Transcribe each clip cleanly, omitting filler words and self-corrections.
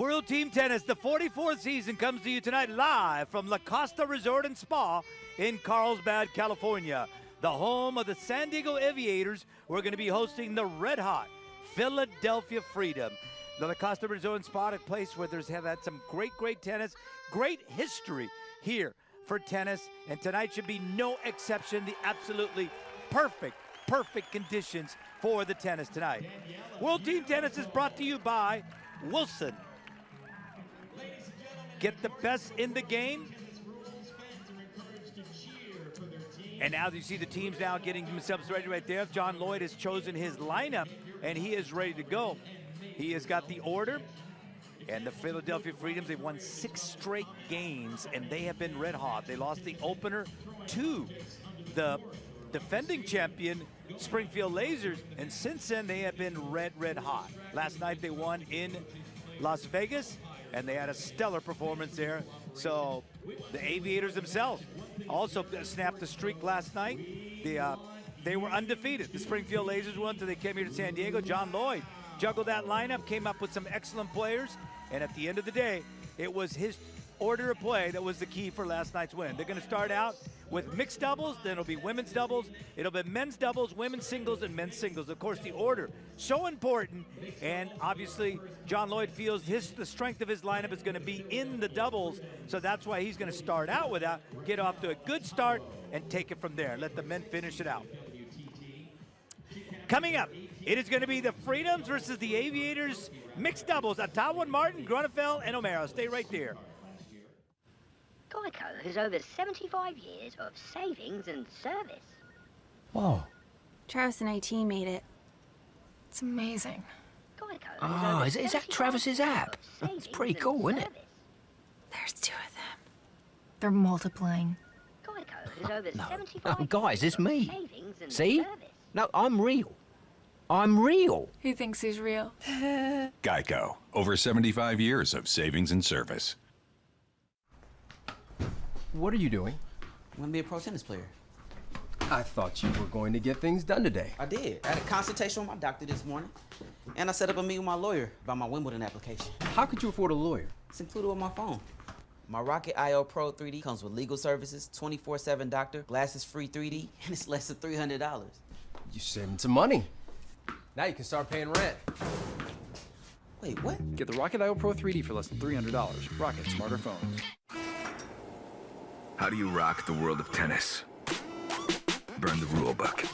World Team Tennis, the 44th season, comes to you tonight live from La Costa Resort and Spa in Carlsbad, California. The home of the San Diego Aviators. We're going to be hosting the red-hot Philadelphia Freedom. The La Costa Resort and Spa, a place where have had some great tennis, great history here for tennis, and tonight should be no exception. The absolutely perfect conditions for the tennis tonight. World Team Tennis is brought to you by Wilson. Get the best in the game. And now you see the teams now getting themselves ready right there. John Lloyd has chosen his lineup, and he is ready to go. He has got the order. And the Philadelphia Freedoms, they've won 6 straight games, and they have been red hot. They lost the opener to the defending champion, Springfield Lasers, and since then they have been red hot. Last night they won in Las Vegas, and they had a stellar performance there. So the Aviators themselves also snapped the streak last night. They were undefeated. The Springfield Lasers won until they came here to San Diego. John Lloyd juggled that lineup, came up with some excellent players, and at the end of the day, it was his order of play that was the key for last night's win. They're going to start out with mixed doubles, then it'll be women's doubles, it'll be men's doubles, women's singles, and men's singles. Of course, the order, so important, and obviously John Lloyd feels the strength of his lineup is going to be in the doubles, so that's why he's going to start out with that, get off to a good start, and take it from there. Let the men finish it out. Coming up, it is going to be the Freedoms versus the Aviators mixed doubles. Atawo, Martin, Groenefeld, and O'Mara. Stay right there. CoCo has over 75 years of savings and service. Whoa. Travis and IT made it. It's amazing. Oh, is that Travis's app? That's pretty cool, isn't it? There's 2 of them. They're multiplying. No, guys, it's me. See? No, I'm real. I'm real. He thinks he's real. GEICO, over 75 years of savings and service. What are you doing? I'm gonna be a pro tennis player. I thought you were going to get things done today. I did. I had a consultation with my doctor this morning, and I set up a meeting with my lawyer about my Wimbledon application. How could you afford a lawyer? It's included with my phone. My Rocket IO Pro 3D comes with legal services, 24/7 doctor, glasses free 3D, and it's less than $300. You saving some money. Now you can start paying rent. Wait, what? Get the Rocket IO Pro 3D for less than $300. Rocket smarter phones. How do you rock the world of tennis? Burn the rule book.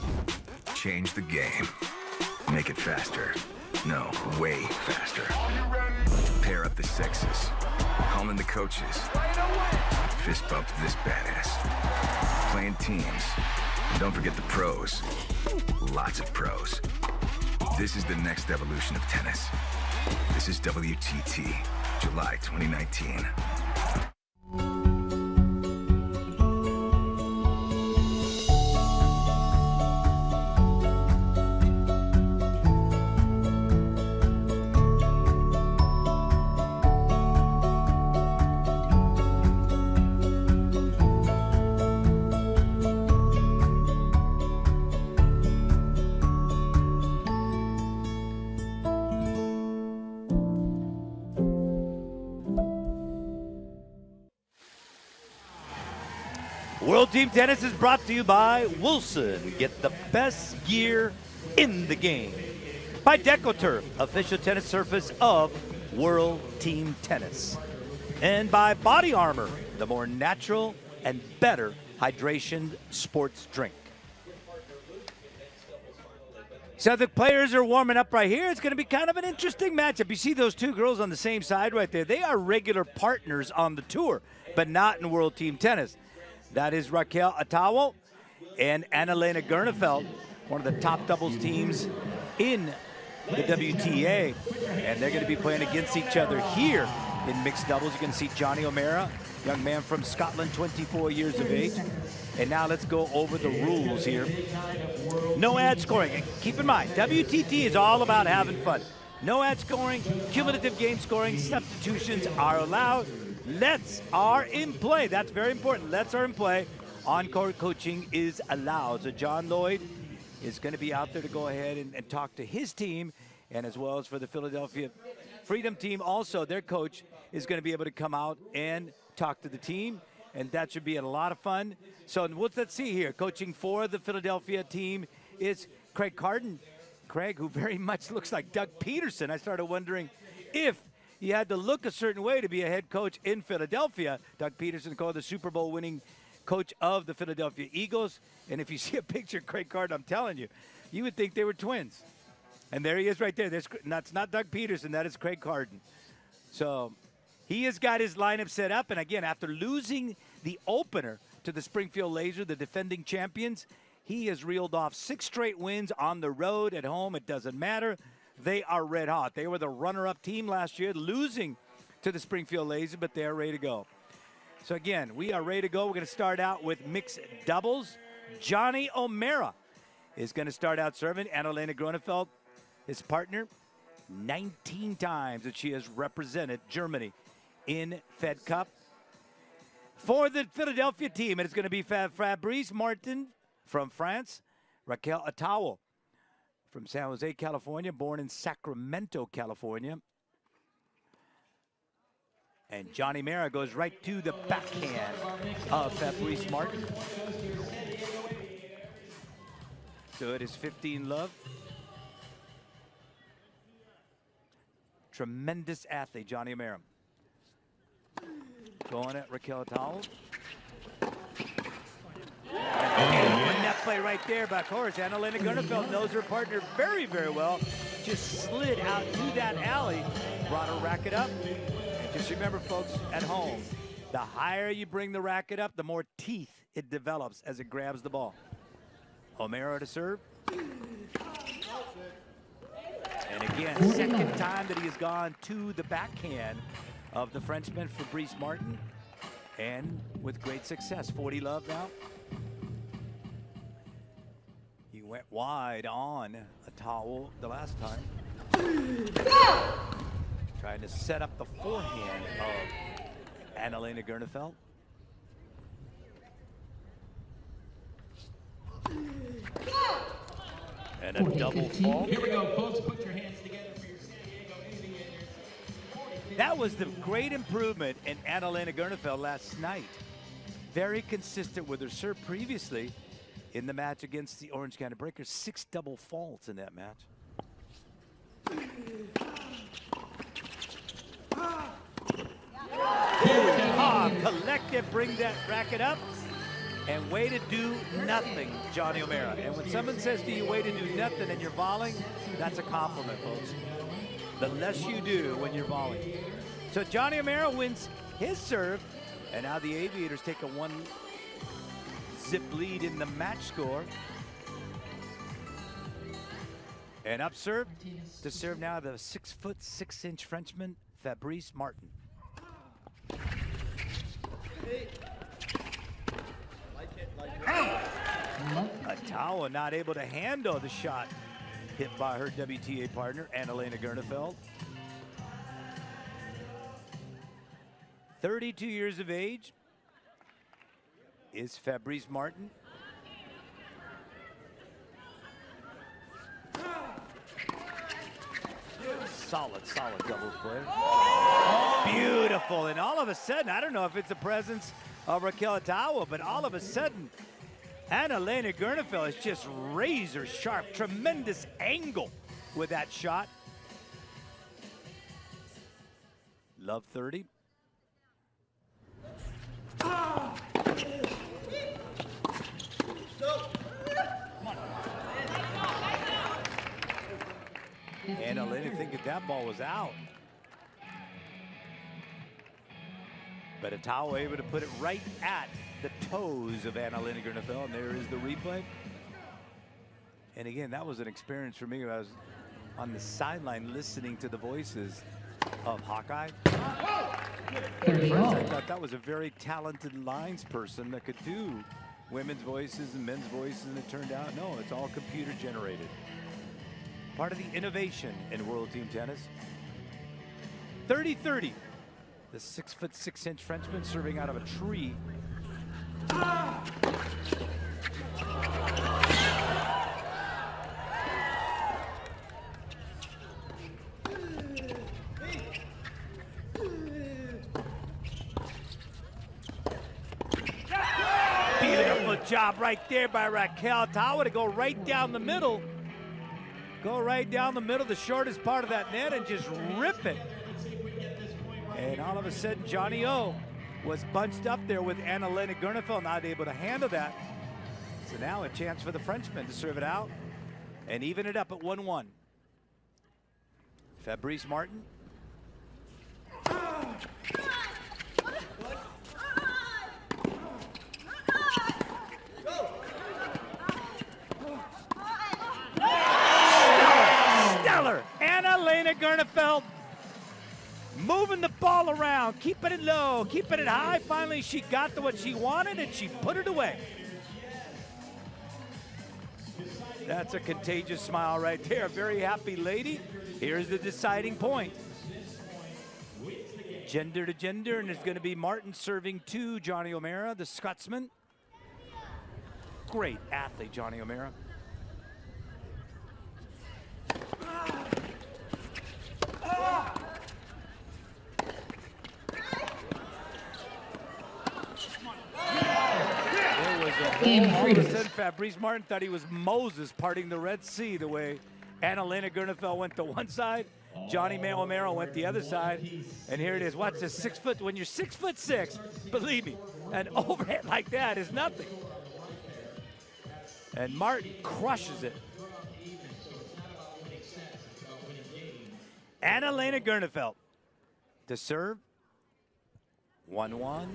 Change the game. Make it faster. No, way faster. Pair up the sexes. Call in the coaches. Fist bump this badass. Playing teams. And don't forget the pros. Lots of pros. This is the next evolution of tennis. This is WTT, July 2019. World Team Tennis is brought to you by Wilson. Get the best gear in the game. By DecoTurf, official tennis surface of World Team Tennis. And by Body Armor, the more natural and better hydration sports drink. So the players are warming up right here. It's going to be kind of an interesting matchup. You see those 2 girls on the same side right there. They are regular partners on the tour, but not in World Team Tennis. That is Raquel Atawo and Anna-Lena Groenefeld, one of the top doubles teams in the WTA. And they're going to be playing against each other here in mixed doubles. You're going to see Johnny O'Mara, young man from Scotland, 24 years of age. And now let's go over the rules here. No ad scoring. And keep in mind, WTT is all about having fun. No ad scoring, cumulative game scoring, substitutions are allowed. Lets are in play. That's very important. Lets are in play. On-court coaching is allowed. So John Lloyd is going to be out there to go ahead and talk to his team, and as well as for the Philadelphia Freedom team also, their coach is going to be able to come out and talk to the team, and that should be a lot of fun. So let's see here. Coaching for the Philadelphia team is Craig Carden. Craig, who very much looks like Doug Peterson. I started wondering if you had to look a certain way to be a head coach in Philadelphia. Doug Peterson, called the Super Bowl winning coach of the Philadelphia Eagles. And if you see a picture of Craig Carden, I'm telling you, you would think they were twins. And there he is right there. That's not Doug Peterson. That is Craig Carden. So he has got his lineup set up. And again, after losing the opener to the Springfield Lasers, the defending champions, he has reeled off 6 straight wins on the road, at home. It doesn't matter. They are red hot. They were the runner-up team last year, losing to the Springfield Lasers, but they're ready to go. So again, we are ready to go. We're going to start out with mixed doubles. Johnny O'Mara is going to start out serving. Anna-Lena Groenefeld, his partner, 19 times that she has represented Germany in Fed Cup. For the Philadelphia team, it is going to be Fabrice Martin from France, Raquel Atawo from San Jose, California, born in Sacramento, California. And Johnny Mara goes right to the backhand of Fabrice Martin. So it is 15 love. Tremendous athlete, Johnny O'Mara. Going at Raquel Atawo. And that play right there, but of course, Anna-Lena Groenefeld knows her partner very, very well. Just slid out to that alley, brought her racket up. And just remember, folks, at home, the higher you bring the racket up, the more teeth it develops as it grabs the ball. O'Mara to serve. And again, second time that he has gone to the backhand of the Frenchman, Fabrice Martin. And with great success, 40 love now. He went wide on Atawo the last time. Trying to set up the forehand of Anna-Lena Groenefeld. And a double fault. Here we go, folks. Put your hands together for your San Diego Aviators. That was the great improvement in Anna-Lena Groenefeld last night. Very consistent with her serve previously in the match against the Orange County Breakers. 6 double faults in that match. Collective, bring that racket up. And way to do nothing, Johnny O'Mara. And when someone says to you, way to do nothing, and you're volleying, that's a compliment, folks. The less you do when you're volleying. So Johnny O'Mara wins his serve, and now the Aviators take a 1-zip lead in the match score. And up serve to serve now the 6'6" Frenchman, Fabrice Martin. Atawo not able to handle the shot hit by her WTA partner, Anna-Lena Groenefeld. 32 years of age is Fabrice Martin. Solid doubles play. Beautiful, and all of a sudden, I don't know if it's the presence of Raquel Atawo, but all of a sudden, Anna-Lena Groenefeld is just razor sharp. Tremendous angle with that shot. Love 30. Anna-Lena thinking that ball was out. But Atawo able to put it right at the toes of Anna-Lena Groenefeld, and there is the replay. And again, that was an experience for me. I was on the sideline listening to the voices of Hawkeye. I thought that was a very talented lines person that could do women's voices and men's voices, and it turned out, no, it's all computer generated. Part of the innovation in World Team Tennis. 30-30. The 6'6" Frenchman serving out of a tree. job right there by Raquel. Atawo to go right down the middle. Go right down the middle, the shortest part of that net, and just rip it. And all of a sudden, Johnny O was bunched up there with Anna-Lena Groenefeld, not able to handle that. So now a chance for the Frenchman to serve it out and even it up at 1-1. Fabrice Martin. Stellar! Anna-Lena Groenefeld moving the ball around, keeping it low, keeping it high. Finally, she got to what she wanted, and she put it away. That's a contagious smile right there. A very happy lady. Here's the deciding point. Gender to gender, and it's going to be Martin serving to Johnny O'Mara, the Scotsman. Great athlete, Johnny O'Mara. All of a sudden, Fabrice Martin thought he was Moses parting the Red Sea the way Anna-Lena Groenefeld went to one side, Johnny O'Mara went the other side, and here it is. Watch this, 6 foot. When you're 6'6", believe me, an overhead like that is nothing. And Martin crushes it. Anna-Lena Groenefeld to serve. 1-1.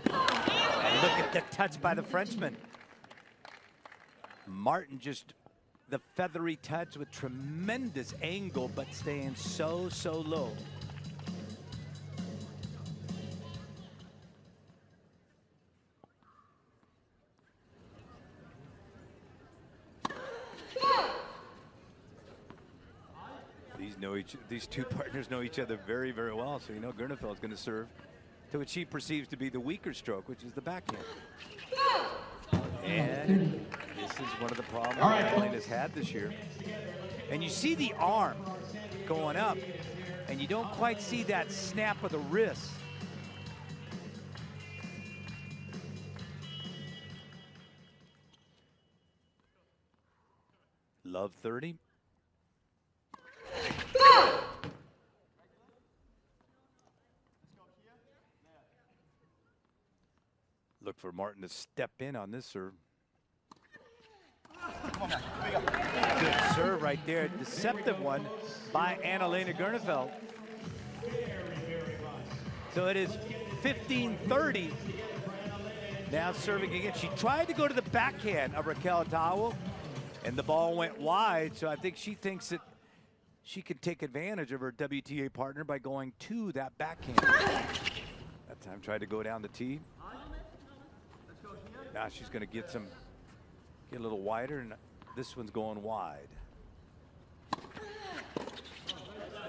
And look at the touch by the Frenchman. Martin just the feathery touch with tremendous angle, but staying so low. These two partners know each other very well, so you know Groenefeld's going to serve to what she perceives to be the weaker stroke, which is the backhand. And this is one of the problems Anna-Lena's had this year. And you see the arm going up, and you don't quite see that snap of the wrist. Love 30. Look for Martin to step in on this serve. Good serve right there. Deceptive one by Anna-Lena Groenefeld. So it is 15-30. Now serving again. She tried to go to the backhand of Raquel Atawo, and the ball went wide. So I think she thinks that she could take advantage of her WTA partner by going to that backhand. That time tried to go down the tee. Now she's going to get a little wider, and this one's going wide.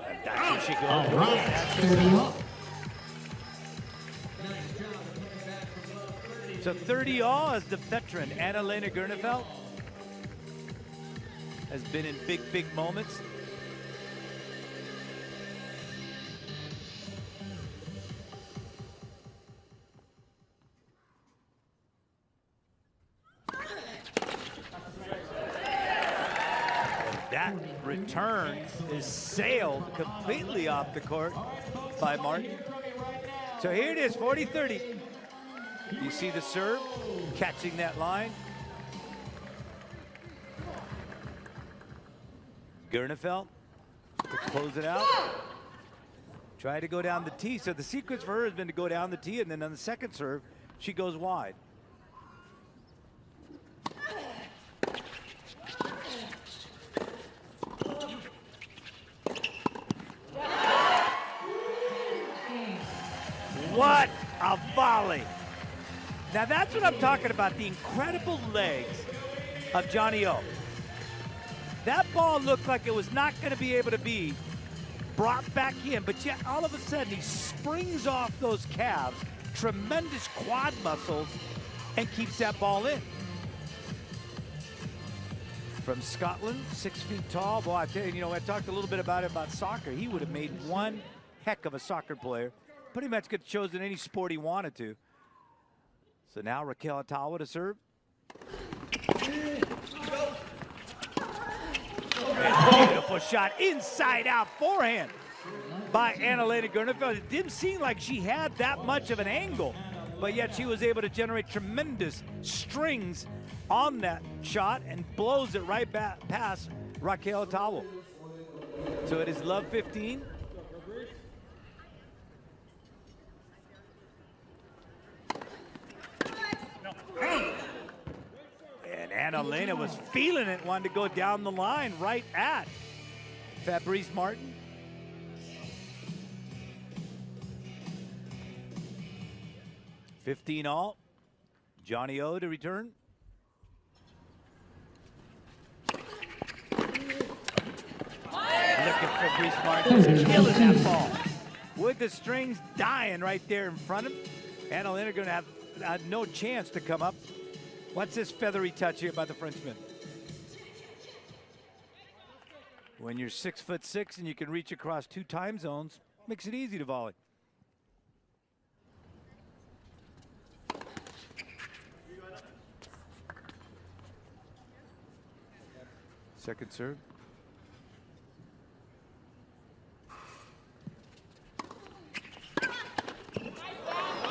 And that's where she goes. All right. So 30-all as the veteran Anna-Lena Groenefeld has been in big moments. That return is sailed completely off the court by Martin. So here it is, 40-30. You see the serve, catching that line. Groenefeld to close it out. Try to go down the tee. So the sequence for her has been to go down the tee, and then on the second serve, she goes wide. What a volley. Now that's what I'm talking about, the incredible legs of Johnny O. That ball looked like it was not going to be able to be brought back in, but yet all of a sudden he springs off those calves, tremendous quad muscles, and keeps that ball in. From Scotland, 6 feet tall. Boy, I tell you, I talked a little bit about soccer. He would have made one heck of a soccer player. pretty much could have chosen any sport he wanted to. So now Raquel Atawo to serve. And beautiful shot, inside out forehand by Anna-Lena Groenefeld. It didn't seem like she had that much of an angle, but yet she was able to generate tremendous strings on that shot and blows it right back past Raquel Atawo. So it is love 15. And Anna-Lena was feeling it, wanted to go down the line right at Fabrice Martin. $15 Johnny O to return. Look at Fabrice Martin just killing that ball. With the strings dying right there in front of him. Anna-Lena going to have no chance to come up. What's this feathery touch here by the Frenchman? When you're 6'6" and you can reach across 2 time zones, makes it easy to volley. Second serve.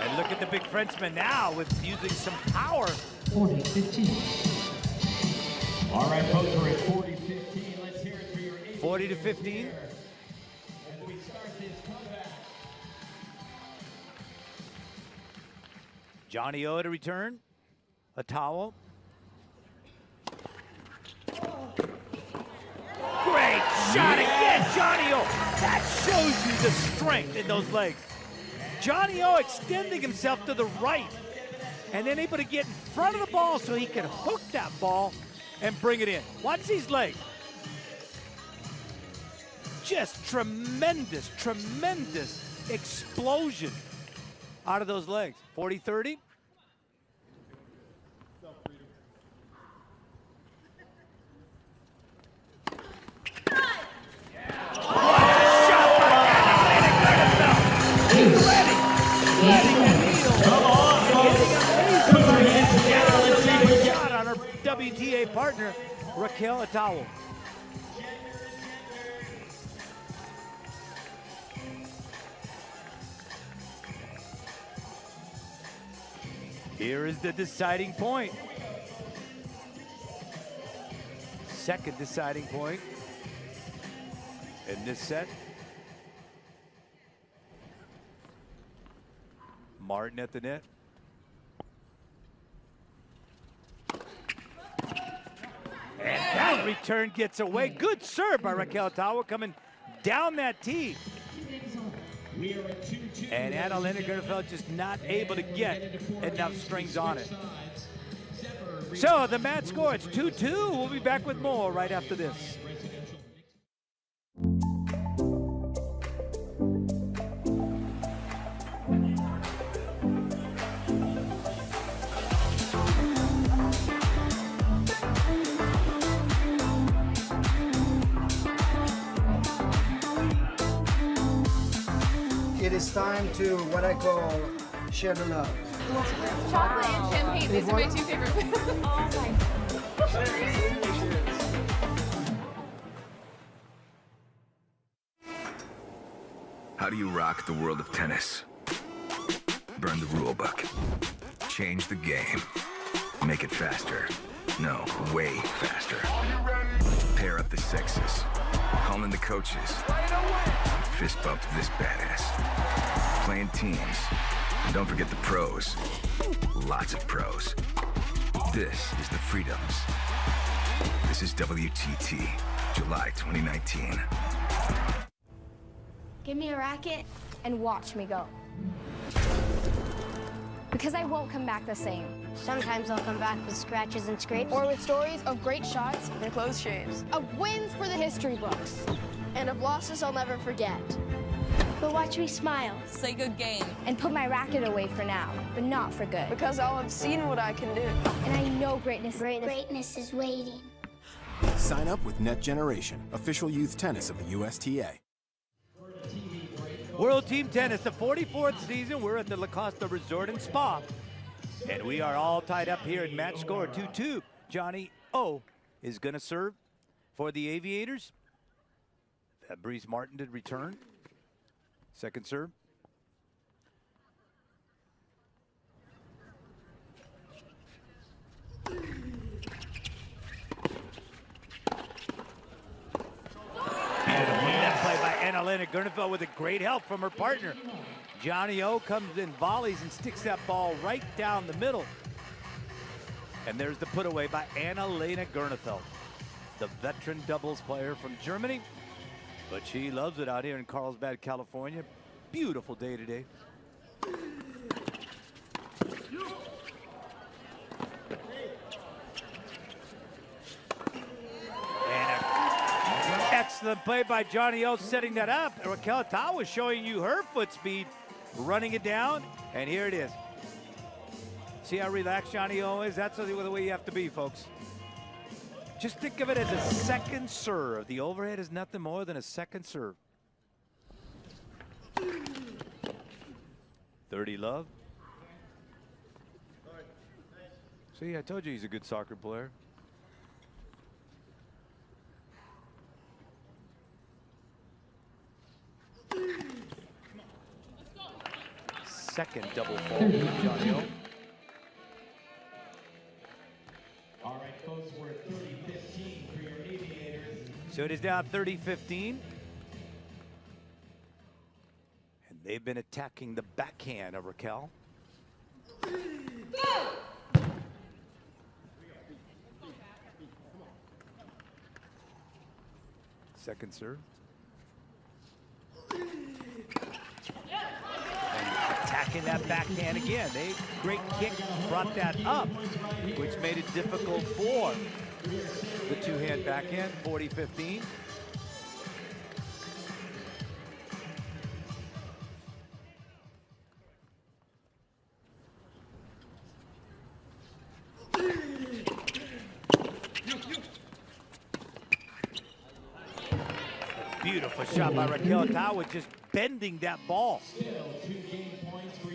And look at the big Frenchman now with using some power. 40-15. All right, folks, we're at 40-15. Let's hear it for your 40-15. As we start this comeback. Johnny O to return. Atawo. Great shot again, Johnny O. That shows you the strength in those legs. Johnny O extending himself to the right and then able to get in front of the ball so he can hook that ball and bring it in. Watch these legs. Just tremendous, tremendous explosion out of those legs. 40-30. On her WTA partner, Raquel Atawo. Here is the deciding point. Second deciding point in this set. Martin at the net. And that return gets away. Good serve by Raquel Atawo coming down that tee. And Anna-Lena Groenefeld just not able to get enough strings on it. So the match score, it's 2-2. We'll be back with more right after this. It is time to what I call share the love. Chocolate and champagne. These are my 2 favorite foods. How do you rock the world of tennis? Burn the rule book. Change the game. Make it faster. No, way faster. Pair up the sexes. Call in the coaches. Fist bump this badass. Playing teams. And don't forget the pros. Lots of pros. This is the Freedoms. This is WTT, July 2019. Give me a racket and watch me go. Because I won't come back the same. Sometimes I'll come back with scratches and scrapes. Or with stories of great shots and close shaves. Of wins for the history books. And of losses I'll never forget. But watch me smile. Say good game. And put my racket away for now, but not for good. Because I'll have seen what I can do. And I know greatness is waiting. Sign up with Net Generation, official youth tennis of the USTA. World Team Tennis, the 44th season. We're at the Costa Resort and Spa. And we are all tied up here in match score 2-2. Johnny O is going to serve for the Aviators. Fabrice Martin did return. Second serve. That play by Anna-Lena Groenefeld with a great help from her partner. Johnny O comes in volleys and sticks that ball right down the middle. And there's the put away by Anna-Lena Groenefeld, the veteran doubles player from Germany. But she loves it out here in Carlsbad, California. Beautiful day today. Excellent play by Johnny O, setting that up. Raquel Atawo is showing you her foot speed, running it down, and here it is. See how relaxed Johnny O is? That's the way you have to be, folks. Just think of it as a second serve. The overhead is nothing more than a second serve. 30 love. See, I told you he's a good soccer player. Second double fault from Johnny O. All right, folks, we're at 30-15 for your Aviators. So it is now 30-15. And they've been attacking the backhand of Raquel. Second serve. Attacking that backhand again. Great kick brought that up, which made it difficult for the two-hand backhand. 40-15. Beautiful shot by Raquel Atawo, just bending that ball.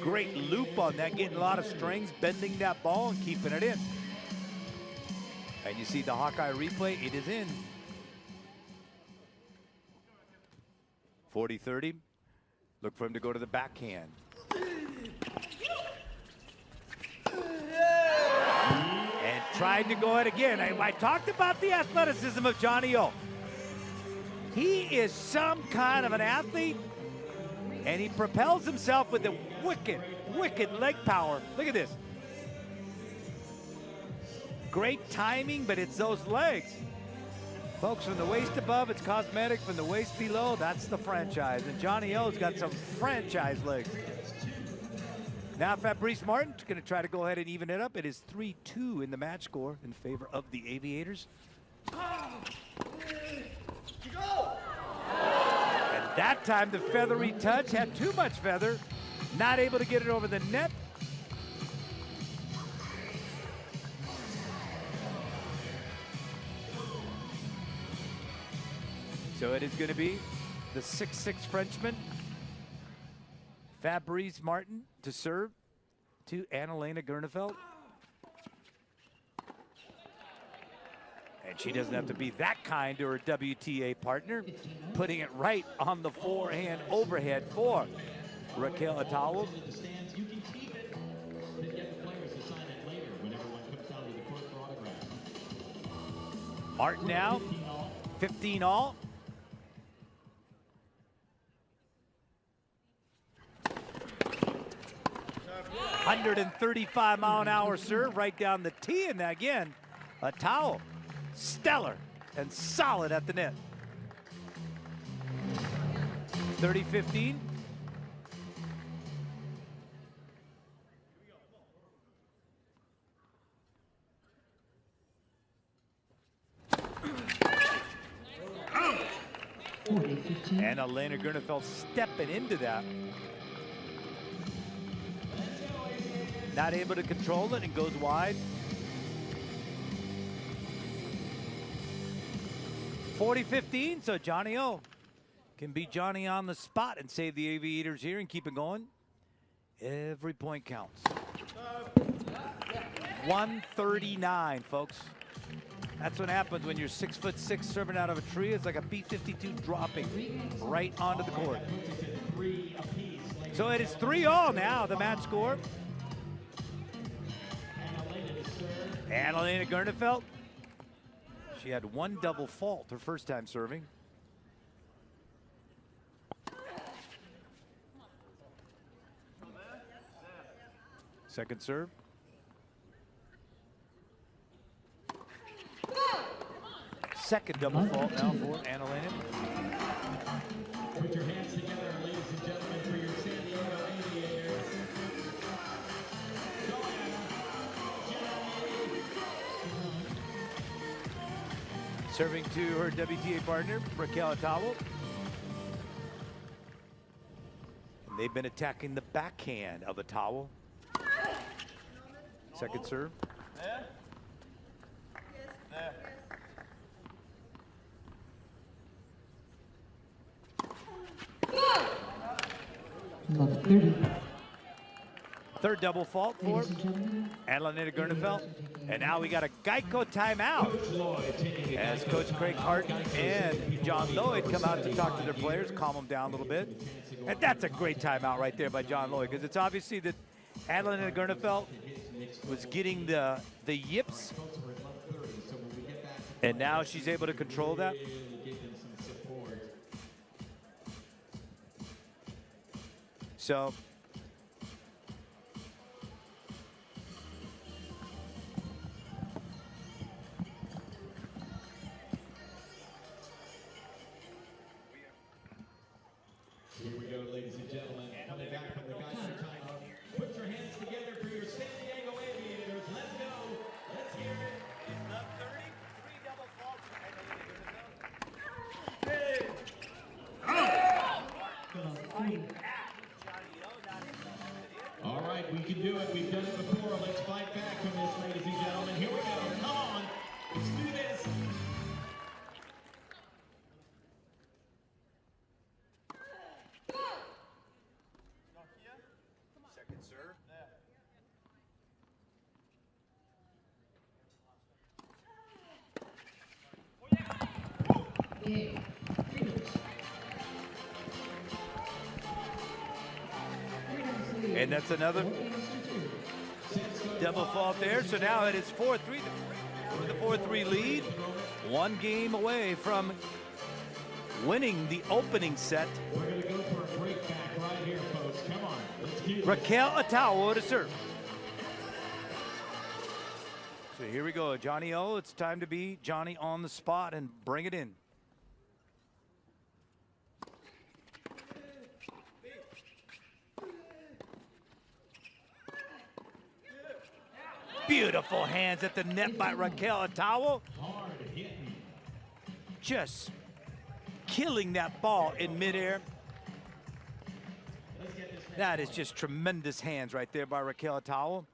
Great loop on that, getting a lot of strings, bending that ball and keeping it in. And you see the Hawkeye replay, it is in. 40-30. Look for him to go to the backhand. And tried to go it again. I talked about the athleticism of Johnny O. He is some kind of an athlete, and he propels himself with the wicked leg power. Look at this. Great timing, but it's those legs. Folks, from the waist above, it's cosmetic. From the waist below, that's the franchise. And Johnny O's got some franchise legs. Now Fabrice Martin's going to try to go ahead and even it up. It is 3-2 in the match score in favor of the Aviators. And that time the feathery touch had too much feather, not able to get it over the net. So it is going to be the 6'6" Frenchman, Fabrice Martin, to serve to Anna-Lena Groenefeld. And she doesn't have to be that kind to her WTA partner, putting it right on the forehand overhead for Raquel Atawo. Martin now, 15 all. .135-mile-an-hour serve right down the tee, and again, Atawo, stellar and solid at the net. 30-15. Anna-Lena Groenefeld stepping into that. Not able to control it and goes wide. 40-15, so Johnny O Can beat Johnny on the spot and save the Aviators here and keep it going. Every point counts. 139, folks. That's what happens when you're 6'6" serving out of a tree. It's like a B-52 dropping right onto the court. So it is 3-all now, the match score. Anna-Lena Groenefeld. She had one double fault her first time serving. Second serve. Second double fault now for Anna-Lena. Put your hands together, ladies and gentlemen, for your San Diego Aviators. Serving to her WTA partner, Raquel Atawo. And they've been attacking the backhand of Atawo. Second serve. Third double fault for Anna-Lena Groenefeld. And now we got a Geico timeout as Coach Craig Harton and John Lloyd come out to talk to their players, calm them down a little bit. And that's a great timeout right there by John Lloyd, because it's obviously that Anna-Lena Groenefeld was getting the yips, and now she's able to control that. So here we go, ladies and gentlemen. Coming back from the Geico timeout. Put your hands together for your San Diego Aviators. Let's go. Let's hear it. It's the 33 double faults for All right, we can do it. We've done it before. Let's fight back from this, ladies and gentlemen. Here we go. Come on. Let's do this. second serve. And that's another double fault there. So now it is 4-3. The 4-3 lead. One game away from winning the opening set. We're going to go for a break back right here, folks. Come on. Let's keep it. Raquel Atawo to serve. So here we go. Johnny O, it's time to be Johnny on the spot and bring it in. Beautiful hands at the net by Raquel Atawo. Hard hitting. Just killing that ball in midair. That is just tremendous hands right there by Raquel Atawo.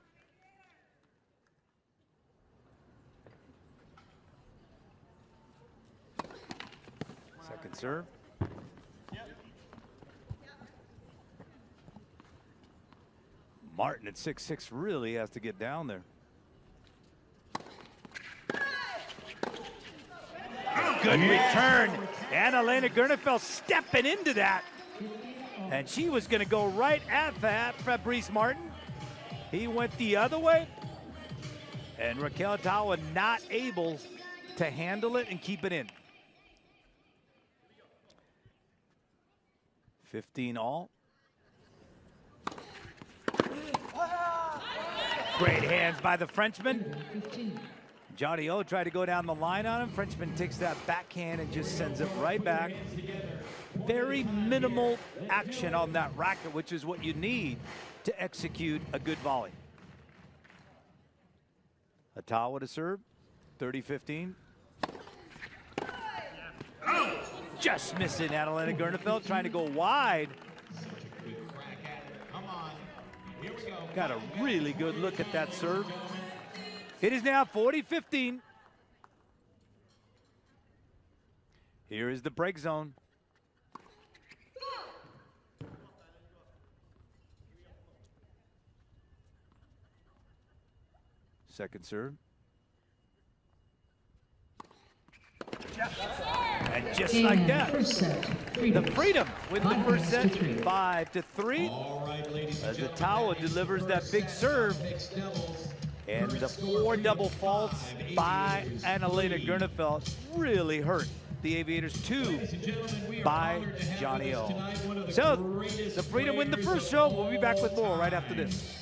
Second serve. Martin at 6'6" really has to get down there. Good return. Anna-Lena Groenefeld stepping into that. And she was going to go right at that Fabrice Martin. He went the other way. And Raquel Atawo not able to handle it and keep it in. 15 all. Great hands by the Frenchman. Johnny O tried to go down the line on him. Frenchman takes that backhand and just sends it right back. Very minimal action on that racket, which is what you need to execute a good volley. Atawo to serve, 30-15. Just missing Anna-Lena Groenefeld, trying to go wide. Got a really good look at that serve. It is now 40-15. Here is the break zone. Second serve. And just like that, the Freedom win the first set, 5-3. As Atawo delivers that big serve. And the 4 double faults by Anna-Lena Groenefeld really hurt the Aviators, 2 by Johnny O. So the Freedom win the first show. We'll be back with more right after this.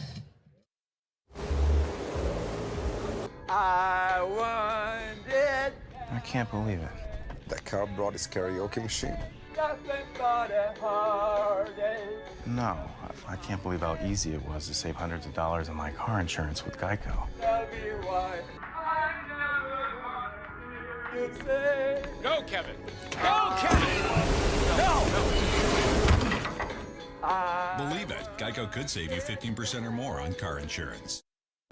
I want it. I can't believe it. That cow brought his karaoke machine. Nothing but a heartache. No, I can't believe how easy it was to save hundreds of dollars on my car insurance with Geico. Tell me why I never wanted you say. Go, Kevin. Go, Kevin. No. Believe it, Geico could save you 15% or more on car insurance.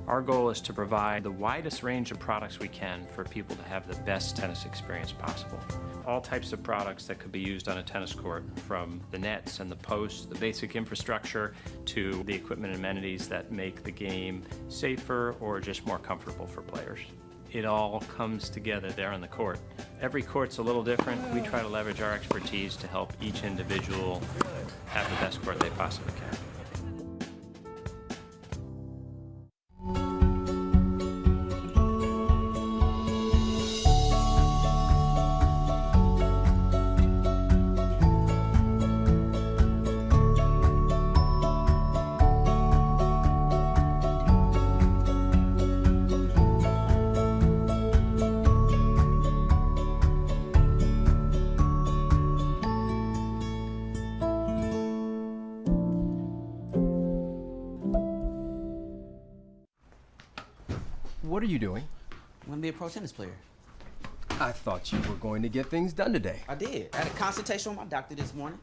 Our goal is to provide the widest range of products we can for people to have the best tennis experience possible. All types of products that could be used on a tennis court, from the nets and the posts, the basic infrastructure, to the equipment and amenities that make the game safer or just more comfortable for players. It all comes together there on the court. Every court's a little different. We try to leverage our expertise to help each individual have the best court they possibly can. What are you doing? I'm gonna be a pro tennis player. I thought you were going to get things done today. I did. I had a consultation with my doctor this morning,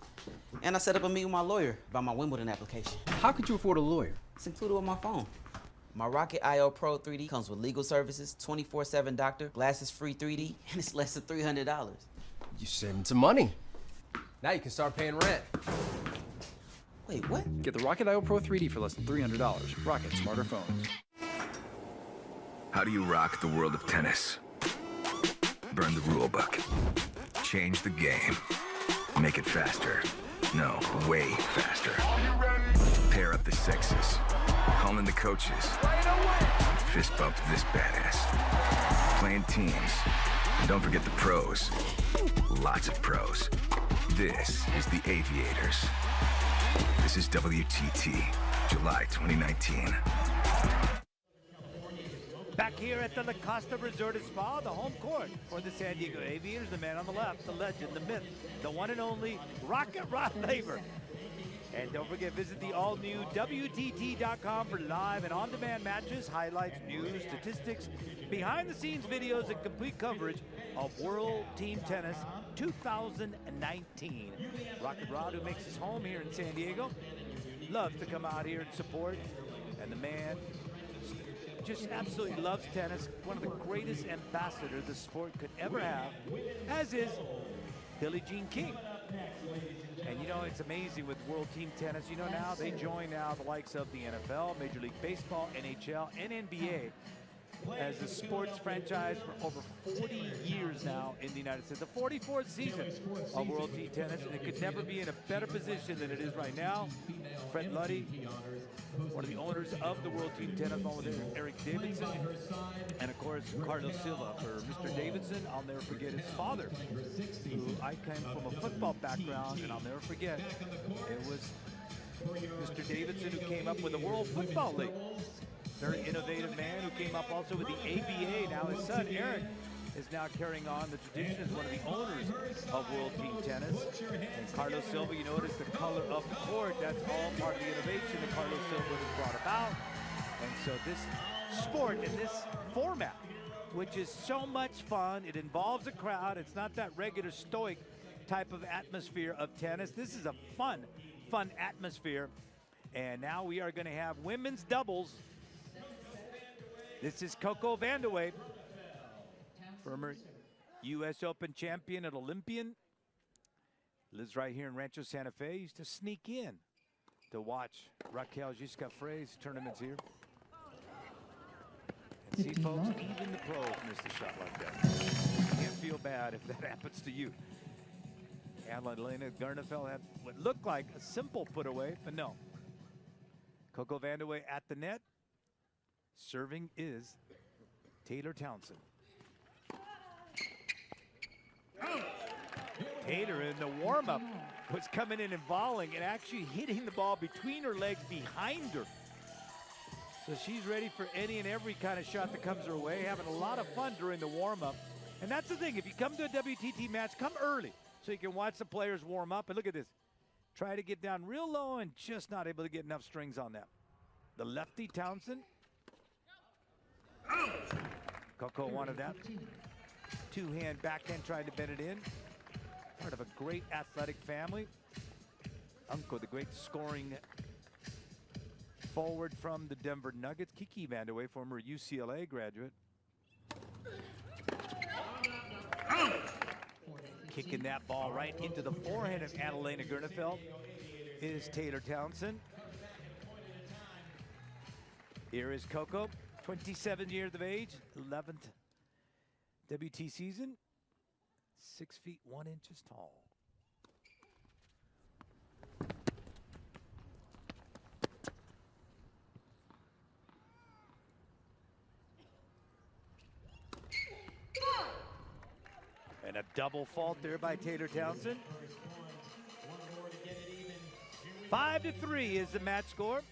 and I set up a meeting with my lawyer about my Wimbledon application. How could you afford a lawyer? It's included on my phone. My Rocket IO Pro 3D comes with legal services, 24/7 doctor, glasses free 3D, and it's less than $300. You saving some money. Now you can start paying rent. Wait, what? Get the Rocket IO Pro 3D for less than $300. Rocket smarter phones. How do you rock the world of tennis? Burn the rule book. Change the game. Make it faster. No, way faster. Pair up the sexes. Call in the coaches. Fist bump this badass. Playing teams. And don't forget the pros. Lots of pros. This is the Aviators. This is WTT, July 2019. Back here at the Costa Resort and Spa, the home court for the San Diego Aviators. The man on the left, the legend, the myth, the one and only Rocket Rod Laver. And don't forget, visit the all-new WTT.com for live and on-demand matches, highlights, news, statistics, behind-the-scenes videos, and complete coverage of World Team Tennis 2019. Rocket Rod, who makes his home here in San Diego, loves to come out here and support. And the man just absolutely loves tennis. One of the greatest ambassadors the sport could ever have, as is Billie Jean King. And you know, it's amazing with World Team Tennis. You know, now they join now the likes of the NFL, Major League Baseball, NHL, and NBA as a sports franchise for over 40 years now in the United States. The 44th season of World Team Tennis, and it could never be in a better position than it is right now. Fred Luddy, one of the owners of the World Team Tennis, along with Eric Davidson, and of course Carlos Silva. For Mr. Davidson, I'll never forget his father, who I came from a football background, and I'll never forget, it was Mr. Davidson who came up with the World Football League. Very innovative man who came up also with the ABA. Now his son, Eric, is now carrying on the tradition as one of the owners of World Team Tennis. And Carlos Silva, you notice the color of the court, that's all part of the innovation that Carlos Silva has brought about. And so this sport and this format, which is so much fun, it involves a crowd. It's not that regular stoic type of atmosphere of tennis. This is a fun atmosphere. And now we are going to have women's doubles. This is CoCo Vandeweghe, former U.S. Open champion and Olympian. Lives right here in Rancho Santa Fe. Used to sneak in to watch Raquel Frey's tournaments here. See, folks, even the pros miss a shot like that. Can't feel bad if that happens to you. Anna-Lena Groenefeld had what looked like a simple put away, but no. CoCo Vandeweghe at the net. Serving is Taylor Townsend. Taylor in the warm-up was coming in and volleying and actually hitting the ball between her legs behind her. So she's ready for any and every kind of shot that comes her way, having a lot of fun during the warm-up. And that's the thing, if you come to a WTT match, come early so you can watch the players warm up. And look at this. Try to get down real low and just not able to get enough strings on that. The lefty Townsend. CoCo wanted that. Two-hand backhand, tried to bend it in. Part of a great athletic family. Uncle, the great scoring forward from the Denver Nuggets. Kiki Vandeweghe, former UCLA graduate. Kicking that ball right into the forehand of Anna-Lena Groenefeld is Taylor Townsend. Here is CoCo, 27 years of age, 11th WT season, 6 feet 1 inches tall. And a double fault there by Taylor Townsend. 5-3 is the match score.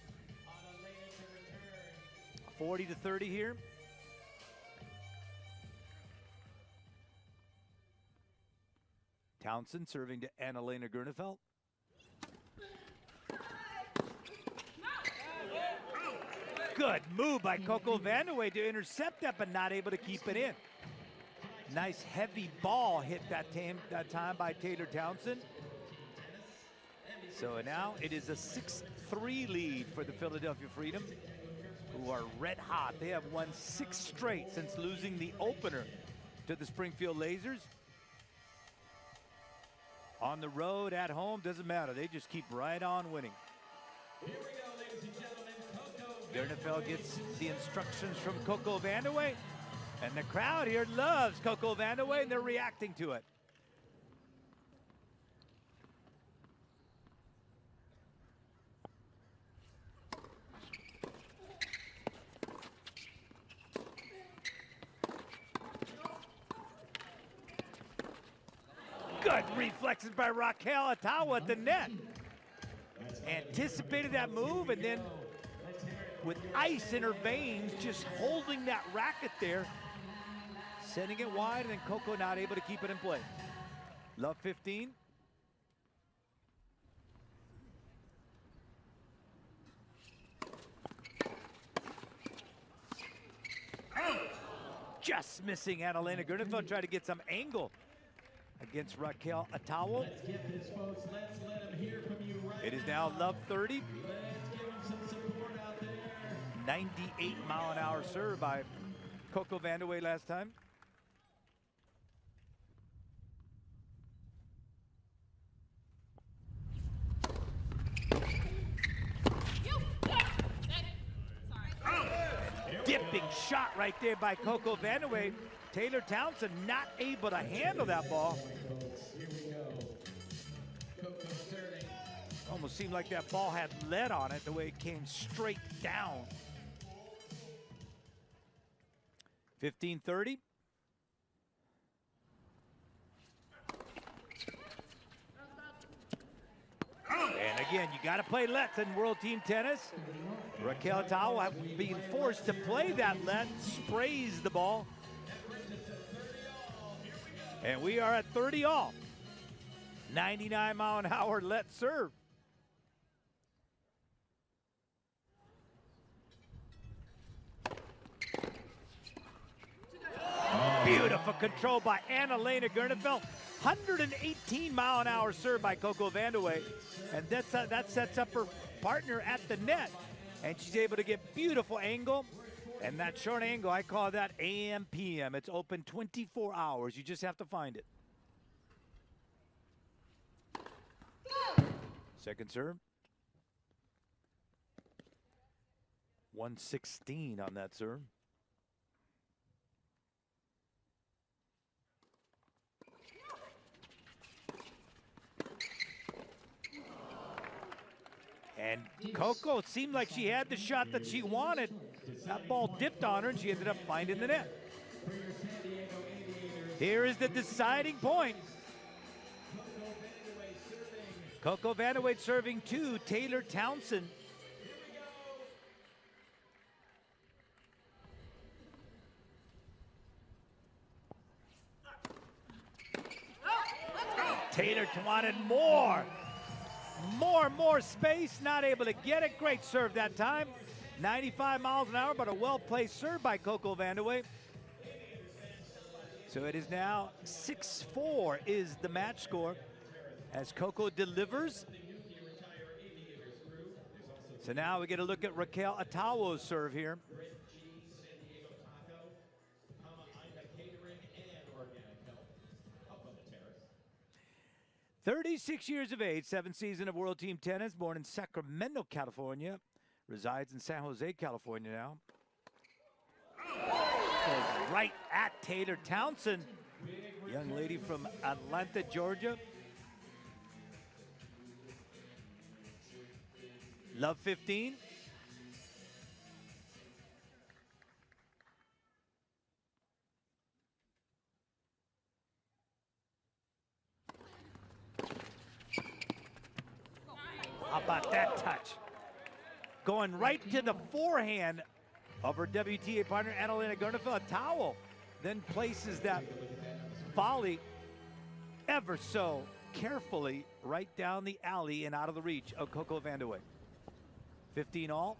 40-30 here. Townsend serving to Anna-Lena Groenefeld. Good move by CoCo Vandeweghe to intercept that, but not able to keep it in. Nice heavy ball hit that time by Taylor Townsend. So now it is a 6-3 lead for the Philadelphia Freedom, who are red hot. They have won 6 straight since losing the opener to the Springfield Lasers. On the road, at home, doesn't matter. They just keep right on winning. Here we go, ladies and gentlemen. Groenefeld gets the instructions from CoCo Vandeweghe. And the crowd here loves CoCo Vandeweghe, and they're reacting to it. Good reflexes by Raquel. Atawo at the net. Anticipated that move, and then with ice in her veins, just holding that racket there, sending it wide, and then CoCo not able to keep it in play. Love 15. Just missing. Anna-Lena Groenefeld tried to get some angle against Raquel Atawo. Let's get this, folks. Let's let them hear from you right It is now love 30. Let's give them some support out there. 98-mile-an-hour serve by CoCo Vandeweghe last time. Dipping shot right there by CoCo Vandeweghe. Taylor Townsend not able to handle that ball. Here we go. CoCo serving. Almost seemed like that ball had lead on it the way it came straight down. 15-30. And again, you got to play lets in World Team Tennis. Raquel Atawo being forced to play that let, sprays the ball. And we are at 30 all. 99-mile-an-hour let serve. Beautiful control by Anna-Lena Groenefeld. 118-mile-an-hour serve by CoCo Vandeweghe. And that sets up her partner at the net. And she's able to get beautiful angle. And that short angle, I call that AM, PM. It's open 24 hours. You just have to find it. Second serve. 116 on that serve. And CoCo seemed like she had the shot that she wanted. That ball dipped on her and she ended up finding the net. Here is the deciding point. CoCo Vandeweghe serving to Taylor Townsend. Taylor wanted more space, not able to get it. Great serve that time. 95 miles an hour, but a well-placed serve by CoCo Vandeweghe. So it is now 6-4 is the match score as CoCo delivers. So now we get a look at Raquel Atawo's serve here. 36 years of age, 7th season of World Team Tennis, born in Sacramento, California, resides in San Jose, California now. Goes right at Taylor Townsend, young lady from Atlanta, Georgia. Love 15. How about that touch? Going right to the forehand of her WTA partner, Anna-Lena Groenefeld. Atawo then places that volley ever so carefully right down the alley and out of the reach of CoCo Vandeweghe. 15 all.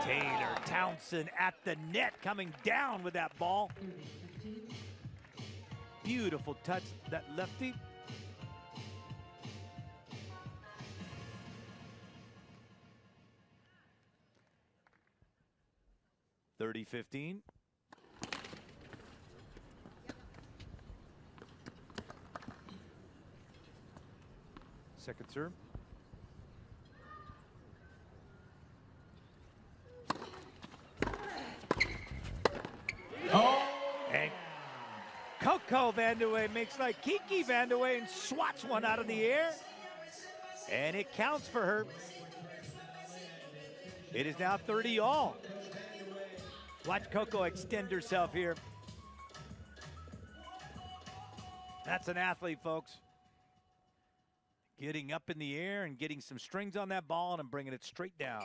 Taylor Townsend at the net, coming down with that ball. Beautiful touch, that lefty. (30-15). Second serve. Oh! And CoCo Vandeweghe makes like Kiki Vandeweghe and swats one out of the air. And it counts for her. It is now 30 all. Watch CoCo extend herself here. That's an athlete, folks. Getting up in the air and getting some strings on that ball and bringing it straight down.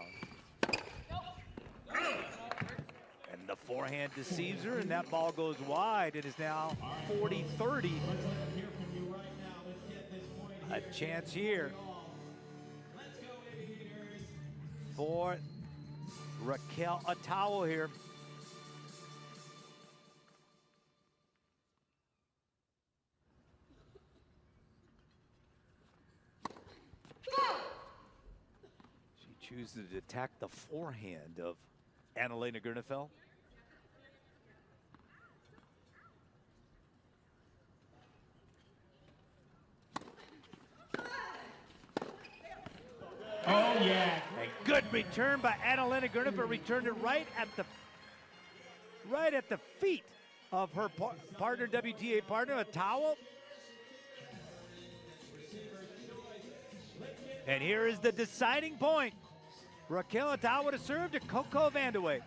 And the forehand deceives her, and that ball goes wide. It is now 40-30. A chance here for Raquel Atawo here. She chooses to attack the forehand of Anna-Lena Groenefeld. Oh, yeah. A good return by Anna-Lena Groenefeld. Returned it right at the feet of her partner, WTA partner, Atawo. And here is the deciding point. Raquel Atawo to serve to CoCo Vandeweghe.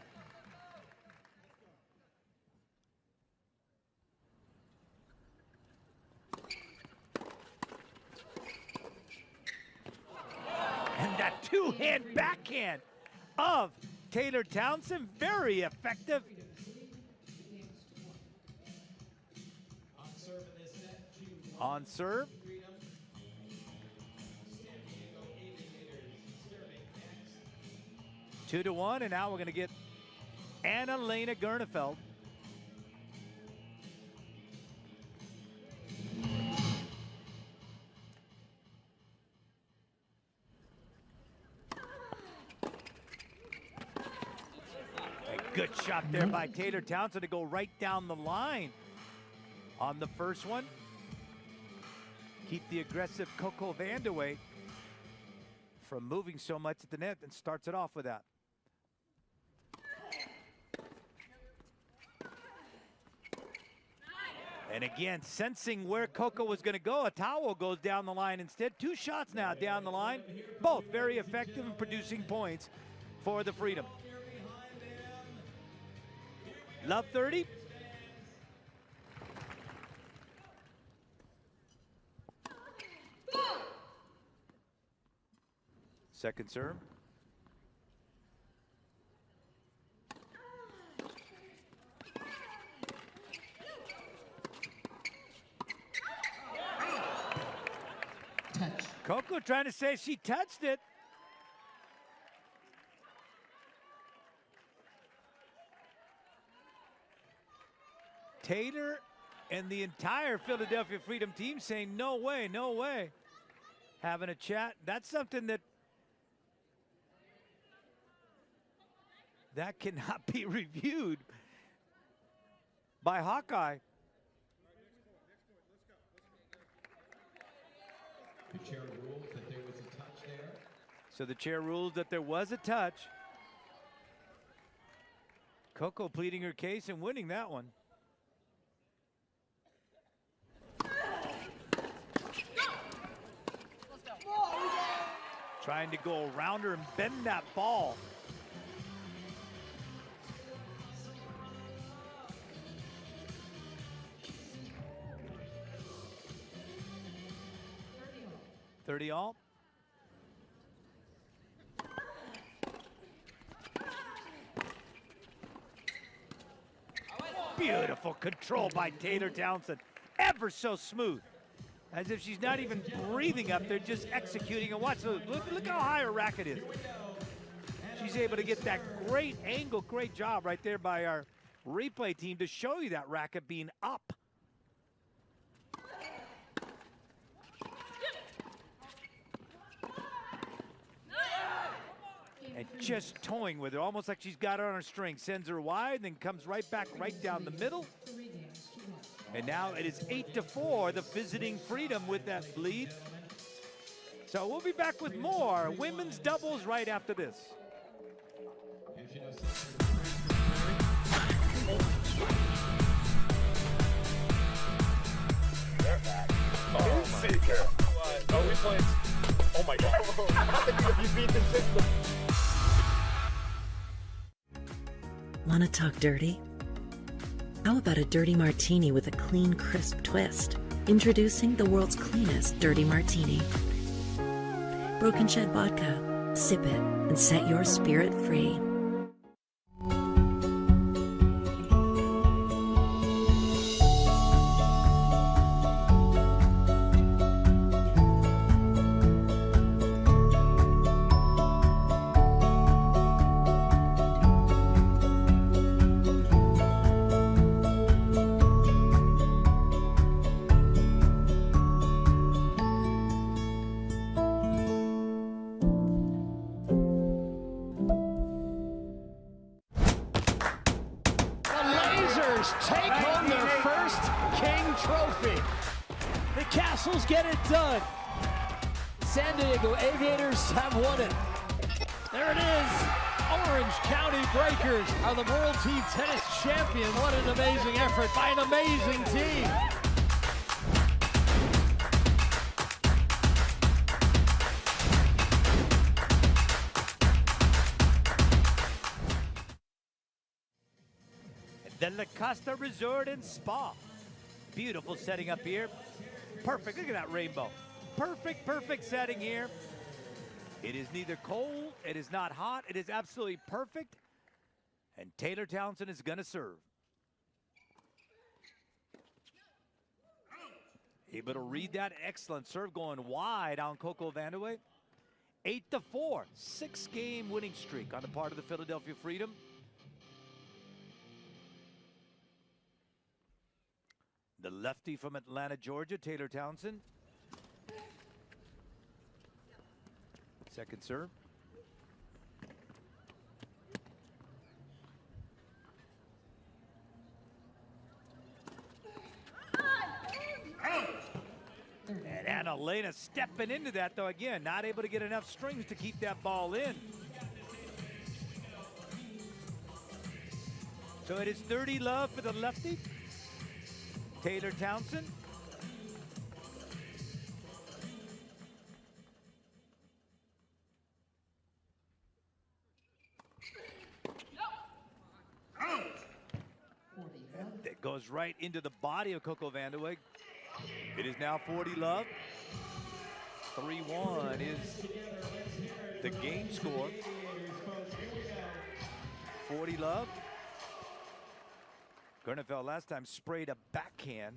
And that two-hand backhand of Taylor Townsend, very effective. On serve. 2-1, and now we're going to get Anna-Lena Groenefeld. A good shot there by Taylor Townsend to go right down the line on the first one. Keep the aggressive CoCo Vandeweghe from moving so much at the net, and starts it off with that. And again, sensing where CoCo was going to go, Atawo goes down the line instead. 2 shots now down the line, both very effective in producing points for the Freedom. Love 30. Second serve. CoCo trying to say she touched it. Taylor and the entire Philadelphia Freedom team saying, no way, no way. Having a chat. That's something that cannot be reviewed by Hawkeye. The chair rules that there was a touch there. So the chair rules that there was a touch. CoCo pleading her case and winning that one. Trying to go around her and bend that ball. $30 all. Beautiful control by Taylor Townsend. Ever so smooth. As if she's not even breathing up there, just executing. And watch, look how high her racket is. She's able to get that great angle, great job right there by our replay team to show you that racket being up. And just toying with her, almost like she's got her on her string. Sends her wide, then comes right back, right down the middle. And now it is 8-4, the visiting Freedom with that lead. So we'll be back with more women's doubles right after this. Oh, we playing. Oh my God. You beat the system. Want to talk dirty? How about a dirty martini with a clean, crisp twist? Introducing the world's cleanest dirty martini. Broken Shed Vodka. Sip it and set your spirit free. Take home their first King Trophy. The Castles get it done. San Diego Aviators have won it. There it is. Orange County Breakers are the World TeamTennis champion. What an amazing effort by an amazing team. The Costa Resort and Spa. Beautiful setting up here. Perfect, look at that rainbow. Perfect, perfect setting here. It is neither cold, it is not hot, it is absolutely perfect. And Taylor Townsend is gonna serve. Able to read that excellent serve going wide on CoCo Vandeweghe. 8-4, 6-game winning streak on the part of the Philadelphia Freedom. The lefty from Atlanta, Georgia, Taylor Townsend. Second serve. And Anna-Lena stepping into that, though, again, not able to get enough strings to keep that ball in. So it is 30 love for the lefty. Taylor Townsend. And it goes right into the body of CoCo Vandeweghe. It is now 40-love. 3-1 is the game score. 40-love. Groenefeld last time sprayed a backhand.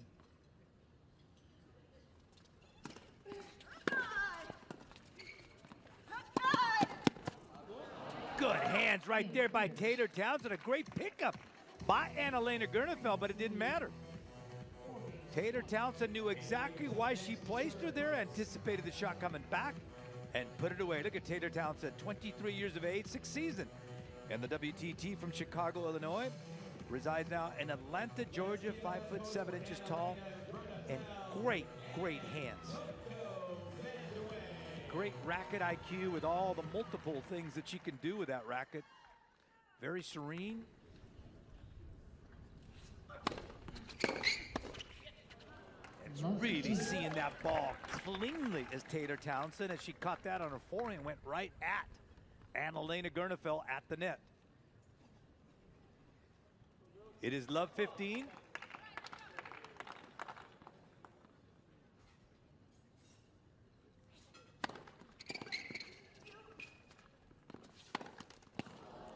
Good hands right there by Taylor Townsend. A great pickup by Anna-Lena Groenefeld, but it didn't matter. Taylor Townsend knew exactly why she placed her there, anticipated the shot coming back, and put it away. Look at Taylor Townsend, 23 years of age, 6th season. And the WTT from Chicago, Illinois. Resides now in Atlanta, Georgia, 5'7" tall, and great hands. Great racket IQ with all the multiple things that she can do with that racket. Very serene. And really seeing that ball cleanly as Taylor Townsend, as she caught that on her forehand, went right at Anna-Lena Groenefeld at the net. It is love 15.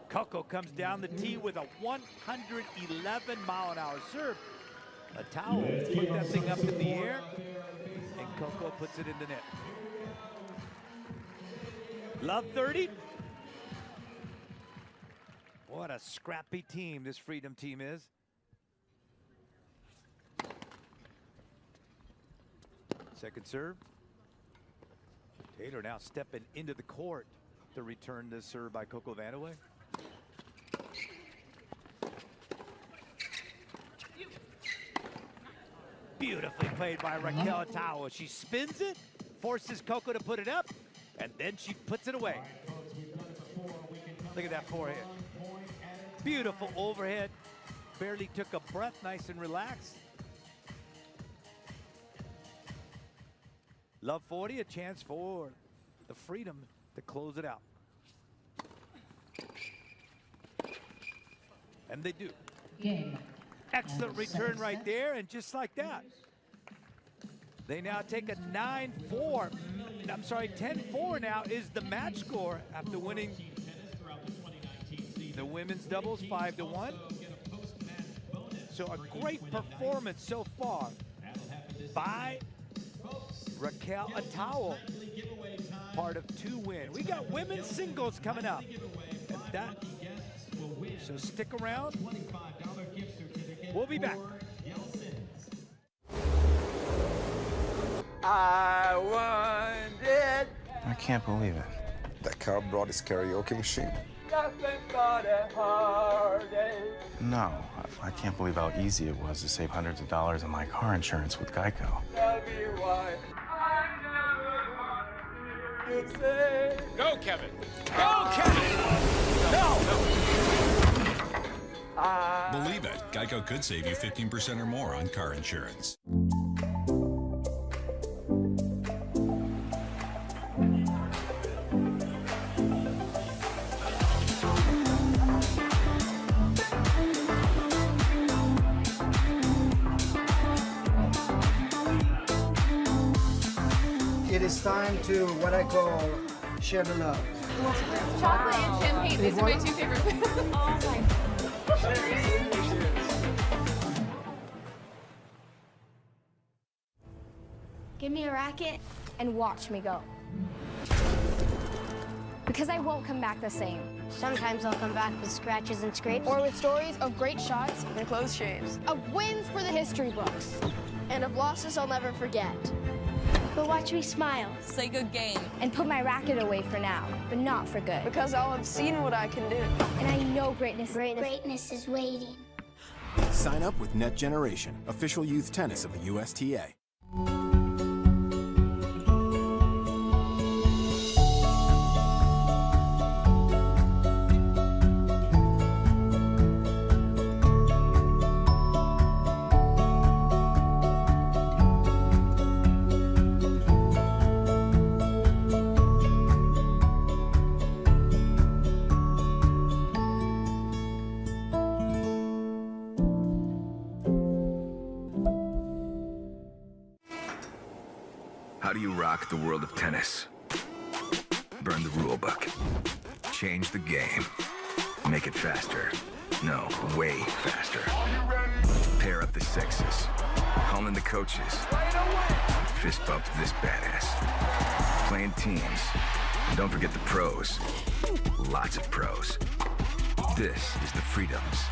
CoCo comes down the tee with a 111-mile-an-hour serve. Atawo put that thing up in the air, and CoCo puts it in the net. Love 30. What a scrappy team this Freedom team is. Second serve. Taylor now stepping into the court to return this serve by CoCo Vandeweghe. Beautifully played by Raquel Atawo. She spins it, forces CoCo to put it up, and then she puts it away. Look at that forehand. Beautiful overhead. Barely took a breath, nice and relaxed. Love 40, a chance for the Freedom to close it out. And they do. Game. Excellent return right there, and just like that, they now take a 9-4. I'm sorry, 10-4 now is the match score after winning the women's doubles 5-1. So a great performance so far by Raquel Atawo, part of 2 wins. We got women's singles coming up. And that, so stick around. We'll be back. I want it. I can't believe it. That car brought his karaoke machine. Nothing but a heartache. No, I can't believe how easy it was to save hundreds of dollars on my car insurance with Geico. Tell me why you'd say. Go, Kevin. Go, Kevin! No! Believe it, Geico could save you 15% or more on car insurance. It is time to what I call share the love. Chocolate and champagne. These are my 2 favorite foods. Oh my God. Give me a racket and watch me go. Because I won't come back the same. Sometimes I'll come back with scratches and scrapes. Or with stories of great shots and close shaves. Of wins for the history books. And of losses I'll never forget. But watch me smile. Say good game. And put my racket away for now, but not for good. Because I'll have seen what I can do. And I know greatness Greatness is waiting. Sign up with Net Generation, official youth tennis of the USTA. How do you rock the world of tennis? Burn the rule book. Change the game. Make it faster. No, way faster. Pair up the sexes. Call in the coaches. Fist bump this badass. Playing teams. And don't forget the pros. Lots of pros. This is the Freedoms.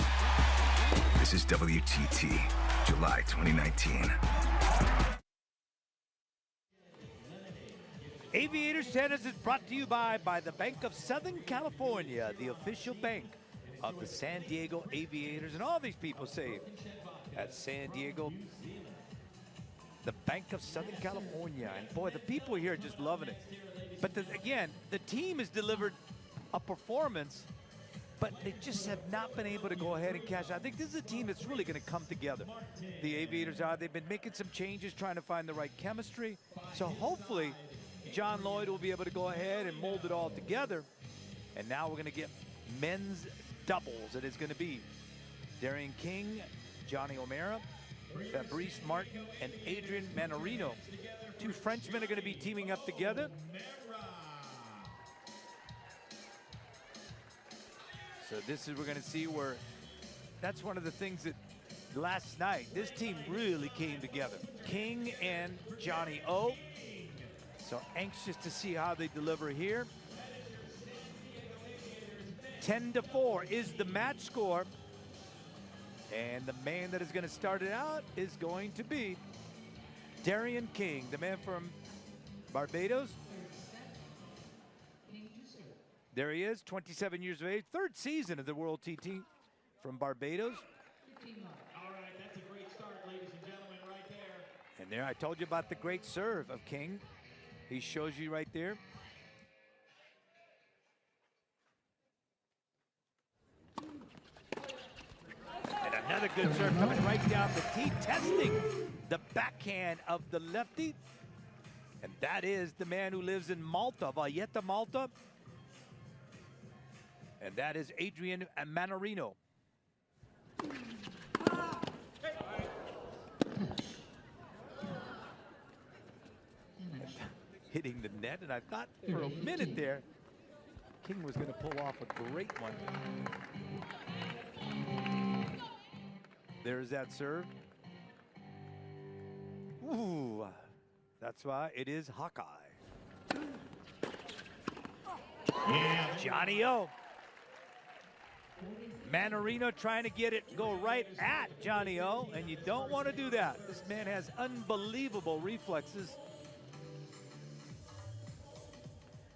This is WTT, July 2019. Aviators Tennis is brought to you by the Bank of Southern California, the official bank of the San Diego Aviators. And all these people say at San Diego, the Bank of Southern California. And boy, the people here are just loving it. But again, the team has delivered a performance, but they just have not been able to go ahead and cash out. I think this is a team that's really going to come together. The Aviators are. They've been making some changes, trying to find the right chemistry. So hopefully, John Lloyd will be able to go ahead and mold it all together. And now we're going to get men's doubles. It is going to be Darian King, Johnny O'Mara, Fabrice Martin, and Adrian Mannarino. Two Frenchmen are going to be teaming up together. So this is, we're going to see where, that's one of the things that last night, this team really came together. King and Johnny O. So anxious to see how they deliver here. 10-4 is the match score. And the man that is going to start it out is going to be Darian King, the man from Barbados. There he is, 27 years of age, third season of the World TT from Barbados. All right, that's a great start, ladies and gentlemen, right there. And there, I told you about the great serve of King. He shows you right there. And another good serve coming right down the tee, testing the backhand of the lefty. And that is the man who lives in Malta, Valletta, Malta. And that is Adrian Mannarino. Hitting the net, and I thought for a minute there, King was going to pull off a great one. There's that serve. Ooh, that's why it is Hawkeye. Yeah. Johnny O. Mannarino trying to get it go right at Johnny O, and you don't want to do that. This man has unbelievable reflexes.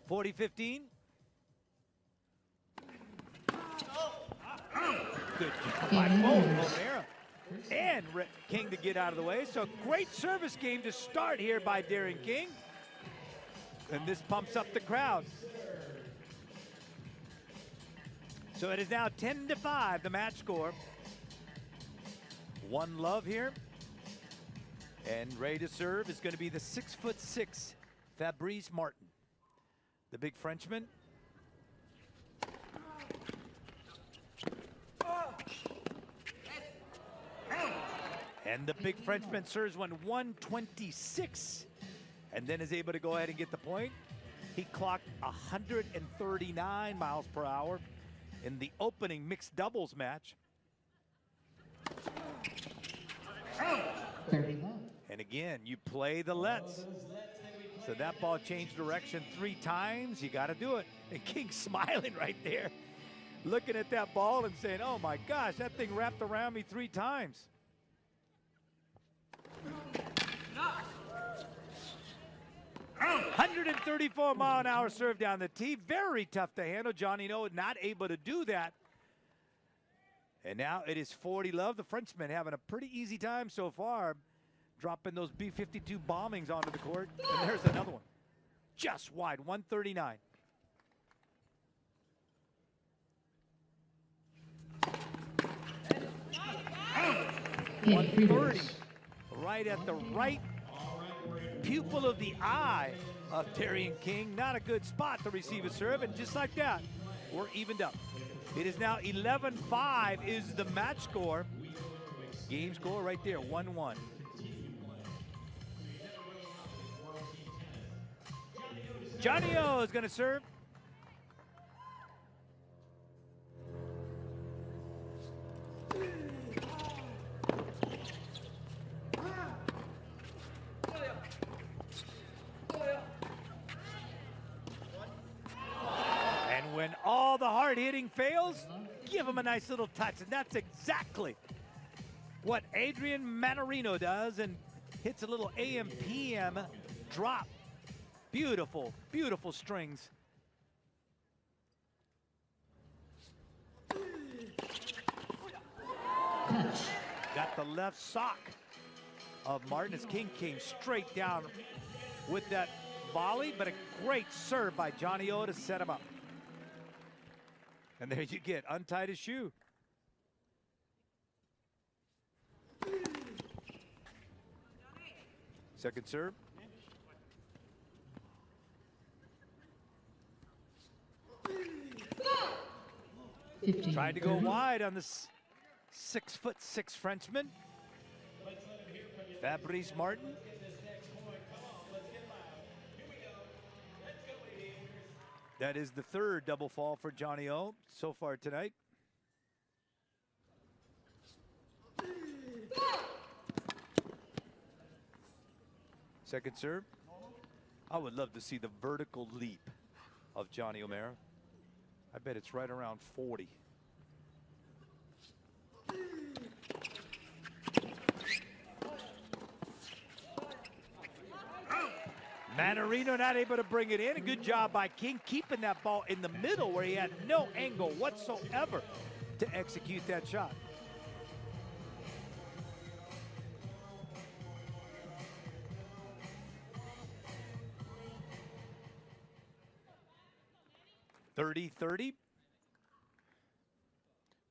40-15. Good job by both O'Mara and King to get out of the way. So great service game to start here by Darian King. And this pumps up the crowd. So it is now 10-5, the match score. One love here. And ready to serve is going to be the 6'6" Fabrice Martin, the big Frenchman. And the big Frenchman serves one 126 and then is able to go ahead and get the point. He clocked 139 miles per hour in the opening mixed doubles match. And again, you play the lets. So that ball changed direction 3 times. You got to do it. And King's smiling right there, looking at that ball and saying, oh my gosh, that thing wrapped around me 3 times. No. 134-mile-an-hour serve down the tee. Very tough to handle. Johnny O not able to do that. And now it is 40 love. The Frenchman having a pretty easy time so far, dropping those B-52 bombings onto the court. And there's another one. Just wide, 139. Yeah. 130. Right at the right pupil of the eye of Darian King. Not a good spot to receive a serve. And just like that, we're evened up. It is now 11-5 is the match score. Game score right there, 1-1. Johnny O is going to serve. And when all the hard hitting fails, give him a nice little touch. And that's exactly what Adrian Mannarino does, and hits a little AM/PM drop. Beautiful, beautiful strings. Got the left sock of Martin as King came straight down with that volley, but a great serve by Johnny O to set him up. And there you get, untied his shoe. Second serve. Trying to go wide on this 6'6" Frenchman. Fabrice Martin. That is the third double fall for Johnny O so far tonight. Second serve. I would love to see the vertical leap of Johnny O'Mara. I bet it's right around 40. Mannarino not able to bring it in. A good job by King keeping that ball in the middle where he had no angle whatsoever to execute that shot. (30-30).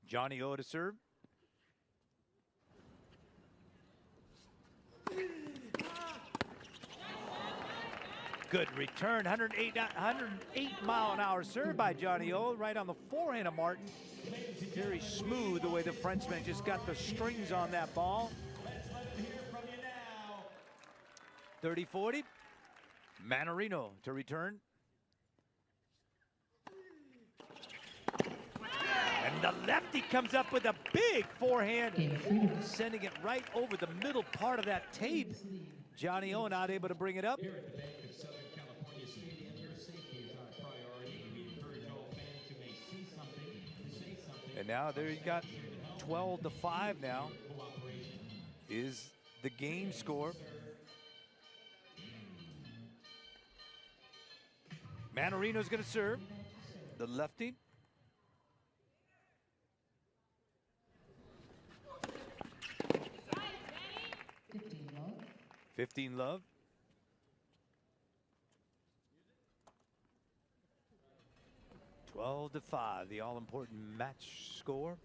Johnny O to serve. Good return, 108 mile-an-hour serve by Johnny O, right on the forehand of Martin. Very smooth the way the Frenchman just got the strings on that ball. 30-40. Mannarino to return. And the lefty comes up with a big forehand, sending it right over the middle part of that tape. Johnny O not able to bring it up. And now there you got 12-5 now is the game score. Mannarino's going to serve, the lefty. $15 love. (12-5), the all-important match score.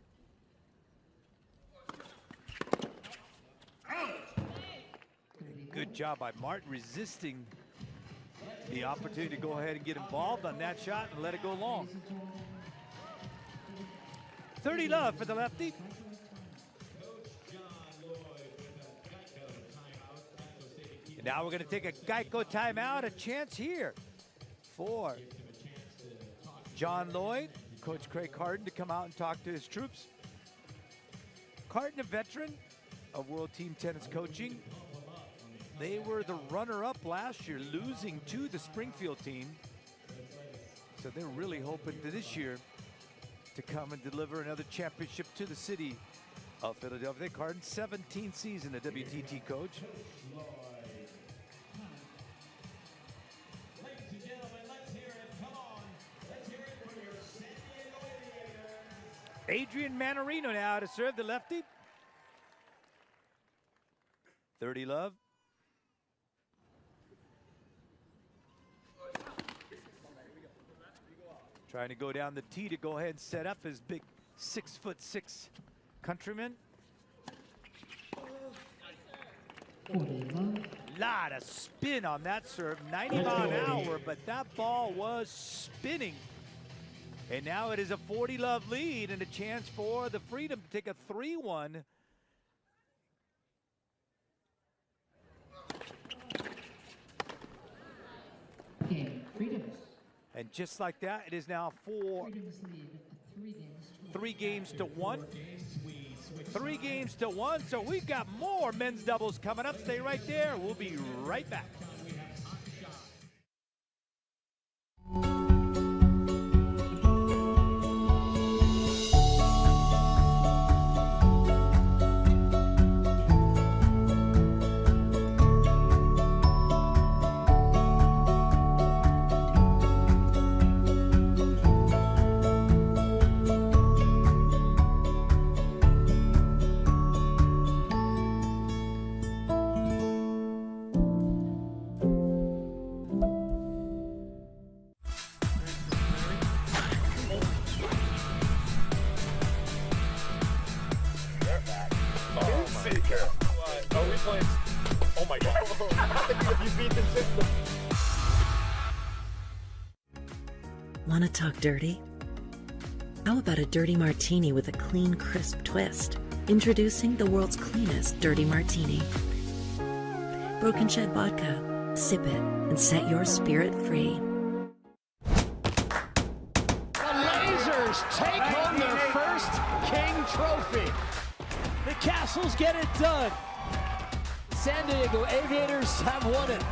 Good job by Martin resisting the opportunity to go ahead and get involved on that shot and let it go long. 30 love for the lefty. And now we're going to take a Geico timeout, a chance here for John Lloyd, Coach Craig Carden to come out and talk to his troops. Carden, a veteran of World Team Tennis coaching. They were the runner-up last year, losing to the Springfield team. So they're really hoping to this year to come and deliver another championship to the city of Philadelphia. Carden, 17th season, a WTT coach. Adrian Mannarino now to serve the lefty. 30 love. Trying to go down the tee to go ahead and set up his big 6'6" countryman. Lot of spin on that serve, 90 mile an hour, but that ball was spinning. And now it is a 40 love lead and a chance for the Freedom to take a 3-1. Game And just like that, it is now 3 games to 1. 3 games to 1, so we've got more men's doubles coming up. Stay right there. We'll be right back. Are we playing? Oh my god. How have you beat the system? Want to talk dirty? How about a dirty martini with a clean, crisp twist? Introducing the world's cleanest dirty martini. Broken Shed Vodka. Sip it and set your spirit free. The Lasers take home their first King Trophy. The Castles get it done. San Diego Aviators have won it.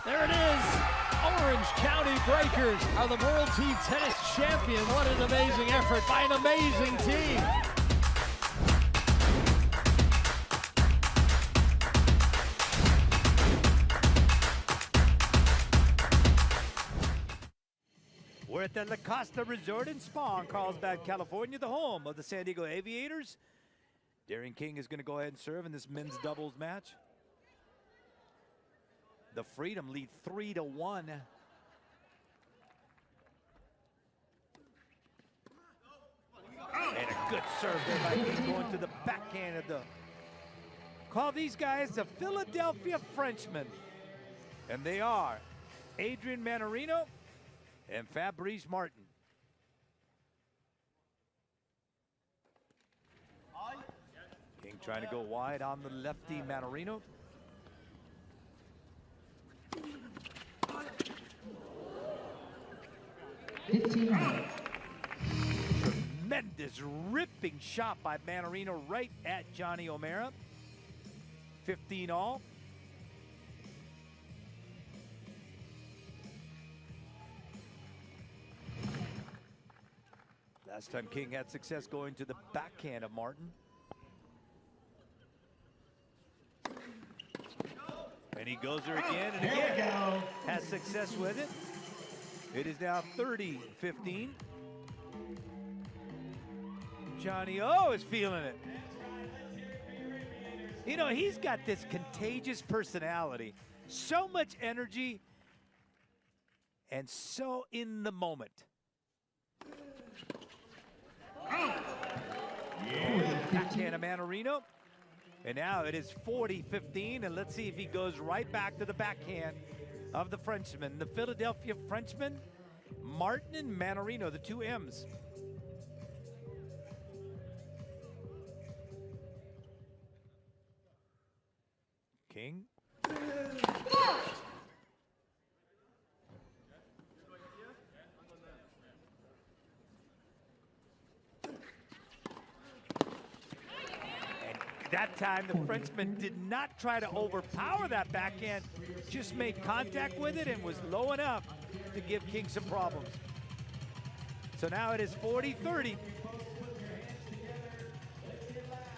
There it is. Orange County Breakers are the World TeamTennis champions. What an amazing effort by an amazing team. We're at the La Costa Resort and Spa in Carlsbad, California, the home of the San Diego Aviators. Darren King is going to go ahead and serve in this men's doubles match. The Freedom lead 3-1. And a good serve there by King going to the backhand of the... Call these guys the Philadelphia Frenchmen. And they are Adrian Mannarino and Fabrice Martin. King trying to go wide on the lefty Mannarino. Tremendous ripping shot by Mannarino right at Johnny O'Mara. 15 all. Last time King had success going to the backhand of Martin. And he goes there again and again. Has success with it. It is now 30-15. Johnny O is feeling it. You know, he's got this contagious personality. So much energy and so in the moment. Backhand of Mannarino. And now it is 40-15, and let's see if he goes right back to the backhand of the Frenchman. The Philadelphia Frenchman, Martin and Mannarino, the two M's. King. That time, the Frenchman did not try to overpower that backhand, just made contact with it and was low enough to give King some problems. So now it is 40-30.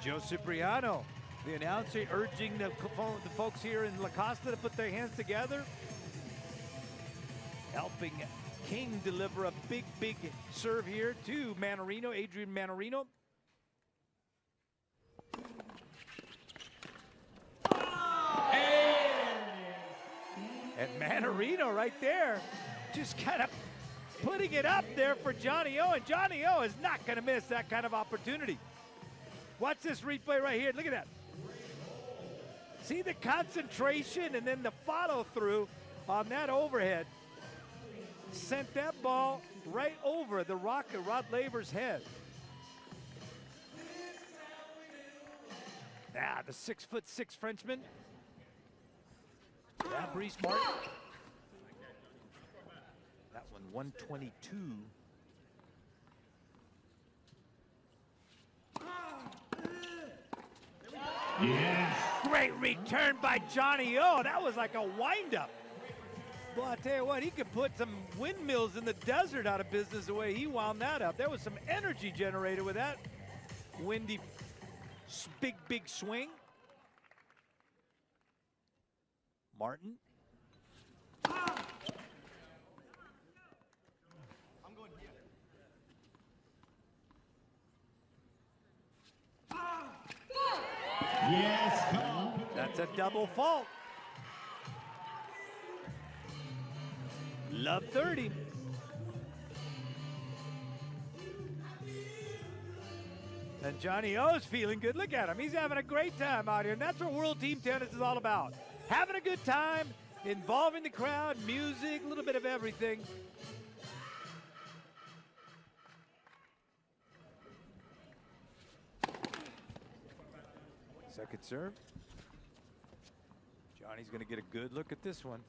Joe Cipriano, the announcer, urging the folks here in La Costa to put their hands together, helping King deliver a big, big serve here to Mannarino, Adrian Mannarino. And Mannarino right there, just kind of putting it up there for Johnny O, and Johnny O is not going to miss that kind of opportunity. Watch this replay right here. Look at that. See the concentration and then the follow through on that overhead. Sent that ball right over the Rod Laver's head. Now the 6'6" Frenchman. Fabrice Martin. That one, 122. Yes. Great return by Johnny O. That was like a windup. Well, I tell you what, he could put some windmills in the desert out of business the way he wound that up. There was some energy generated with that windy, big swing. Martin. Yes, come on. That's a double fault. Love 30. And Johnny O's feeling good. Look at him. He's having a great time out here. And that's what World Team Tennis is all about. Having a good time, involving the crowd, music, a little bit of everything. Second serve. Johnny's going to get a good look at this one.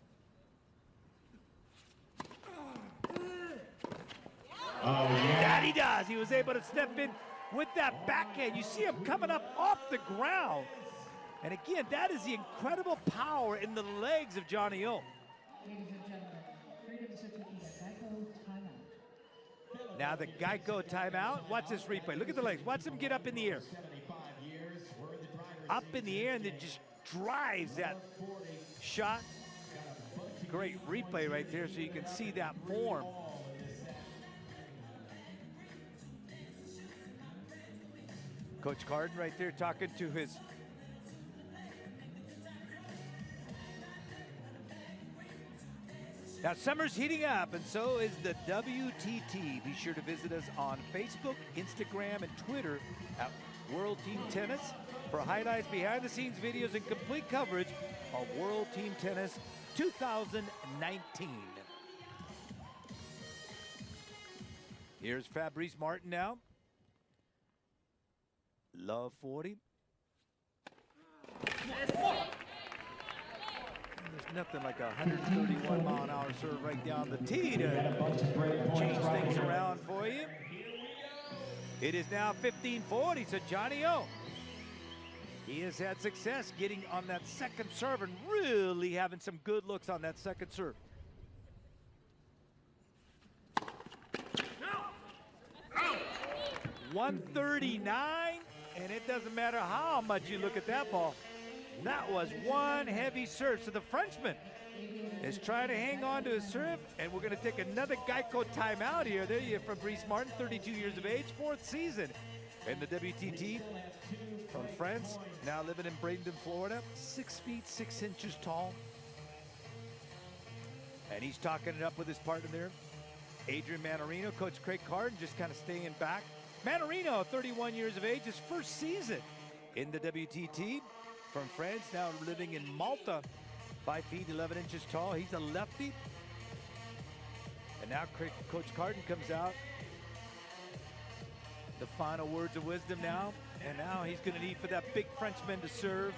Oh, yeah. That he does. He was able to step in with that backhand. You see him coming up off the ground. And again, that is the incredible power in the legs of Johnny O. Now the Geico timeout. Watch this replay. Look at the legs. Watch him get up in the air. Up in the air, and then just drives that shot. Great replay right there so you can see that form. Coach Carden right there talking to his Now, summer's heating up, and so is the WTT. Be sure to visit us on Facebook, Instagram, and Twitter at World Team Tennis for highlights, behind-the-scenes videos, and complete coverage of World Team Tennis 2019. Here's Fabrice Martin now. Love 40. There's nothing like a 131-mile-an-hour serve right down the tee to change things around for you. It is now 15-40, so Johnny O. He has had success getting on that second serve and really having some good looks on that second serve. No. 139, and it doesn't matter how much you look at that ball. That was one heavy serve. So the Frenchman is trying to hang on to his serve, and we're going to take another Geico timeout here. There you have Fabrice Martin, 32 years of age, 4th season in the WTT from France, now living in Bradenton, Florida, 6 feet 6 inches tall. And he's talking it up with his partner there, Adrian Mannarino. Coach Craig Carden just kind of staying back. Mannarino, 31 years of age, his first season in the WTT. From France, now living in Malta, 5 feet 11 inches tall. He's a lefty. And now Coach Carden comes out. The final words of wisdom now. And now he's going to need for that big Frenchman to serve.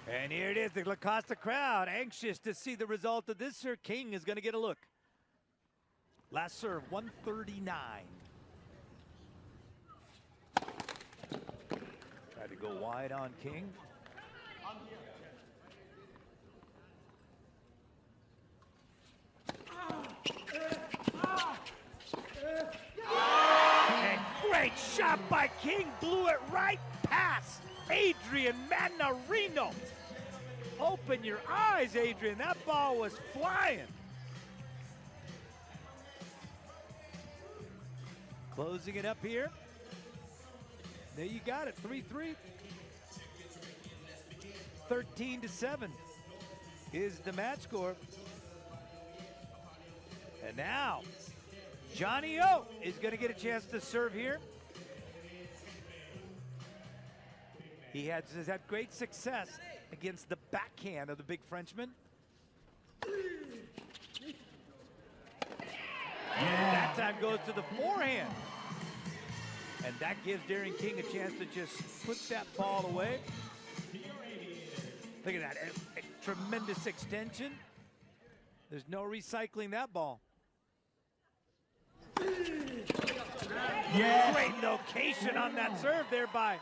And here it is, the Costa crowd, anxious to see the result of this. Sir King is going to get a look. Last serve, 139. Tried to go wide on King. And great shot by King, blew it right past Adrian Mannarino. Open your eyes, Adrian, that ball was flying. Closing it up here. There you got it, 3-3. 13-7 is the match score. And now, Johnny O is going to get a chance to serve here. He has had great success against the backhand of the big Frenchman. That time goes to the forehand. And that gives Darren King a chance to just put that ball away. Look at that, a tremendous extension. There's no recycling that ball. Yes. Great location on that serve there by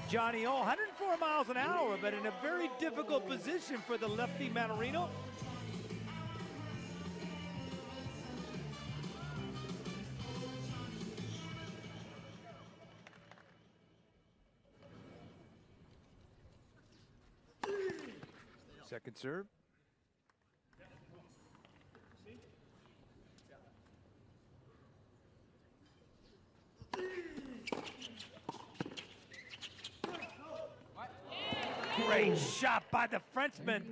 Johnny O. 104 miles an hour, but in a very difficult position for the lefty Mannarino. Second serve. Great shot by the Frenchman.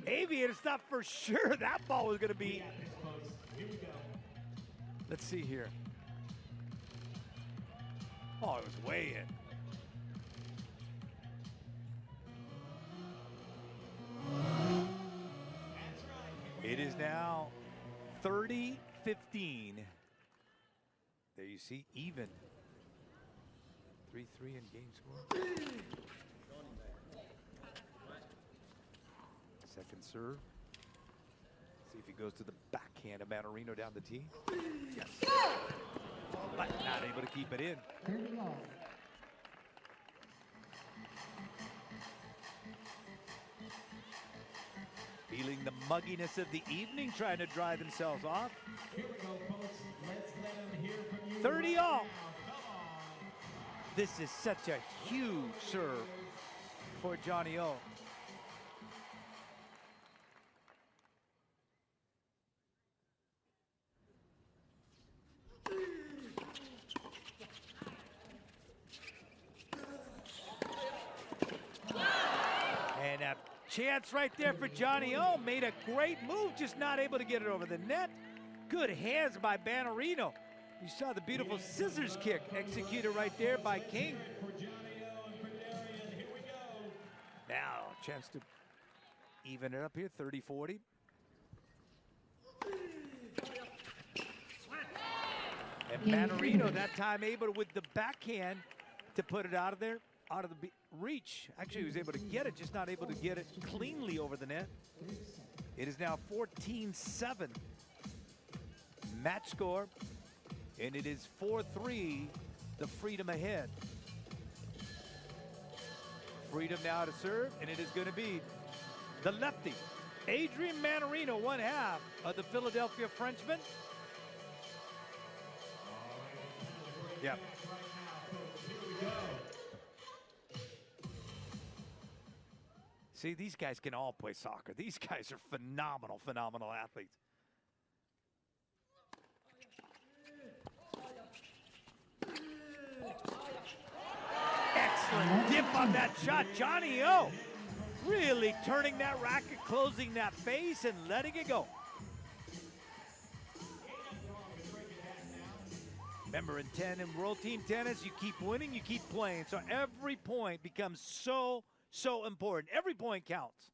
Aviators thought for sure that ball was going to be. Let's see here. Oh, it was way in. It is now 30-15. There you see, even. 3-3 in game score. Second serve. See if he goes to the backhand of Mannarino down the tee. Yes. But not able to keep it in. Feeling the mugginess of the evening, trying to dry themselves off. Here we go, folks. Let's let them hear from you. 30 all. This is such a huge serve for Johnny O. And a chance right there for Johnny O. Made a great move, just not able to get it over the net. Good hands by Mannarino. You saw the beautiful scissors kick executed right there by King. Now, chance to even it up here, 30-40. And Mannarino that time able to, with the backhand, to put it out of there, out of the reach. Actually, he was able to get it, just not able to get it cleanly over the net. It is now 14-7. Match score. And it is 4-3, the Freedom ahead. Freedom now to serve, and it is going to be the lefty, Adrian Mannarino, one half of the Philadelphia Frenchman. Yep. See, these guys can all play soccer. These guys are phenomenal, phenomenal athletes. Excellent dip on that shot. Johnny O really turning that racket, closing that face, and letting it go. Remember, in World TeamTennis, you keep winning, you keep playing. So every point becomes so important. Every point counts.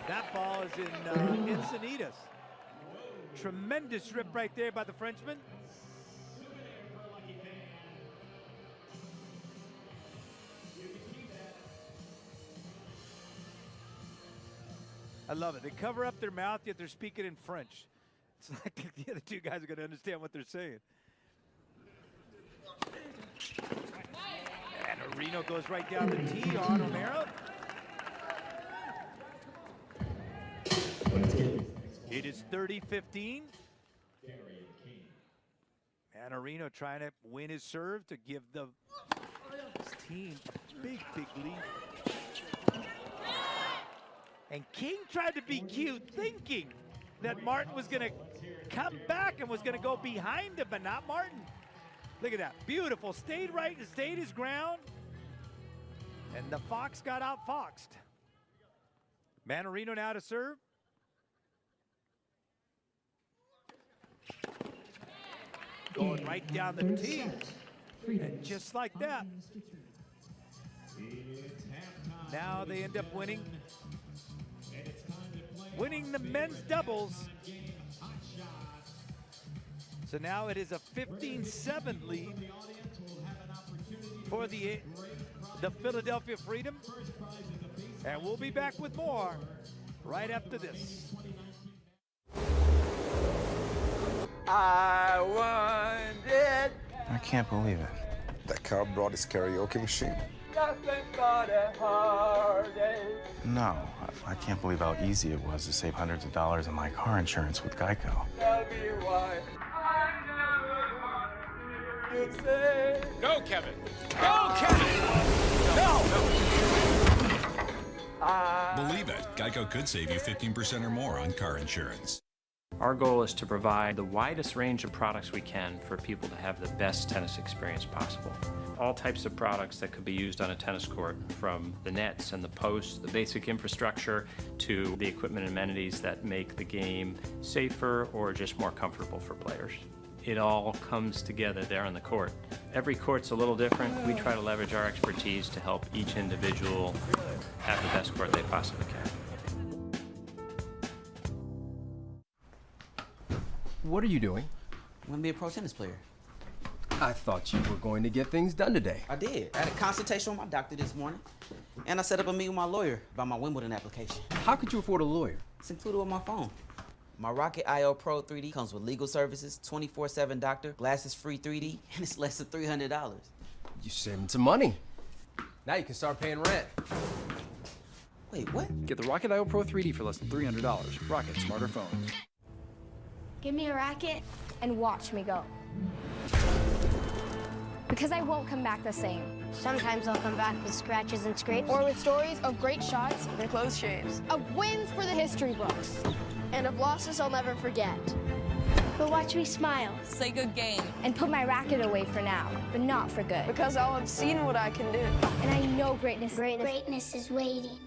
That ball is in Encinitas. Tremendous rip right there by the Frenchman. I love it. They cover up their mouth, yet they're speaking in French. It's like the other two guys are going to understand what they're saying. And Areno goes right down the tee on O'Mara. It is 30-15. And Areno trying to win his serve to give his team a big lead. And King tried to be cute, thinking that Martin was going to come back and was going to go behind him, but not Martin. Look at that. Beautiful. Stayed right and stayed his ground. And the Fox got out-foxed. Mannarino now to serve. Going right down the tee. And just like that. Now they end up winning the men's doubles. So now it is a 15-7 lead for the Philadelphia Freedom. And we'll be back with more right after this. I want it. I can't believe it. That cop brought his karaoke machine. Nothing but a heartache. No, I can't believe how easy it was to save hundreds of dollars on my car insurance with Geico. Tell me why. I never wanted you to say. Go, Kevin. Go, Kevin. No. Believe it, Geico could save you 15% or more on car insurance. Our goal is to provide the widest range of products we can for people to have the best tennis experience possible. All types of products that could be used on a tennis court, from the nets and the posts, the basic infrastructure, to the equipment and amenities that make the game safer or just more comfortable for players. It all comes together there on the court. Every court's a little different. We try to leverage our expertise to help each individual have the best court they possibly can. What are you doing? I'm gonna be a pro tennis player. I thought you were going to get things done today. I did. I had a consultation with my doctor this morning, and I set up a meeting with my lawyer about my Wimbledon application. How could you afford a lawyer? It's included with my phone. My Rocket IO Pro 3D comes with legal services, 24/7 doctor, glasses-free 3D, and it's less than $300. You're saving some money. Now you can start paying rent. Wait, what? Get the Rocket IO Pro 3D for less than $300. Rocket smarter phones. Give me a racket and watch me go. Because I won't come back the same. Sometimes I'll come back with scratches and scrapes. Or with stories of great shots and close shaves. Of wins for the history books. And of losses I'll never forget. But watch me smile. Say good game. And put my racket away for now, but not for good. Because I'll have seen what I can do. And I know greatness Greatness is waiting.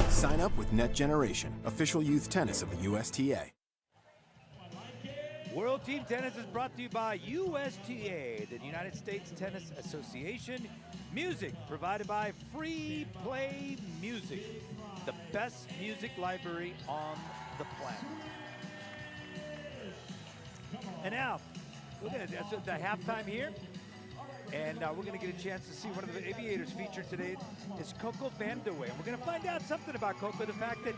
Sign up with Net Generation, official youth tennis of the USTA. World Team Tennis is brought to you by USTA, the United States Tennis Association. Music provided by Free Play Music, the best music library on the planet. And now, we're gonna that's the halftime here, and we're gonna get a chance to see one of the Aviators featured today is CoCo Vandeweghe. And we're gonna find out something about CoCo, the fact that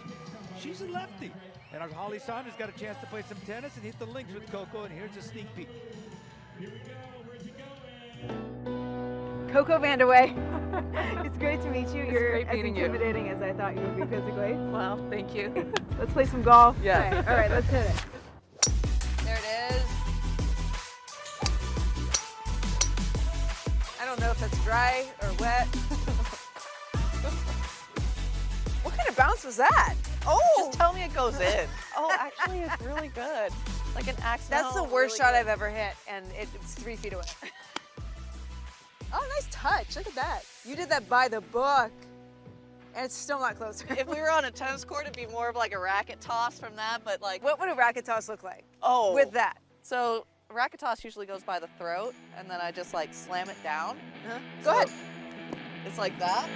she's a lefty. And our Holly Saunders got a chance to play some tennis and hit the links with CoCo, and here's a sneak peek. CoCo Vandeweghe. It's great to meet you. You're great as meeting intimidating as I thought you would be physically. Well, thank you. Let's play some golf. Yeah. All right, let's hit it. There it is. I don't know if it's dry or wet. What kind of bounce was that? Oh! Just tell me it goes in. Oh, actually, it's really good. Like an accidental. That's the worst shot I've ever hit, and it's 3 feet away. Oh, nice touch. Look at that. You did that by the book, and it's still not closer. If we were on a tennis court, it'd be more of like a racket toss from that, but like. What would a racket toss look like? Oh. With that. So a racket toss usually goes by the throat, and then I just like slam it down. Go ahead. It's like that.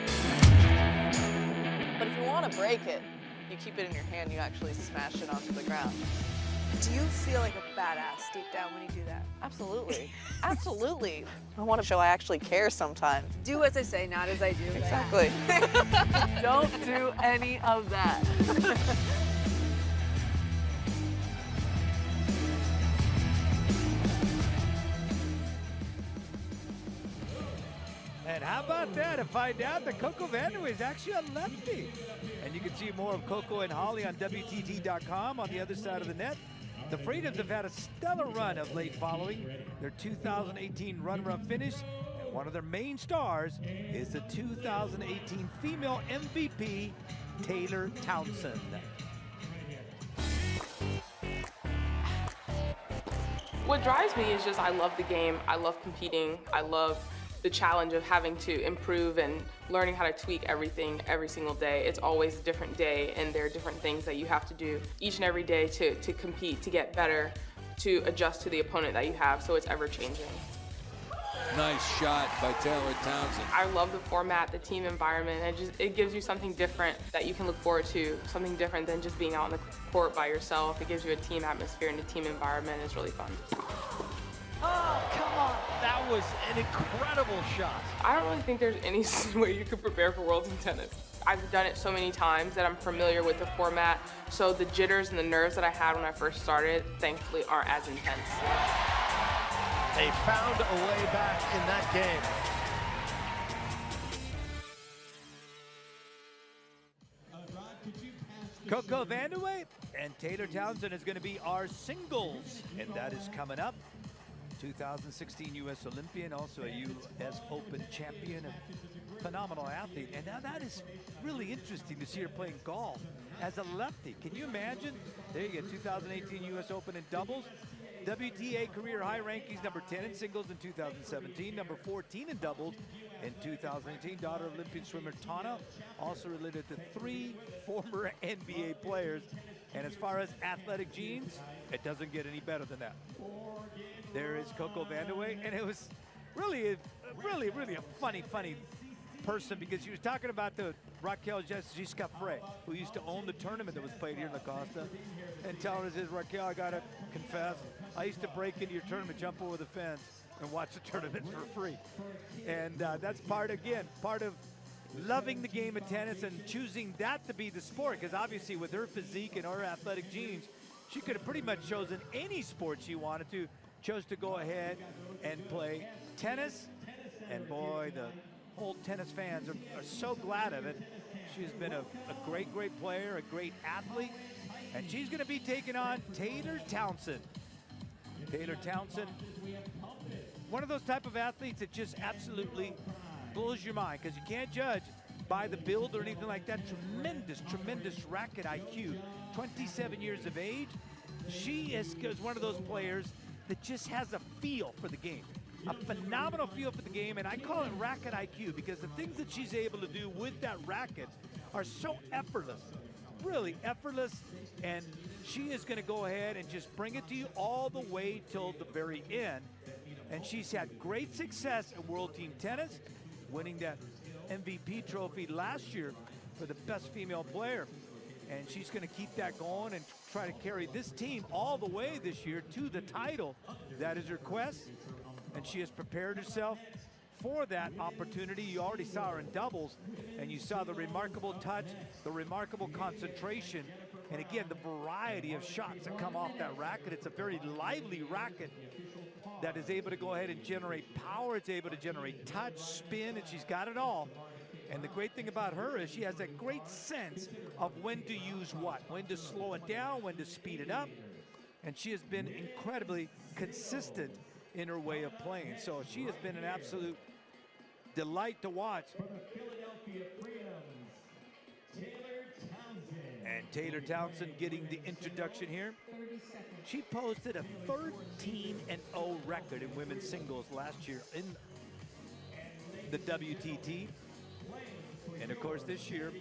But if you want to break it, you keep it in your hand, you actually smash it onto the ground. Do you feel like a badass deep down when you do that? Absolutely. Absolutely. I want to show I actually care sometimes. Do as I say, not as I do. Exactly. Don't do any of that. And how about that, to find out that CoCo Vandeweghe is actually a lefty. And you can see more of CoCo and Holly on WTT.com on the other side of the net. The Freedoms have had a stellar run of late following their 2018 runner-up finish. And one of their main stars is the 2018 female MVP, Taylor Townsend. What drives me is just I love the game, I love competing, I love the challenge of having to improve and learning how to tweak everything every single day. It's always a different day, and there are different things that you have to do each and every day to compete, to get better, to adjust to the opponent that you have, so it's ever changing. Nice shot by Taylor Townsend. I love the format, the team environment. It gives you something different that you can look forward to, something different than just being out on the court by yourself. It gives you a team atmosphere and a team environment. It's really fun. Oh, come on. That was an incredible shot. I don't really think there's any way you could prepare for World Tennis. I've done it so many times that I'm familiar with the format, so the jitters and the nerves that I had when I first started, thankfully, aren't as intense. They found a way back in that game. CoCo Vandeweghe and Taylor Townsend is going to be our singles, and that is coming up. 2016 U.S. Olympian, also a U.S. Open champion, a phenomenal athlete. And now that is really interesting to see her playing golf as a lefty. Can you imagine? There you go, 2018 U.S. Open in doubles. WTA career high rankings, number 10 in singles in 2017, number 14 in doubles in 2018. Daughter of Olympian swimmer Tana, also related to 3 former NBA players. And as far as athletic genes, it doesn't get any better than that. There is CoCo Vandeweghe, and it was really a funny person, because she was talking about the Raquel who used to own the tournament that was played here in Costa, and telling us, Raquel, I gotta confess, I used to break into your tournament, jump over the fence, and watch the tournament for free. And that's part of loving the game of tennis and choosing that to be the sport, because obviously with her physique and her athletic genes, she could have pretty much chosen any sport she wanted to. Chose to go ahead and play tennis, and boy, the whole tennis fans are so glad of it. She's been a great player, a great athlete, and she's going to be taking on Taylor Townsend. Taylor Townsend, one of those type of athletes that just absolutely blows your mind, because you can't judge by the build or anything like that. Tremendous racket IQ. 27 years of age. She is one of those players that just has a feel for the game, a phenomenal feel for the game, and I call it racket IQ, because the things that she's able to do with that racket are so effortless, really effortless, and she is going to go ahead and just bring it to you all the way till the very end. And she's had great success in World Team Tennis, winning that MVP trophy last year for the best female player. And she's going to keep that going and try to carry this team all the way this year to the title. That is her quest, and she has prepared herself for that opportunity. You already saw her in doubles, and you saw the remarkable touch, the remarkable concentration, and again, the variety of shots that come off that racket. It's a very lively racket that is able to go ahead and generate power. It's able to generate touch, spin, and she's got it all. And the great thing about her is she has a great sense of when to use what, when to slow it down, when to speed it up. And she has been incredibly consistent in her way of playing. So she has been an absolute delight to watch. And Taylor Townsend getting the introduction here. She posted a 13-0 record in women's singles last year in the WTT. And of course this year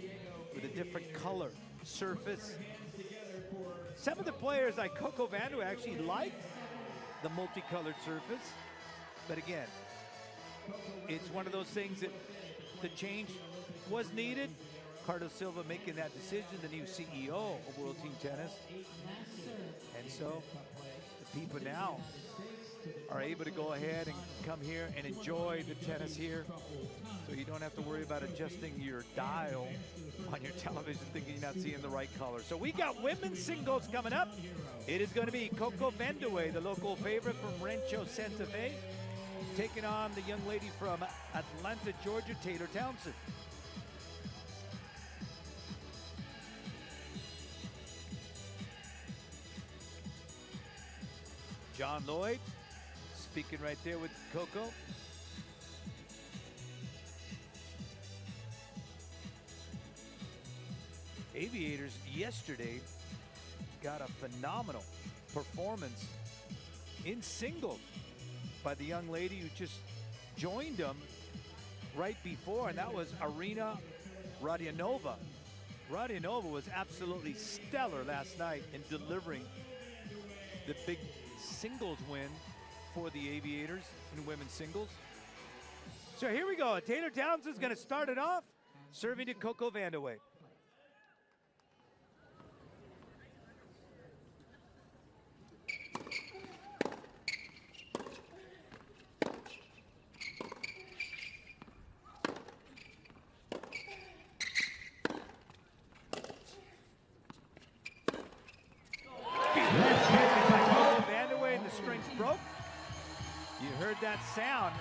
with a different color surface. Some of the players like CoCo Vandeweghe actually liked the multicolored surface, but again, it's one of those things that the change was needed. Carlos Silva making that decision, the new CEO of World Team Tennis. And so the people now are able to go ahead and come here and enjoy the tennis here. So you don't have to worry about adjusting your dial on your television thinking you're not seeing the right color. So we got women's singles coming up. It is going to be CoCo Vandeweghe, the local favorite from Rancho Santa Fe, taking on the young lady from Atlanta, Georgia, Taylor Townsend. John Lloyd speaking right there with CoCo. Aviators yesterday got a phenomenal performance in singles by the young lady who just joined them right before, and that was Arina Radianova. Radianova was absolutely stellar last night in delivering the big singles win for the Aviators in women's singles. So here we go. Taylor Townsend's going to start it off, serving to CoCo Vandeweghe. Vandeweghe, and the strings broke. You heard that sound.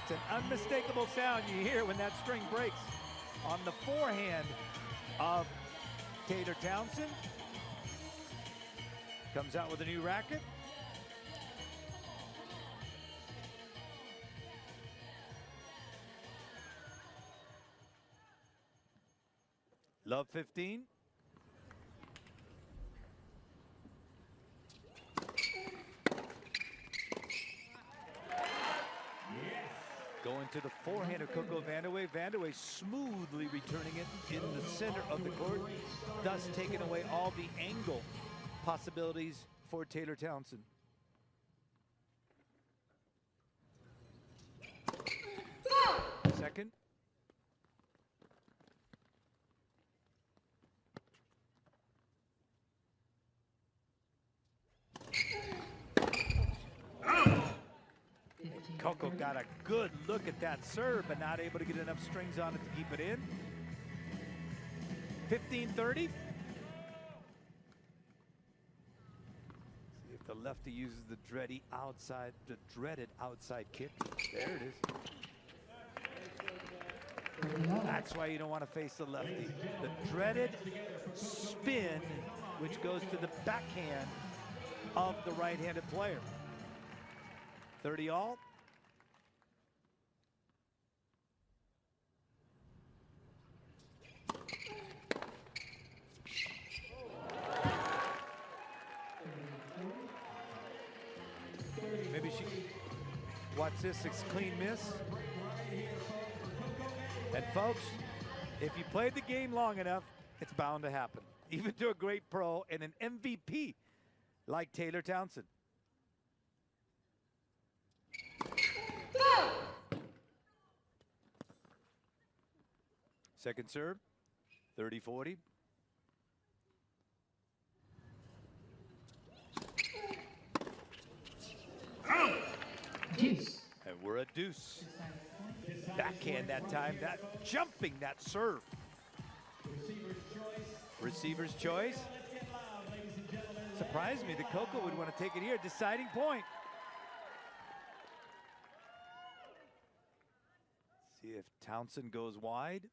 It's an unmistakable sound you hear when that string breaks on the forehand of Taylor Townsend. Comes out with a new racket. Love 15. Going to the forehand of CoCo Vandeweghe. Vandeweghe smoothly returning it in the center of the court, thus taking away all the angle possibilities for Taylor Townsend. Second. CoCo got a good look at that serve, but not able to get enough strings on it to keep it in. 15-30. See if the lefty uses the dreaded outside kick. There it is. That's why you don't want to face the lefty. The dreaded spin, which goes to the backhand of the right-handed player. 30 all. Maybe she, watch this, it's clean miss. And folks, if you played the game long enough, it's bound to happen. Even to a great pro and an MVP like Taylor Townsend. Second serve, 30-40. Deuce. And we're a deuce. Backhand that time, that jumping that serve. Receiver's choice. Surprised me that CoCo would want to take it here. Deciding point. See if Townsend goes wide.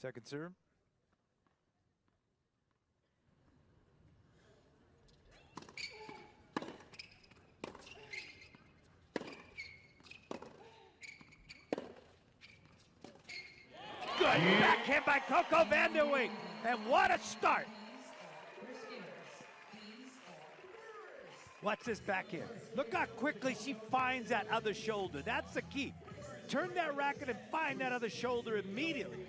Second serve. Good backhand by CoCo Vandeweghe. And what a start. Watch this backhand. Look how quickly she finds that other shoulder. That's the key. Turn that racket and find that other shoulder immediately.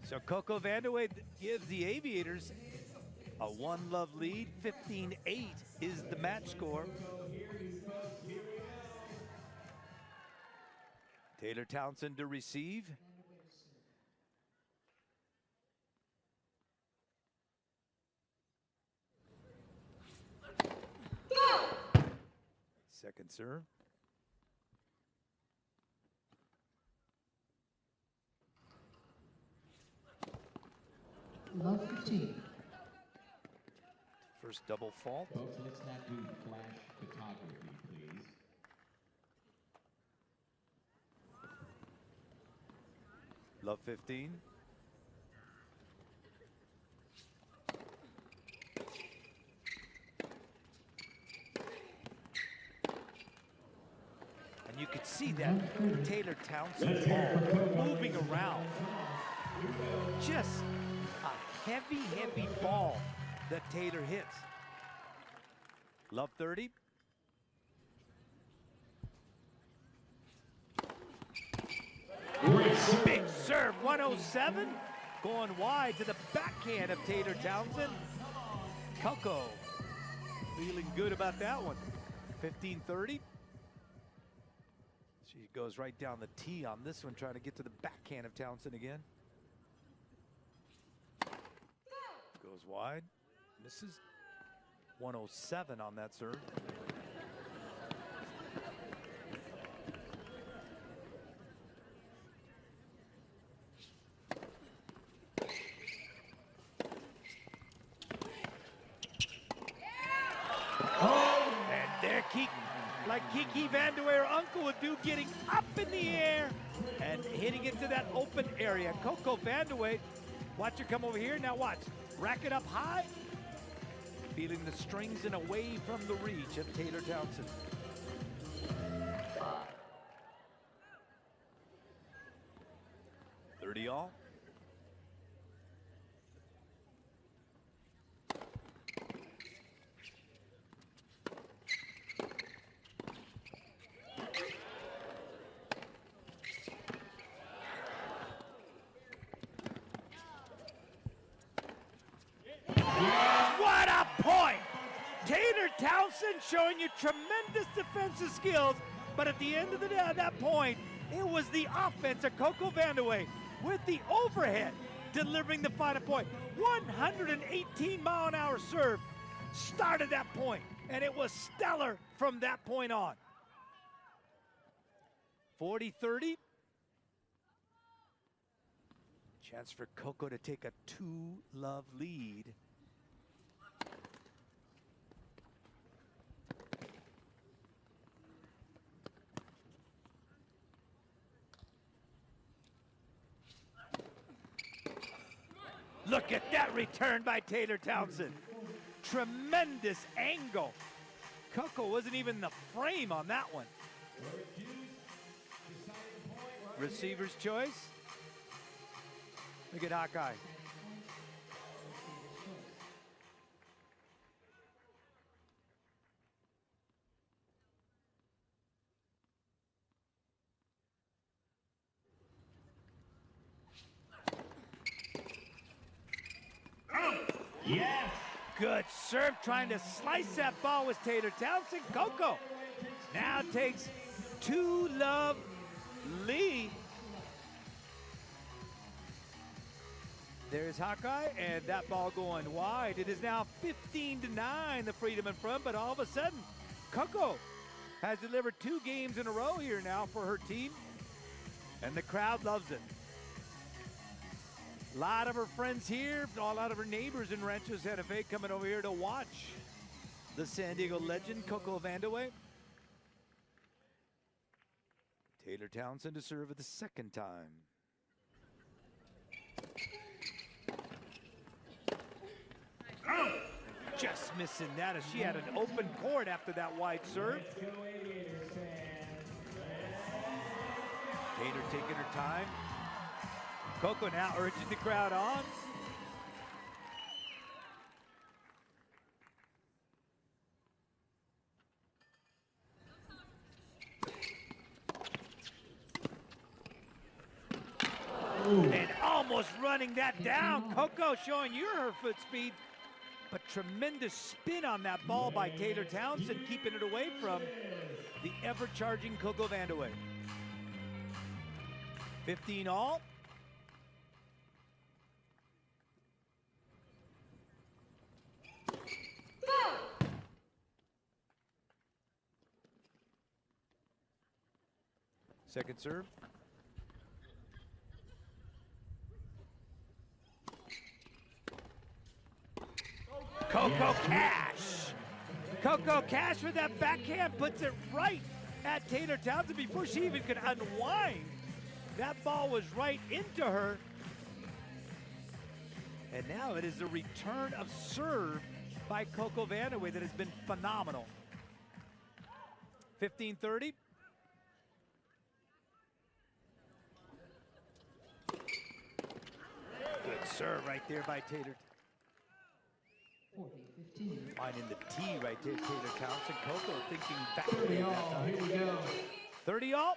So CoCo Vandeweghe gives the Aviators a 1-love lead. 15-8 is the match score. Taylor Townsend to receive. Second serve. Love 15. First double fault. Folks, let's not do flash photography, please. Love 15. And you could see that Taylor Townsend ball moving around. Just a heavy, heavy ball that Taylor hits. Love 30. Big serve, 107. going wide to the backhand of Taylor Townsend. CoCo feeling good about that one. 15-30. She goes right down the tee on this one, trying to get to the backhand of Townsend again. Goes wide, misses. 107 on that serve. And there, like Kiki Vandeweghe, her uncle would do, getting up in the air and hitting it to that open area. CoCo Vandeweghe, watch her come over here. Now watch, rack it up high. Feeling the strings and away from the reach of Taylor Townsend. All. What a point! Taylor Townsend showing you tremendous defensive skills, but at the end of the day, at that point, it was the offense of CoCo Vandeweghe with the overhead delivering the final point. 118-mile-an-hour serve started that point, and it was stellar from that point on. 40-30. Chance for CoCo to take a 2-love lead. Look at that return by Taylor Townsend. Tremendous angle. CoCo wasn't even in the frame on that one. Receiver's choice. Look at Hawkeye. Yes. Good serve, trying to slice that ball was Taylor Townsend. CoCo now takes 2-love lead. There's Hawkeye, and that ball going wide. It is now 15-9, the Freedom in front, but all of a sudden, CoCo has delivered 2 games in a row here now for her team, and the crowd loves it. A lot of her friends here, a lot of her neighbors in Rancho Santa Fe coming over here to watch the San Diego legend, CoCo Vandeweghe. Taylor Townsend to serve for the second time. Just missing that as she had an open court after that wide serve. Taylor taking her time. CoCo now urging the crowd on. And almost running that down. CoCo showing you her foot speed, but tremendous spin on that ball by Taylor Townsend, keeping it away from the ever-charging CoCo Vandeweghe. 15 all. Second serve. CoCo Cash. CoCo Cash with that backhand puts it right at Taylor Townsend before she even could unwind. That ball was right into her. And now it is a return of serve by CoCo Vandeweghe that has been phenomenal. 15-30. Good serve right there by Taylor. Finding the tee right there, Taylor Townsend. CoCo thinking back to that time. Here we go. 30 all.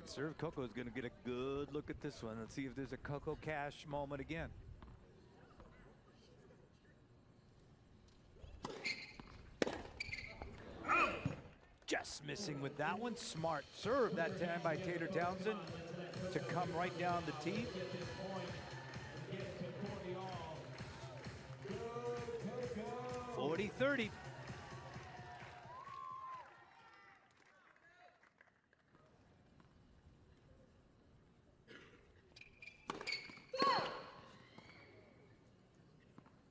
Second serve. CoCo is going to get a good look at this one. Let's see if there's a CoCo Cash moment again. Just missing with that one. Smart serve that time by Taylor Townsend to come right down the tee. 40-30.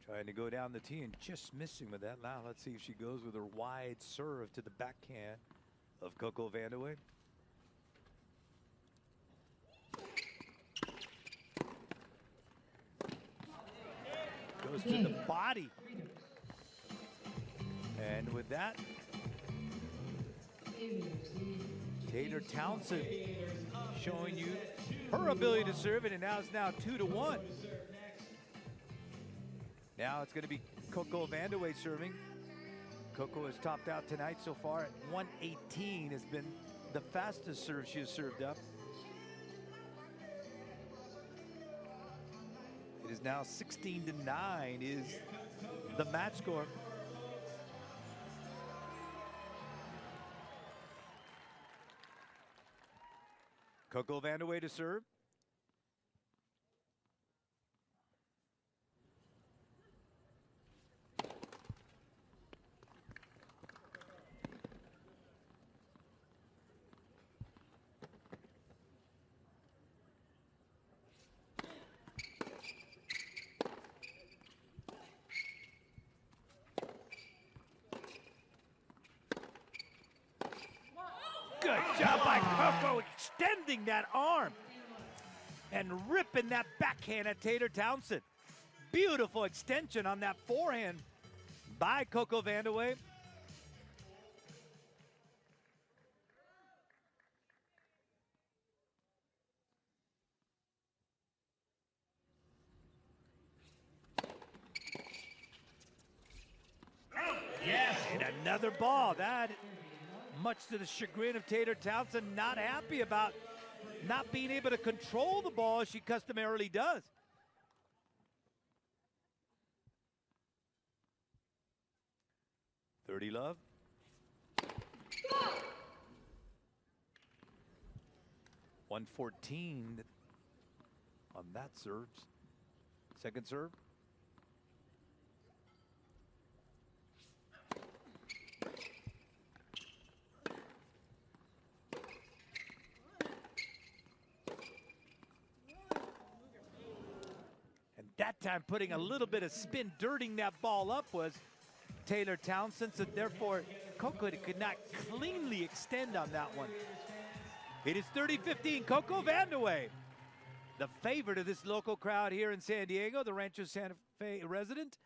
Trying to go down the tee and just missing with that. Now let's see if she goes with her wide serve to the backhand of CoCo Vandeweghe. Goes to the body. And with that, Taylor Townsend showing you her ability to serve it, and now it's 2-1. Now it's going to be CoCo Vandeweghe serving. CoCo has topped out tonight so far at 118, has been the fastest serve she has served up. It is now 16-9 is the match score. CoCo Vandeweghe to serve. Good job by CoCo, extending that arm and ripping that backhand at Taylor Townsend. Beautiful extension on that forehand by CoCo Vandeweghe. Yes, and another ball. That, much to the chagrin of Taylor Townsend, not happy about not being able to control the ball as she customarily does. .30 love. .114 on that serve. Second serve. That time putting a little bit of spin, dirting that ball up was Taylor Townsend, so therefore CoCo could not cleanly extend on that one. It is 30-15, CoCo Vandeweghe, the favorite of this local crowd here in San Diego, the Rancho Santa Fe resident.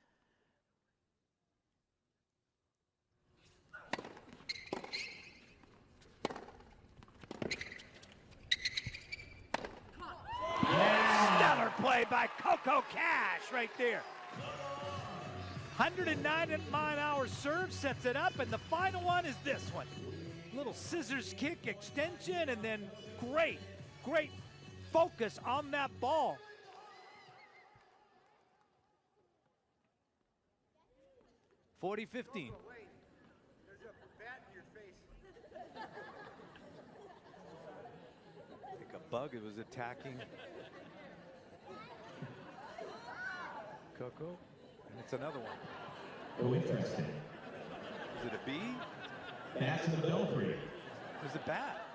Stellar play by CoCo Cash right there. 109-mile-an-hour serve sets it up, and the final one is this one. Little scissors kick extension, and then great focus on that ball. .40-15. Like a bug, it was attacking CoCo, and it's another one. Oh, interesting. Is it a B? That's in the middle for you. There's a bat.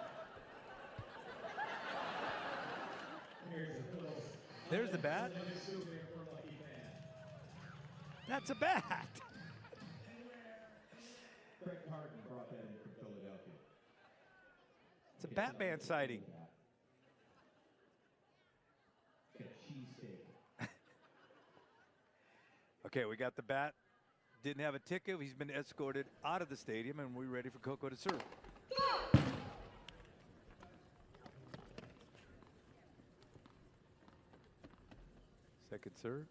There's the bat. That's a bat. Craig Harden brought that in from Philadelphia. It's a Batman sighting. Okay, we got the bat. Didn't have a ticket. He's been escorted out of the stadium, and we're ready for CoCo to serve. Second serve.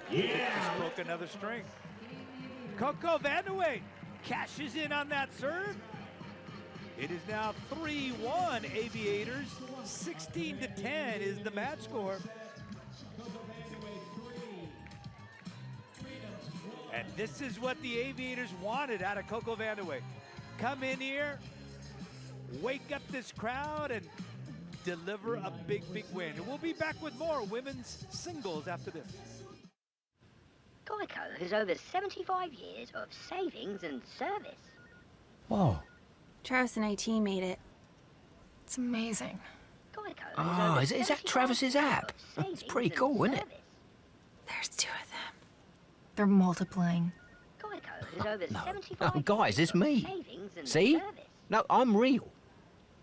Yeah! Just broke another string. CoCo Vandeweghe cashes in on that serve. It is now 3-1 Aviators. 16-10 is the match score. And this is what the Aviators wanted out of CoCo Vandeweghe. Come in here, wake up this crowd, and deliver a big, big win. And we'll be back with more women's singles after this. Geico has over 75 years of savings and service. Whoa. Travis and AT made it. It's amazing. Geico Oh, is that Travis's app? It's pretty cool, isn't it? There's 2 of them. They're multiplying. Geico has over No, 75 guys, it's years of me. savings and See? service. No, I'm real.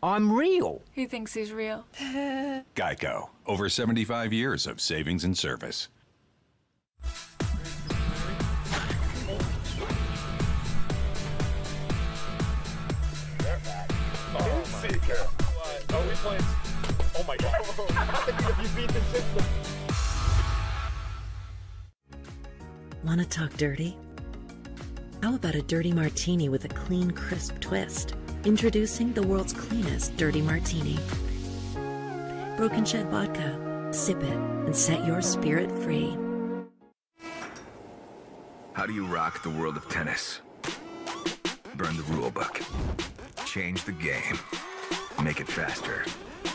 I'm real. Who thinks he's real? Geico. Over 75 years of savings and service. Are we playing? Oh my god. You beat the system. Want to talk dirty? How about a dirty martini with a clean, crisp twist? Introducing the world's cleanest dirty martini. Broken Shed Vodka. Sip it and set your spirit free. How do you rock the world of tennis? Burn the rule book. Change the game. Make it faster.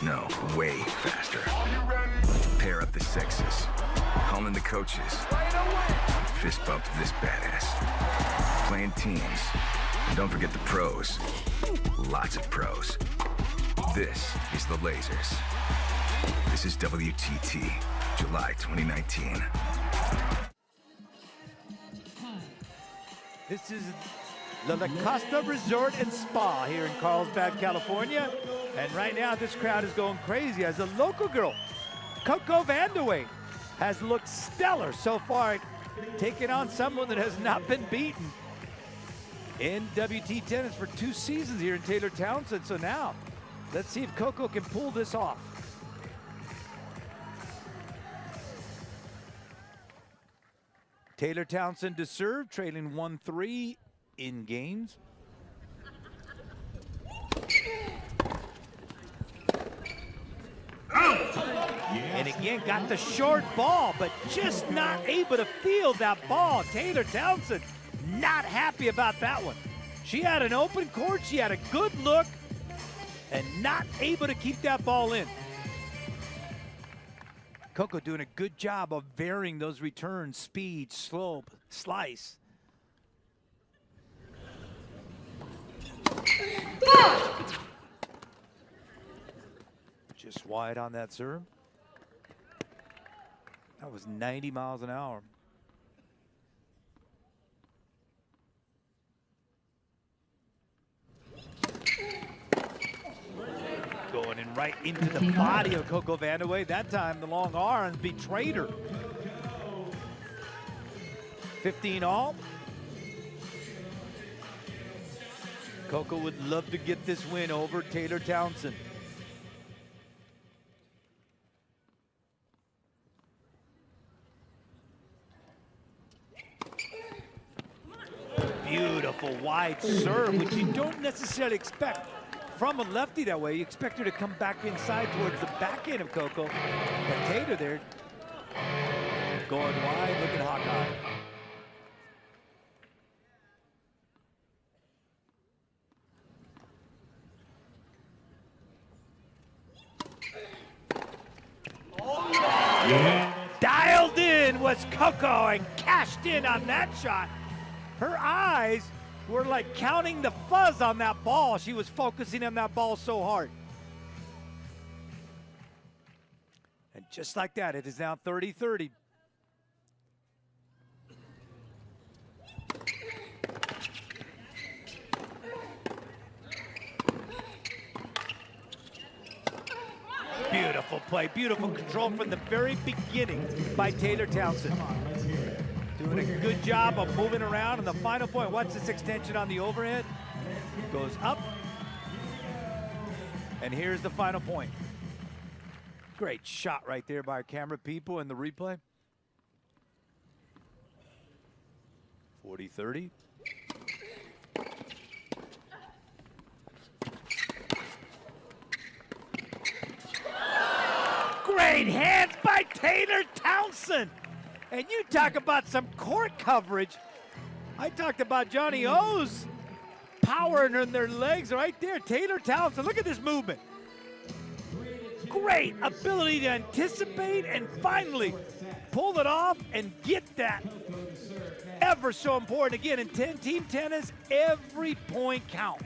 No, way faster. Pair up the sexes. Call in the coaches. Fist bump this badass. Playing teams. And don't forget the pros. Lots of pros. This is the Lasers. This is WTT, July 2019. This is the Costa Resort and Spa here in Carlsbad, California. And right now, this crowd is going crazy as a local girl, CoCo Vandeweghe, has looked stellar so far, taking on someone that has not been beaten in WT tennis for 2 seasons here in Taylor Townsend. So now, let's see if CoCo can pull this off. Taylor Townsend to serve, trailing 1-3 in games. And again, got the short ball, but just not able to field that ball. Taylor Townsend not happy about that one. She had an open court, she had a good look, and not able to keep that ball in. CoCo doing a good job of varying those returns, speed, slope, slice. Just wide on that serve. That was 90 miles an hour. Going in right into the body of CoCo Vandeweghe. That time the long arm betrayed her. 15 all. CoCo would love to get this win over Taylor Townsend. Beautiful wide serve, which you don't necessarily expect from a lefty that way. You expect her to come back inside towards the back end of CoCo. But Taylor there going wide, looking Hawkeye. Dialed in was CoCo and cashed in on that shot. Her eyes were like counting the fuzz on that ball. She was focusing on that ball so hard. And just like that, it is now 30-30. Beautiful play, beautiful control from the very beginning by Taylor Townsend. Doing a good job of moving around. And the final point, watch this extension on the overhead. Goes up. And here's the final point. Great shot right there by our camera people in the replay. 40-30. Great hands by Taylor Townsend. And you talk about some court coverage. I talked about Johnny O's power in their legs right there. Taylor Townsend, look at this movement. Great ability to anticipate and finally pull it off and get that. Ever so important. Again, in team tennis, every point counts.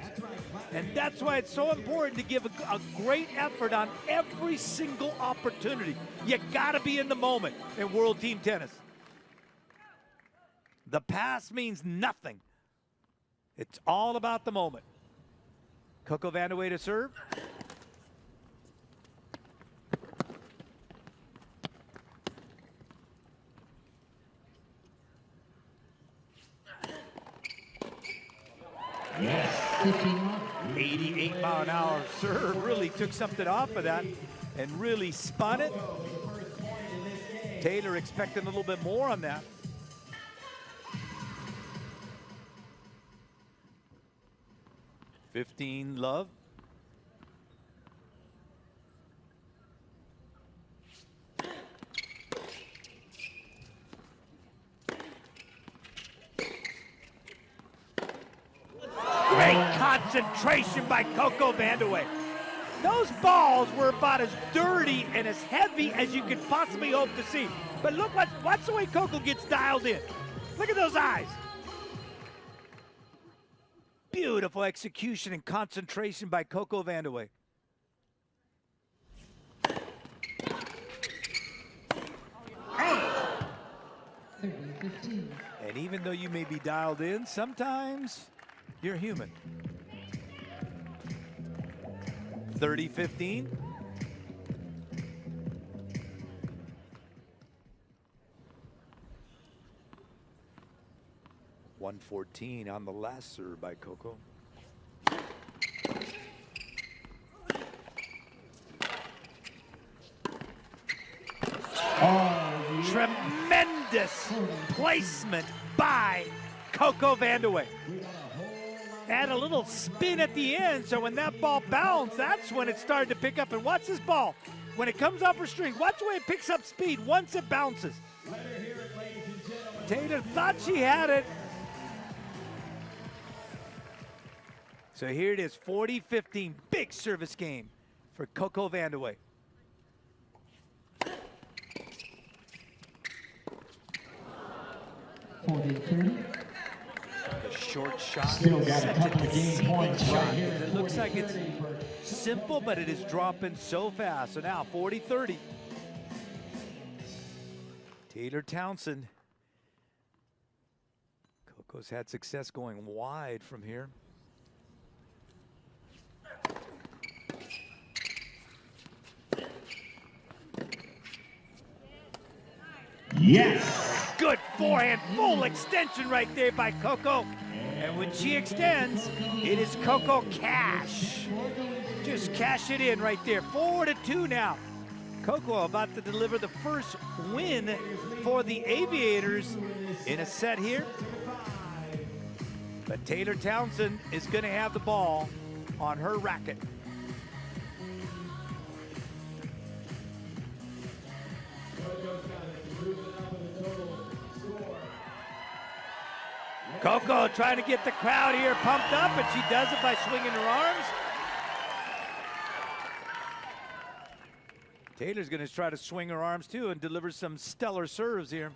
And that's why it's so important to give a great effort on every single opportunity. You gotta be in the moment in World Team Tennis. The pass means nothing. It's all about the moment. CoCo Vandeweghe to serve. Yes, 88-mile-an-hour serve really took something off of that and really spun it. Taylor expecting a little bit more on that. Love. Great concentration by CoCo Vandeweghe. Those balls were about as dirty and as heavy as you could possibly hope to see. But look, watch the way CoCo gets dialed in. Look at those eyes. Beautiful execution and concentration by CoCo Vandeweghe. And even though you may be dialed in, sometimes you're human. 30-15. .114 on the last serve by CoCo. Tremendous placement by CoCo Vandeweghe. Add a little spin at the end, so when that ball bounced, that's when it started to pick up. And watch this ball. When it comes off her string, watch the way it picks up speed once it bounces. Taylor thought she had it. So here it is, 40-15, big service game for CoCo Vandeweghe. The short shot. Still got a couple of game points right here. It looks like it's simple, but it is dropping so fast. So now 40-30. Taylor Townsend. CoCo's had success going wide from here. Yes! Good forehand, full extension right there by CoCo. And when she extends, it is CoCo cash. Just cash it in right there. 4-2 now. CoCo about to deliver the first win for the Aviators in a set here. But Taylor Townsend is going to have the ball on her racket. CoCo trying to get the crowd here pumped up, and she does it by swinging her arms. Taylor's going to try to swing her arms too and deliver some stellar serves here.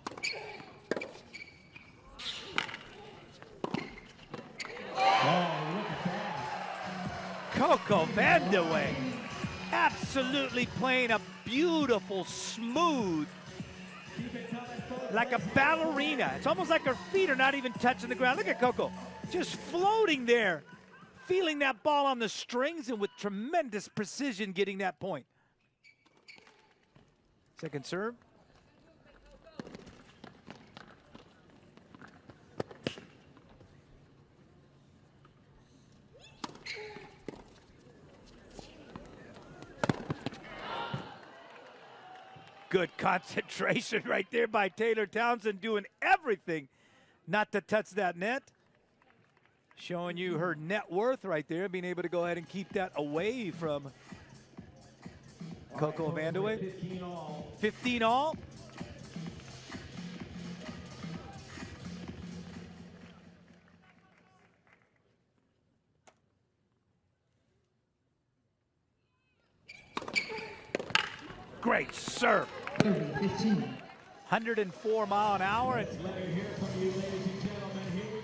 CoCo Vandeweghe absolutely playing a beautiful, smooth, like a ballerina. It's almost like her feet are not even touching the ground. Look at CoCo, just floating there, feeling that ball on the strings and with tremendous precision getting that point. Second serve. Good concentration right there by Taylor Townsend, doing everything not to touch that net. Showing you her net worth right there, being able to go ahead and keep that away from CoCo Vandeweghe. 15 all. Great serve. 104 mile an hour and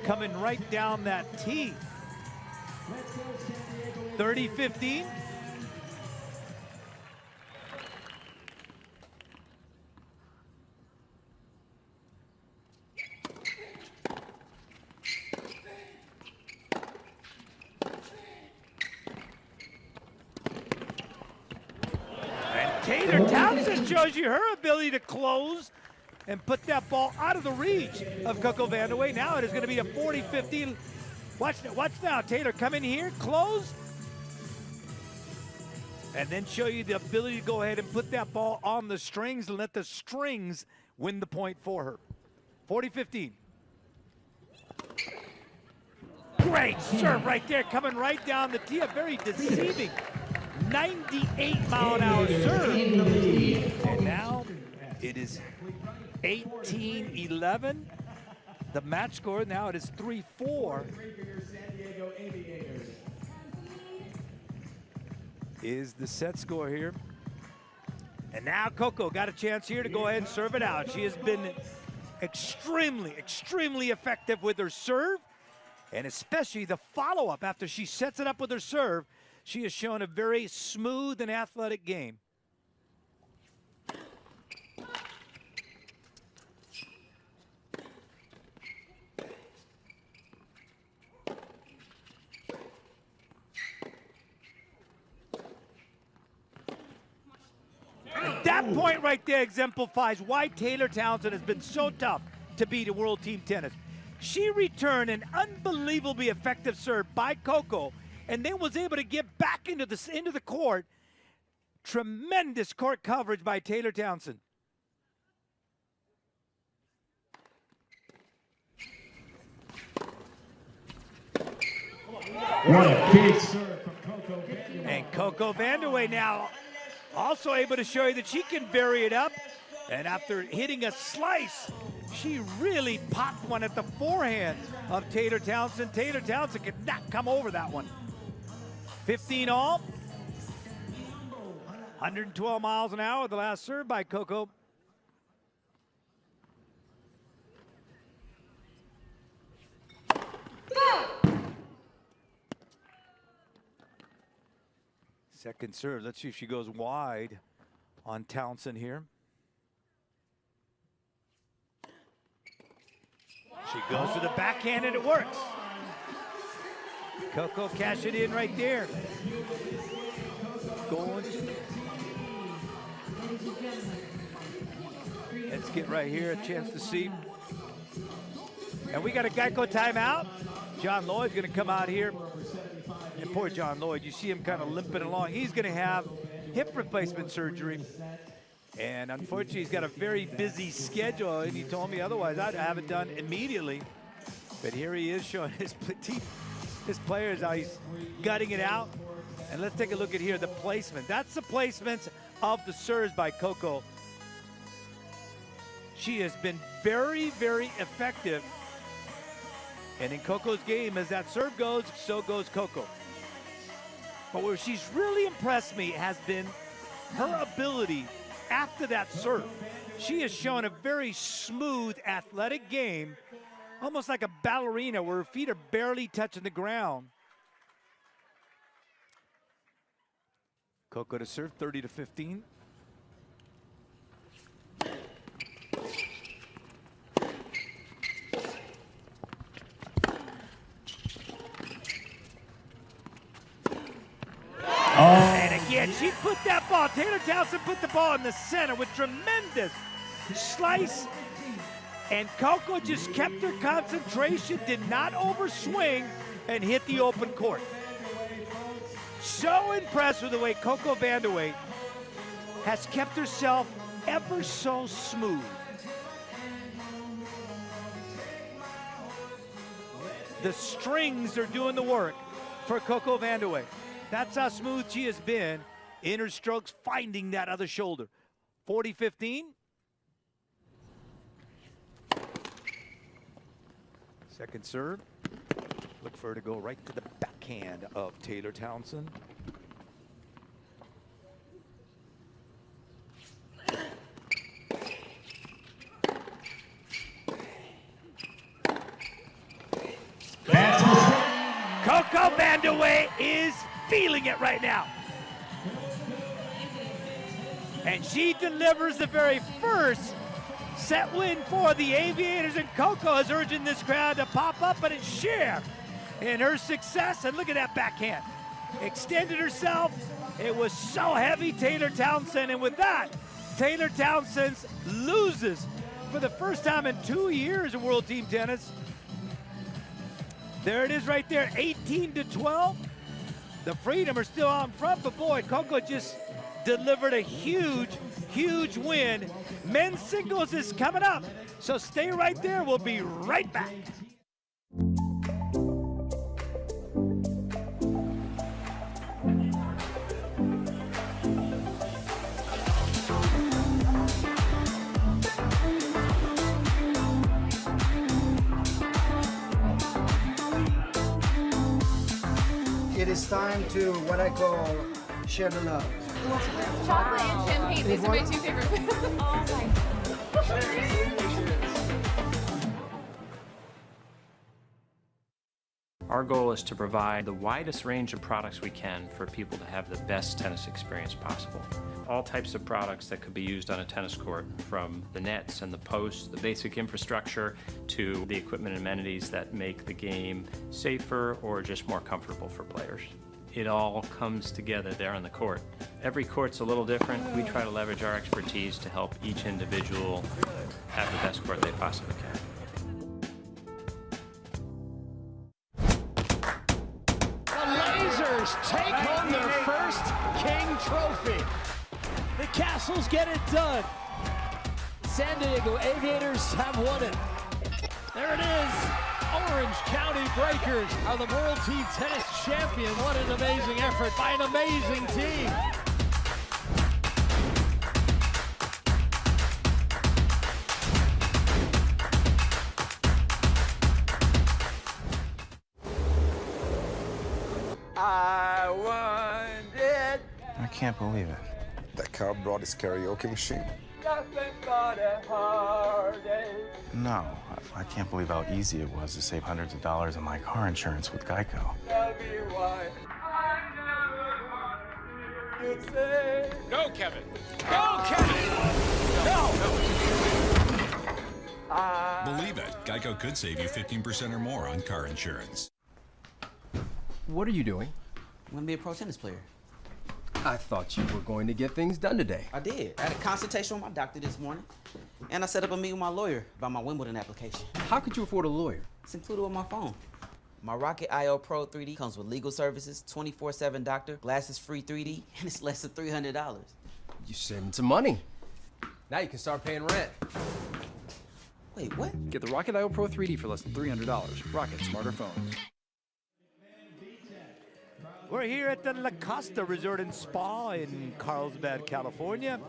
coming right down that tee. 30-15. Townsend shows you her ability to close and put that ball out of the reach of CoCo Vandeweghe. Now it is going to be a 40-15. Watch now, Taylor, come in here, close, and then show you the ability to go ahead and put that ball on the strings and let the strings win the point for her. 40-15. Great serve right there, coming right down the tee, a very deceiving 98 mile an hour serve. And now it is 18-11. The match score now it is 3-4. San Diego Aviators. Is the set score here. And now CoCo got a chance here to go ahead and serve it out. She has been extremely, extremely effective with her serve, and especially the follow-up after she sets it up with her serve. She has shown a very smooth and athletic game. And that point right there exemplifies why Taylor Townsend has been so tough to beat at World Team Tennis. She returned an unbelievably effective serve by CoCo, and then was able to get back into the court. Tremendous court coverage by Taylor Townsend. What a big serve from CoCo Vandeweghe. And CoCo Vandeweghe now also able to show you that she can vary it up. And after hitting a slice, she really popped one at the forehand of Taylor Townsend. Taylor Townsend could not come over that one. 15 all. 112 miles an hour, the last serve by CoCo. Second serve. Let's see if she goes wide on Townsend here. She goes to the backhand and it works. CoCo cash it in right there. Going. Let's get right here, a chance to see. And we got a Geico timeout. John Lloyd's gonna come out here. And poor John Lloyd, you see him kind of limping along. He's gonna have hip replacement surgery. And unfortunately, he's got a very busy schedule, and he told me otherwise I'd have it done immediately. But here he is showing his players how he's gutting it out. And let's take a look at here, the placement. That's the placements of the serves by CoCo. She has been very, very effective. And in CoCo's game, as that serve goes, so goes CoCo. But where she's really impressed me has been her ability after that serve. She has shown a very smooth, athletic game, almost like a ballerina where her feet are barely touching the ground. CoCo to serve, 30-15. And again, she put that ball, Taylor Townsend put the ball in the center with tremendous slice. And CoCo just kept her concentration, did not overswing, and hit the open court. So impressed with the way CoCo Vandeweghe has kept herself ever so smooth. The strings are doing the work for CoCo Vandeweghe. That's how smooth she has been. Inner strokes finding that other shoulder. 40-15. Second serve. Look for her to go right to the backhand of Taylor Townsend. CoCo Vandeweghe is feeling it right now. And she delivers the very first set win for the Aviators, and CoCo is urging this crowd to pop up and share in her success. And look at that backhand. Extended herself. It was so heavy, Taylor Townsend. And with that, Taylor Townsend loses for the first time in 2 years in World Team Tennis. There it is right there, 18-12. The Freedom are still out in front, but boy, CoCo just delivered a huge, huge win. Men's singles is coming up, so stay right there. We'll be right back. It is time to what I call share the love. Chocolate and champagne. These are my two favorite foods. Oh my. Our goal is to provide the widest range of products we can for people to have the best tennis experience possible. All types of products that could be used on a tennis court, from the nets and the posts, the basic infrastructure, to the equipment and amenities that make the game safer or just more comfortable for players. It all comes together there on the court. Every court's a little different. We try to leverage our expertise to help each individual have the best court they possibly can. Take home their first King Trophy. The Castles get it done. San Diego Aviators have won it. There it is. Orange County Breakers are the World Team Tennis champions. What an amazing effort by an amazing team. I won it. I can't believe it. That car brought his karaoke machine. Nothing but a heartache. No, I can't believe how easy it was to save hundreds of dollars on my car insurance with Geico. Tell me why I never wanted you say. Go, Kevin. Go, Kevin. No. Believe it, Geico could save you 15% or more on car insurance. What are you doing? I'm gonna be a pro tennis player. I thought you were going to get things done today. I did. I had a consultation with my doctor this morning, and I set up a meeting with my lawyer about my Wimbledon application. How could you afford a lawyer? It's included on my phone. My Rocket IO Pro 3D comes with legal services, 24/7 doctor, glasses free 3D, and it's less than $300. You saving some money. Now you can start paying rent. Wait, what? Get the Rocket IO Pro 3D for less than $300. Rocket smarter phones. We're here at the La Costa Resort and Spa in Carlsbad, California.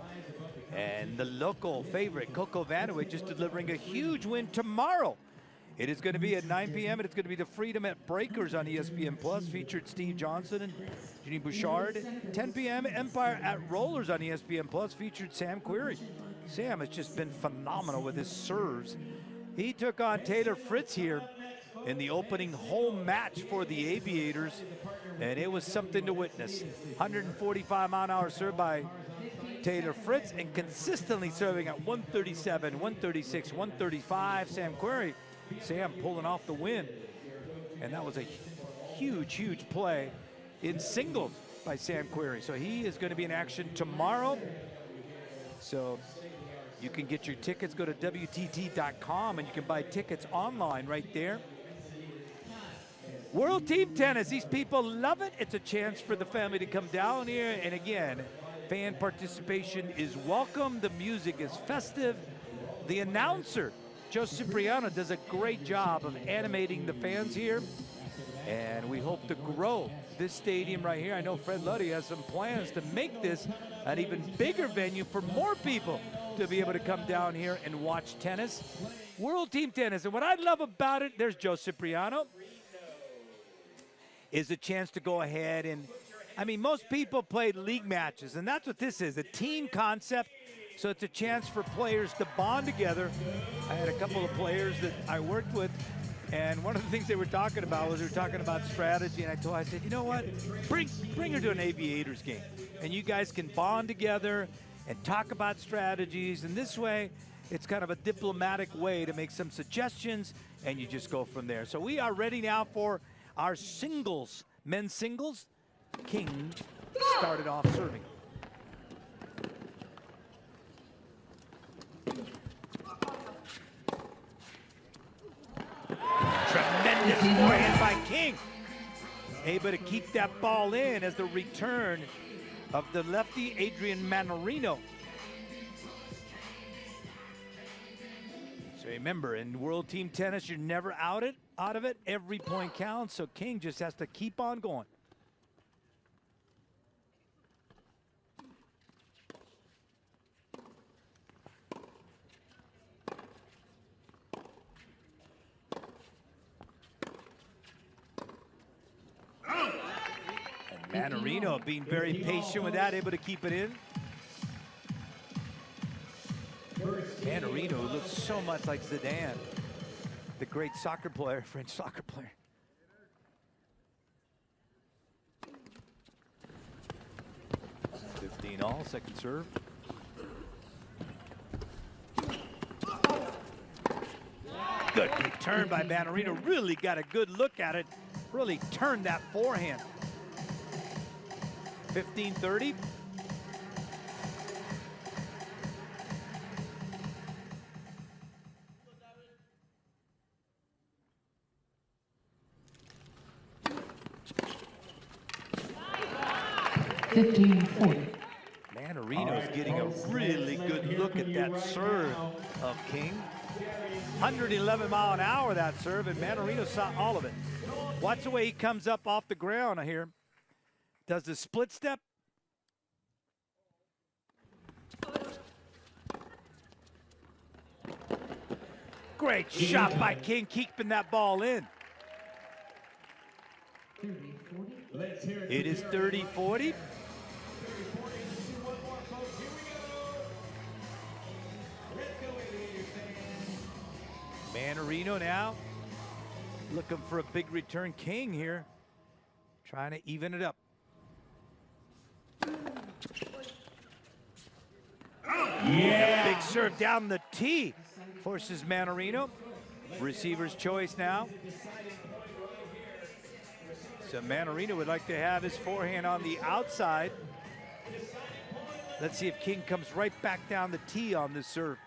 And the local favorite, CoCo Vandeweghe, just delivering a huge win tomorrow. It is going to be at 9 p.m. and it's going to be the Freedom at Breakers on ESPN Plus. Featured Steve Johnson and Jeannie Bouchard. 10 p.m. Empire at Rollers on ESPN Plus. Featured Sam Querrey. Sam has just been phenomenal with his serves. He took on Taylor Fritz here in the opening home match for the Aviators, and it was something to witness. 145-mile-an-hour serve by Taylor Fritz, and consistently serving at 137, 136, 135. Sam Querrey, Sam pulling off the win, and that was a huge, huge play in singles by Sam Querrey. So he is going to be in action tomorrow. So you can get your tickets. Go to WTT.com, and you can buy tickets online right there. World Team Tennis, these people love it. It's a chance for the family to come down here. And again, fan participation is welcome. The music is festive. The announcer, Joe Cipriano, does a great job of animating the fans here. And we hope to grow this stadium right here. I know Fred Luddy has some plans to make this an even bigger venue for more people to be able to come down here and watch tennis. World Team Tennis. And what I love about it, there's Joe Cipriano, is a chance to go ahead and, I mean, most people play league matches, and that's what this is, a team concept. So it's a chance for players to bond together. I had a couple of players that I worked with, and one of the things they were talking about was they were talking about strategy, and I said, you know what, bring her to an Aviators game, and you guys can bond together and talk about strategies, and this way, it's kind of a diplomatic way to make some suggestions, and you just go from there. So we are ready now for our singles, men's singles. King started off serving. Tremendous forehand by King. Able to keep that ball in as the return of the lefty Adrian Mannarino. So remember, in World Team Tennis, you're never out of it. Every point counts, so King just has to keep on going. And Mannarino being very patient with that, able to keep it in. Mannarino looks so much like Zidane, the great soccer player, French soccer player. All, second serve. Good return by Mannarino. Really got a good look at it. Really turned that forehand. 15-30. Mannarino's getting a really good look at that serve of King. 111 mile an hour that serve, and Mannarino saw all of it. Watch the way he comes up off the ground here. Does the split step. Great shot by King, keeping that ball in. It is 30-40. Mannarino now looking for a big return. King here trying to even it up. Yeah. Big serve down the tee forces Mannarino. Receiver's choice now. So Mannarino would like to have his forehand on the outside. Let's see if King comes right back down the tee on this serve.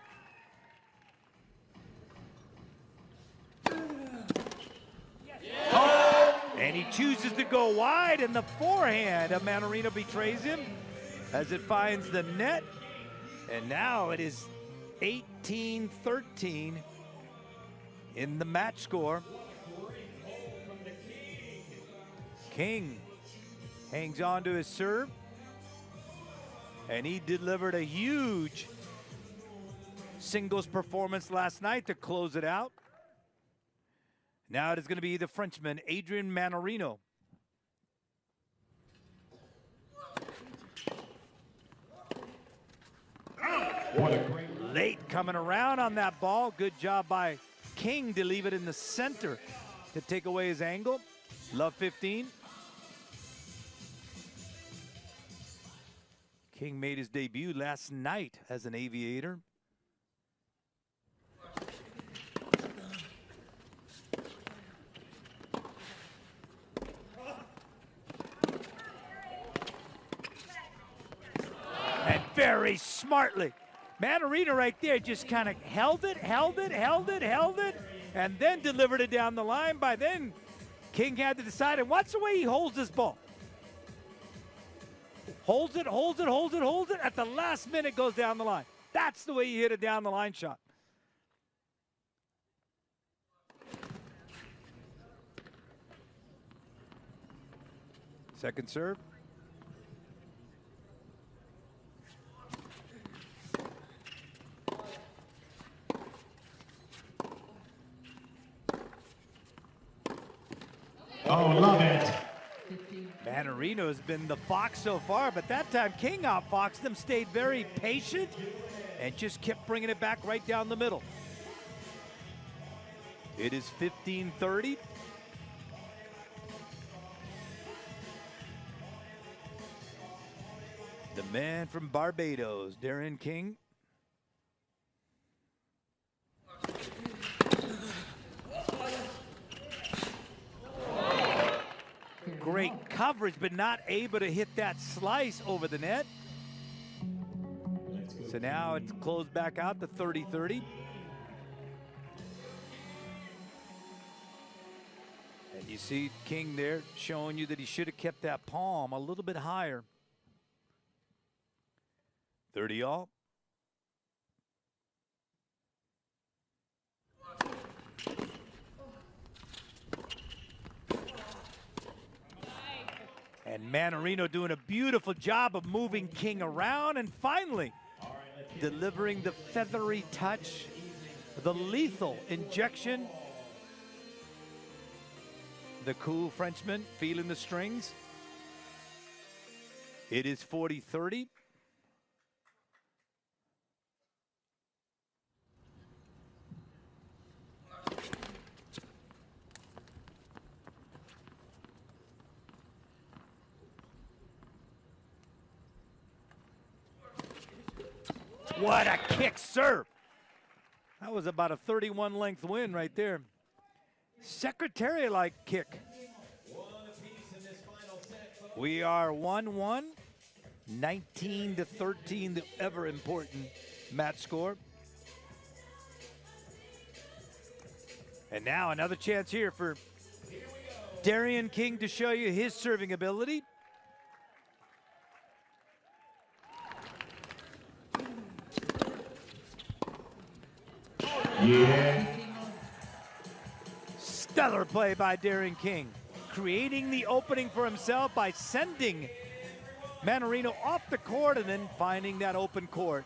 And he chooses to go wide, and the forehand of Mannarino betrays him as it finds the net. And now it is 18-13 in the match score. King hangs on to his serve, and he delivered a huge singles performance last night to close it out. Now it is going to be the Frenchman, Adrian Mannarino. Late coming around on that ball. Good job by King to leave it in the center to take away his angle. Love 15. King made his debut last night as an Aviator. And very smartly, Mannarino right there just kind of held it, and then delivered it down the line. By then, King had to decide, and watch the way he holds this ball. Holds it. At the last minute, goes down the line. That's the way you hit a down the line shot. Second serve. Oh, love it. Mannarino has been the fox so far, but that time King outfoxed them, stayed very patient, and just kept bringing it back right down the middle. It is 15-30. The man from Barbados, Darren King. Great coverage, but not able to hit that slice over the net. So now it's closed back out to 30-30. And you see King there showing you that he should have kept that palm a little bit higher. 30 all. And Mannarino doing a beautiful job of moving King around and finally delivering the feathery touch, the lethal injection. The cool Frenchman feeling the strings. It is 40-30. What a kick serve. That was about a 31 length win right there. Secretary-like kick. We are 1-1, 19-13, the ever important match score. And now another chance here for Darren King to show you his serving ability. Yeah. Stellar play by Darren King, creating the opening for himself by sending Mannarino off the court and then finding that open court.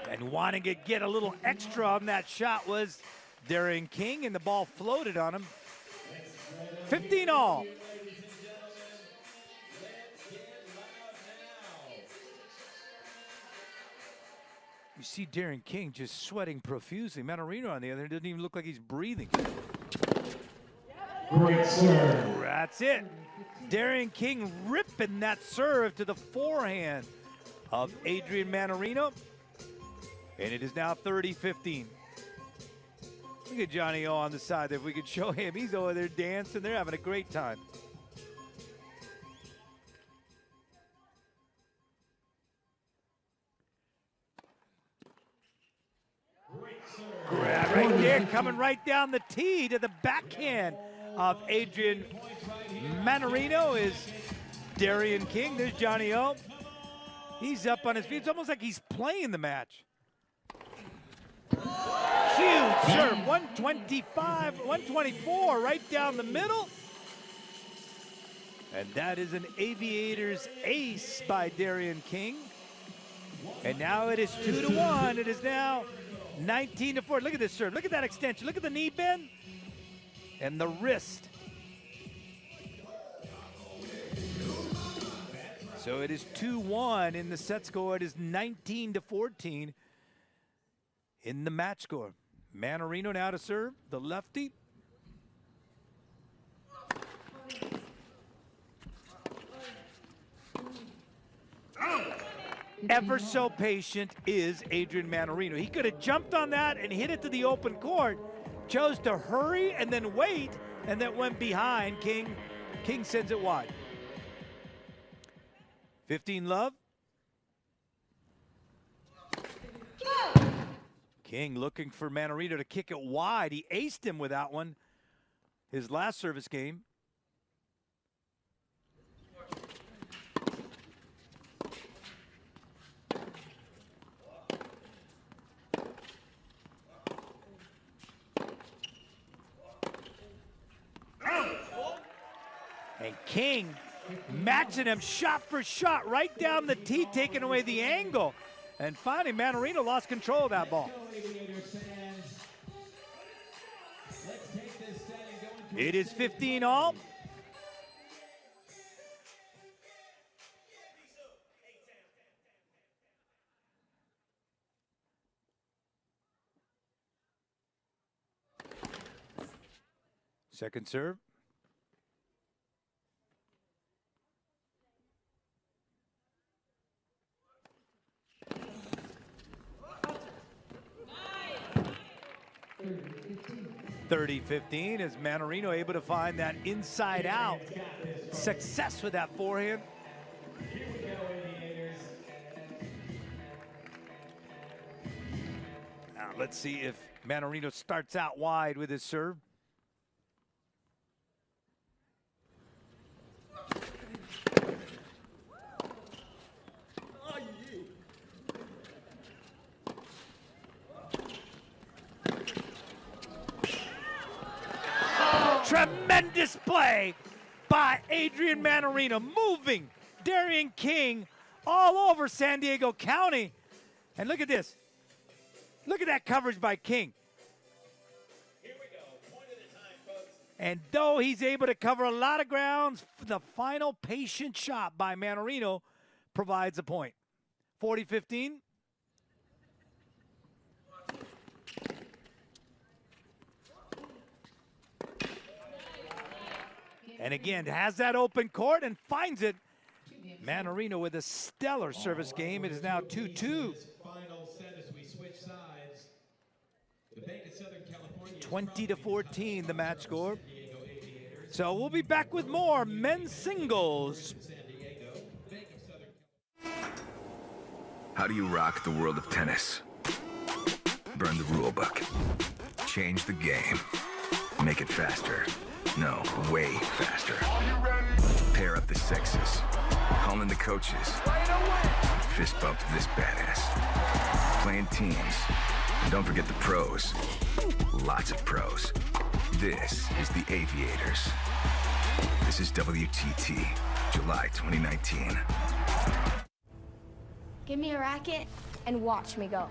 And wanting to get a little extra on that shot was Darren King, and the ball floated on him. 15 all. You see Darren King just sweating profusely. Mannarino on the other hand doesn't even look like he's breathing. Great serve. That's it. Darren King ripping that serve to the forehand of Adrian Mannarino. And it is now 30-15. Look at Johnny O on the side. If we could show him, he's over there dancing. They're having a great time. Grab right there, coming right down the tee to the backhand of Adrian Mannarino is Darren King. There's Johnny O. He's up on his feet. It's almost like he's playing the match. Huge serve, 125, 124 right down the middle. And that is an Aviators ace by Darren King. And now it is 2-1. It is now 19-4. Look at this serve. Look at that extension. Look at the knee bend and the wrist. So it is 2-1 in the set score. It is 19-14 in the match score. Mannarino now to serve, the lefty. Ever so patient is Adrian Mannarino. He could have jumped on that and hit it to the open court. Chose to hurry and then wait, and then went behind. King sends it wide. 15 love. King looking for Mannarino to kick it wide. He aced him with that one. his last service game. And King matching him shot for shot right down the tee, taking away the angle. And finally, Mannarino lost control of that ball. It is 15 all. Second serve. Nice. 30-15 is Mannarino able to find that inside out success with that forehand. Here we go, Aviators. Now let's see if Mannarino starts out wide with his serve. Tremendous play by Adrian Mannarino, moving Darian King all over San Diego County. And look at this. Look at that coverage by King. Here we go. Point at a time, folks. And though he's able to cover a lot of grounds, the final patient shot by Mannarino provides a point. 40-15. And again, has that open court and finds it. Mannarino with a stellar service game. It is now 2-2. Final set as we switch sides. The Bank of Southern California 20-14, the match score. So we'll be back with more men's singles. How do you rock the world of tennis? Burn the rule book. Change the game. Make it faster. No, way faster. Pair up the sexes. Call in the coaches. Fist bump this badass. Playing teams. And don't forget the pros. Lots of pros. This is the Aviators. This is WTT, July 2019. Give me a racket and watch me go.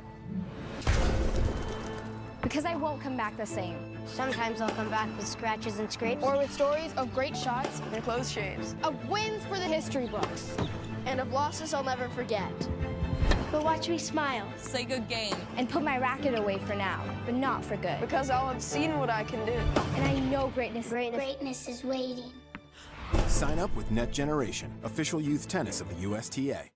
Because I won't come back the same. Sometimes I'll come back with scratches and scrapes. Or with stories of great shots and close shaves. Of wins for the history books. And of losses I'll never forget. But watch me smile. Say good game. And put my racket away for now, but not for good. Because I'll have seen what I can do. And I know greatness is waiting. Sign up with Net Generation, official youth tennis of the USTA.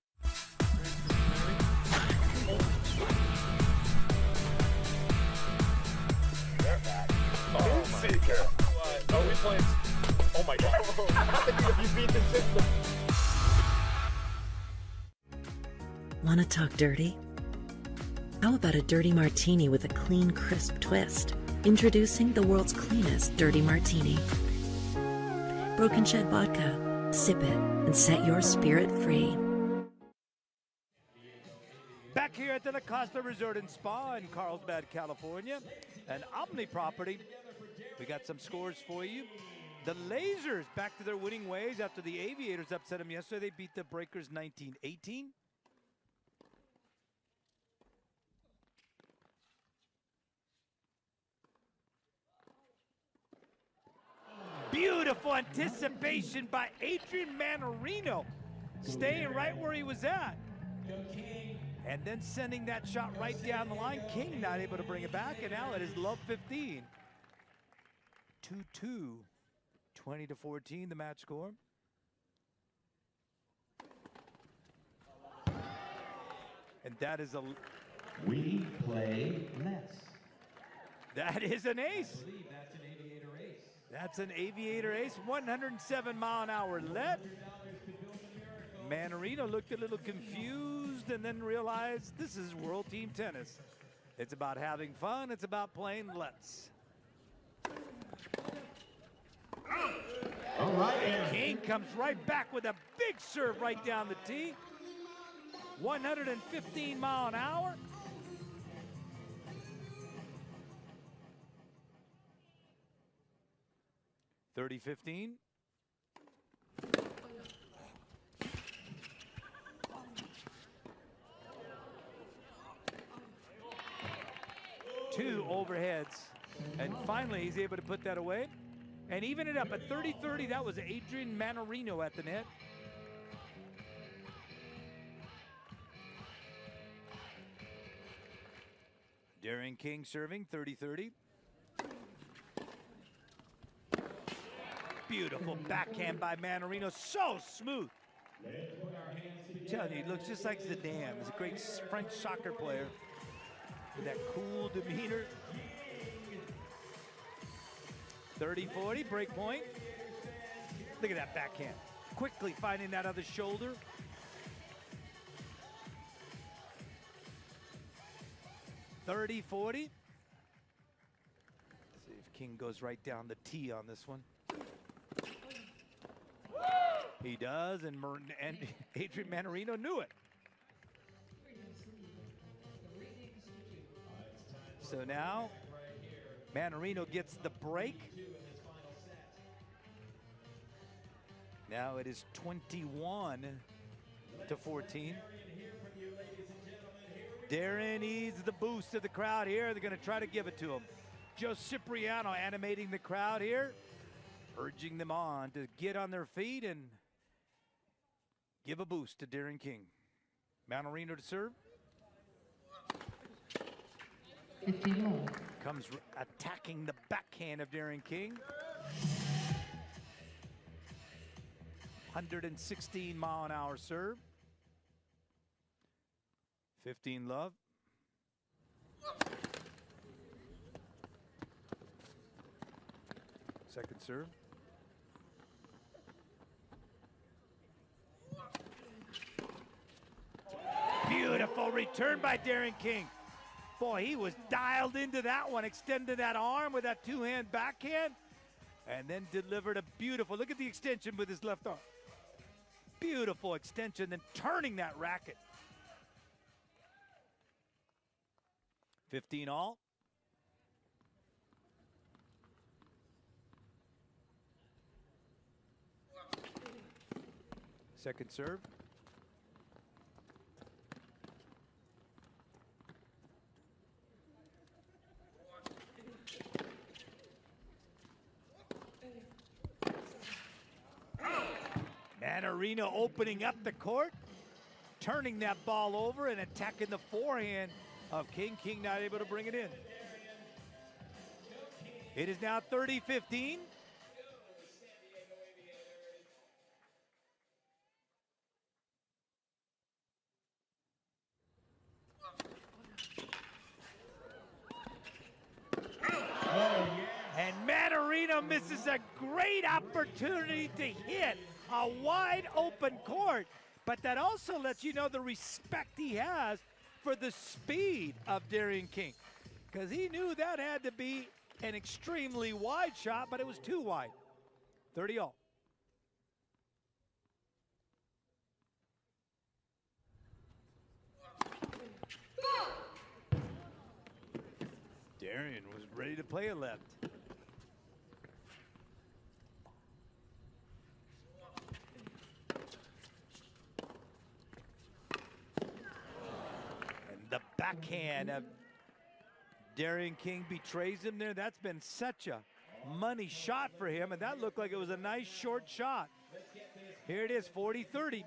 Are we playing? Oh my God. You beat the system. Want to talk dirty? How about a dirty martini with a clean, crisp twist? Introducing the world's cleanest dirty martini. Broken Shed Vodka. Sip it and set your spirit free. Back here at the Costa Resort and Spa in Carlsbad, California, an Omni property. We got some scores for you. The Lasers back to their winning ways after the Aviators upset them yesterday. They beat the Breakers 19-18. Beautiful anticipation by Adrian Mannarino, staying right where he was at. And then sending that shot right down the line. King not able to bring it back, and now it is love 15. 2-2, 20-14, the match score. And that is a... We play less. That is an ace. I believe that's an Aviator ace. That's an Aviator ace, 107-mile-an-hour let. Mannarino looked a little confused and then realized this is World Team Tennis. It's about having fun. It's about playing let's. All right, Aaron. King comes right back with a big serve right down the tee. 115 mile an hour. (30-15). Two overheads, and finally he's able to put that away and even it up at 30-30. That was Adrian Mannarino at the net. Darren King serving, 30-30. Beautiful backhand by Mannarino, so smooth. I'm telling you, he looks just like Zidane. He's a great French soccer player with that cool demeanor. 30-40, break point. Look at that backhand. Quickly finding that other shoulder. (30-40). See if King goes right down the tee on this one. He does, and Adrian Mannarino knew it. So now Mannarino gets the break. Now it is 21-14. Darren needs the boost of the crowd here. They're going to try to give it to him. Joe Cipriano animating the crowd here, urging them on to get on their feet and give a boost to Darren King. Mannarino to serve. Comes attacking the backhand of Darren King. 116 mile an hour serve. 15 love. Second serve. Beautiful return by Darren King. Boy, he was dialed into that one, extended that arm with that two-hand backhand, and then delivered a beautiful, look at the extension with his left arm. Beautiful extension, then turning that racket. 15 all. Second serve. Mannarino opening up the court, turning that ball over and attacking the forehand of King. King not able to bring it in. It is now 30-15. And Mannarino misses a great opportunity to hit a wide open court, but that also lets you know the respect he has for the speed of Darren King, because he knew that had to be an extremely wide shot, but it was too wide. 30 all. Darren was ready to play a left. The backhand of Darren King betrays him there. That's been such a money shot for him, and that looked like it was a nice short shot. Here it is, 40-30.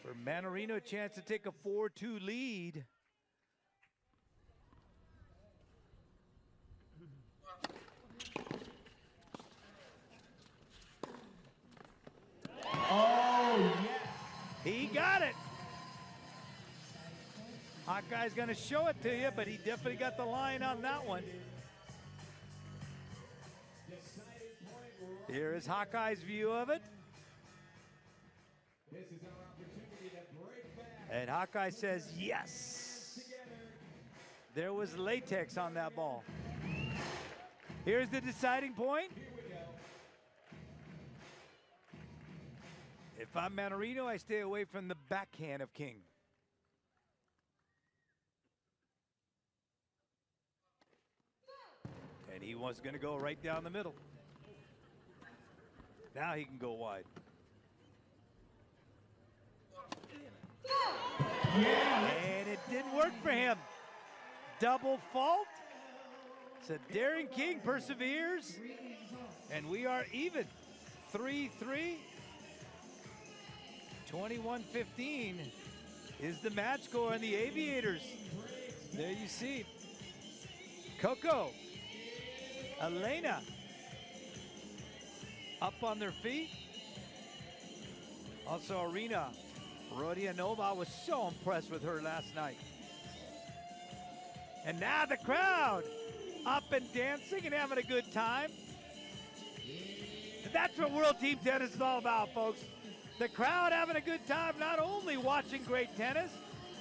For Mannarino, a chance to take a 4-2 lead. Oh, yes. He got it. Hawkeye's going to show it to you, but he definitely got the line on that one. Here is Hawkeye's view of it. And Hawkeye says yes. There was latex on that ball. Here's the deciding point. If I'm Mannarino, I stay away from the backhand of King. And he was going to go right down the middle. Now he can go wide. And it didn't work for him. Double fault. So Darren King perseveres. And we are even. 3-3. 21-15 is the match score on the Aviators. There you see. CoCo, Elena up on their feet. Also Arena Rodionova, I was so impressed with her last night. And now the crowd up and dancing and having a good time. And that's what World Team Tennis is all about, folks. The crowd having a good time, not only watching great tennis,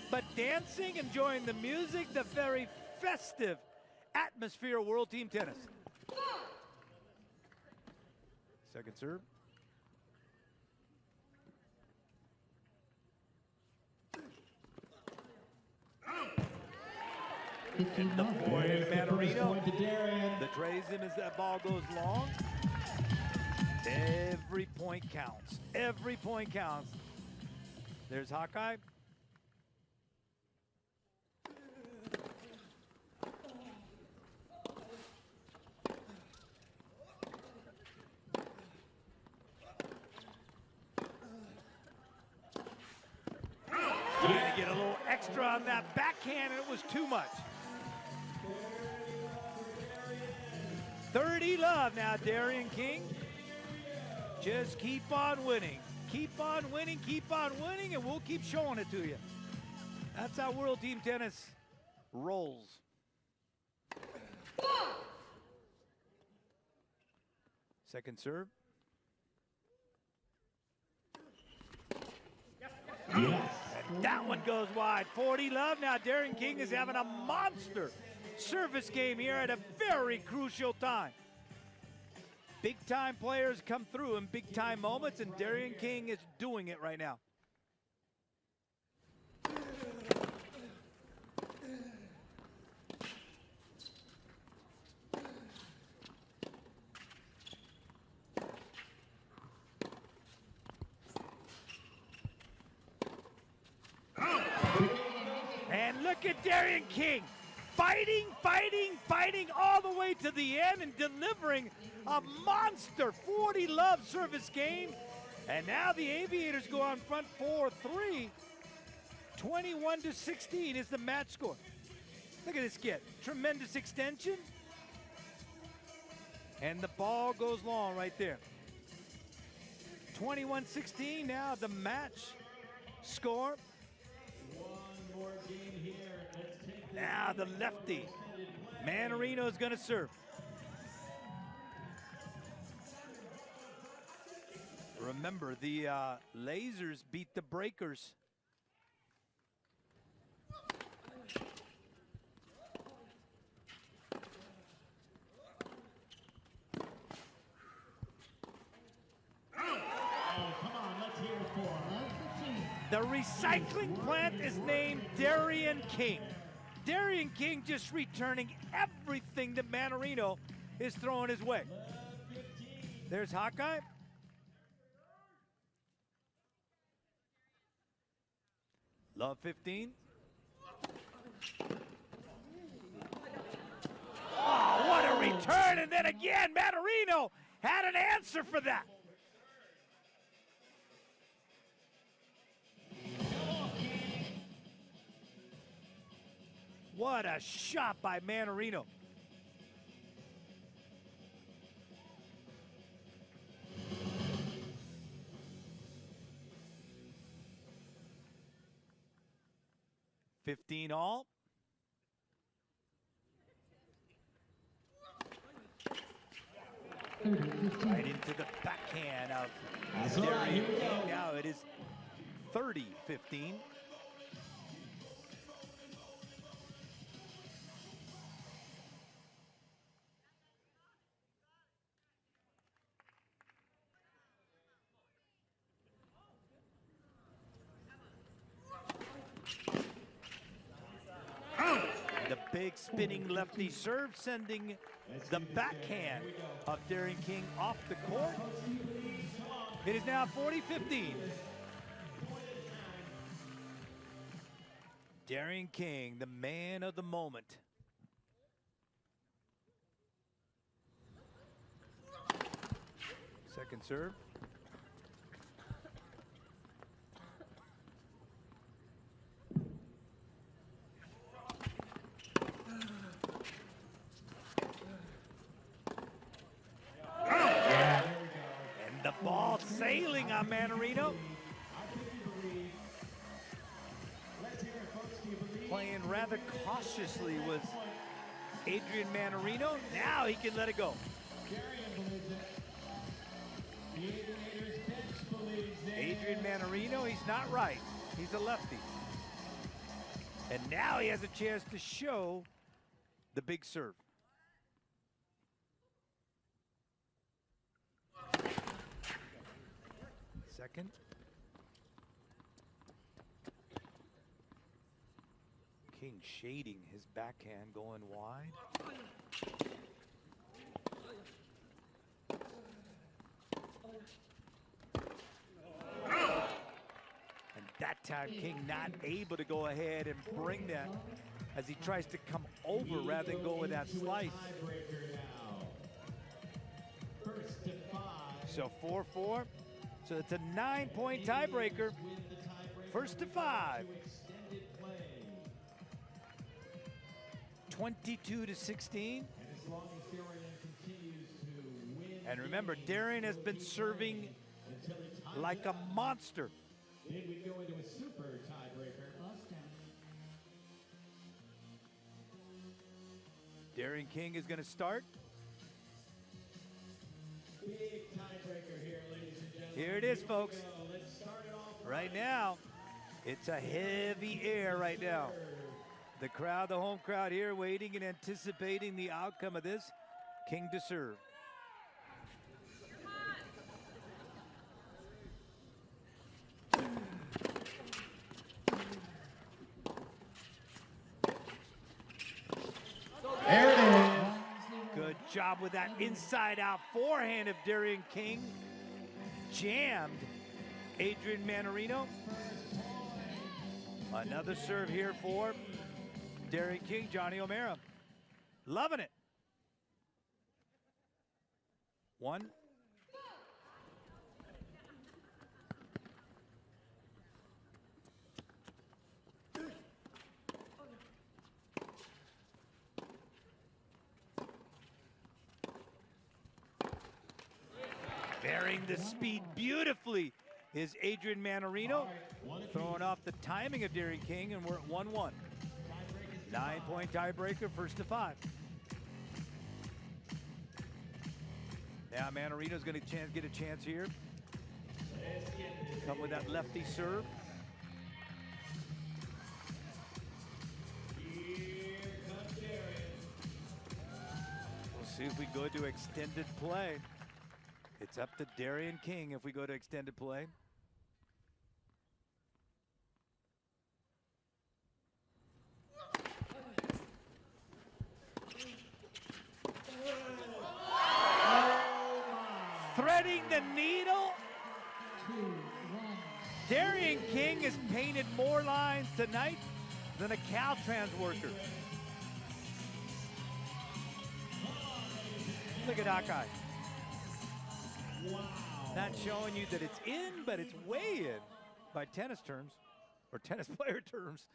but dancing, enjoying the music, the very festive atmosphere of World Team Tennis. Second serve. And the forehand Mannarino. The trays him as that ball goes long. Every point counts. Every point counts. There's Hawkeye. Trying to get a little extra on that backhand, and it was too much. 30 love now, Darren King. Just keep on winning. Keep on winning, and we'll keep showing it to you. That's how World Team Tennis rolls. Second serve. And that one goes wide. 40 love. Now Darren King is having a monster service game here at a very crucial time. Big time players come through in big time moments, and Darren King is doing it right now. And look at Darren King. Fighting all the way to the end and delivering a monster 40 love service game. And now the Aviators go on front 4-3. 21-16 is the match score. Look at this kid. Tremendous extension. And the ball goes long right there. 21-16 now the match score. One more game here. Now the lefty, Mannarino, is going to serve. Remember, the Lasers beat the Breakers. The recycling plant is named Darren King. Darren King just returning everything that Mannarino is throwing his way. There's Hawkeye. Love 15. Oh, what a return. And then again, Mannarino had an answer for that. What a shot by Mannarino. $15 all. Right into the backhand of Darren King. Now it is 30-15. Big spinning lefty serve, sending the backhand of Darian King off the court. It is now 40-15. Darian King, the man of the moment. Second serve. And the ball sailing on Mannarino. Playing rather cautiously was Adrian Mannarino. Now he can let it go. Adrian Mannarino, he's not right. He's a lefty. And now he has a chance to show the big serve. Second. King shading his backhand, going wide. And that time King not able to go ahead and bring that as he tries to come over rather than go with that slice. So 4-4. So it's a 9-point tiebreaker. First to 5. 22-16. And remember, Darian has been serving like a monster. Then we go into a super tiebreaker. Darian King is going to start. Big tiebreaker here, ladies and gentlemen. Here it is, folks. Let's start it off right now. It's a heavy air right now. The crowd, the home crowd here, waiting and anticipating the outcome of this. King to serve. There it is. Good job with that inside-out forehand of Darian King. Jammed Adrian Mannarino. Another serve here for Darian King, Johnny O'Mara. Loving it. 1. Varying the speed beautifully is Adrian Mannarino. Throwing off the timing of Darian King, and we're at 1-1. 9-point tiebreaker, first to 5. Now Mannarino's going to get a chance here. Come with that lefty serve. We'll see if we go to extended play. It's up to Darian King if we go to extended play. Threading the needle. Darian King has painted more lines tonight than a Caltrans worker. Look at that guy. Not showing you that it's in, but it's way in by tennis terms, or tennis player terms.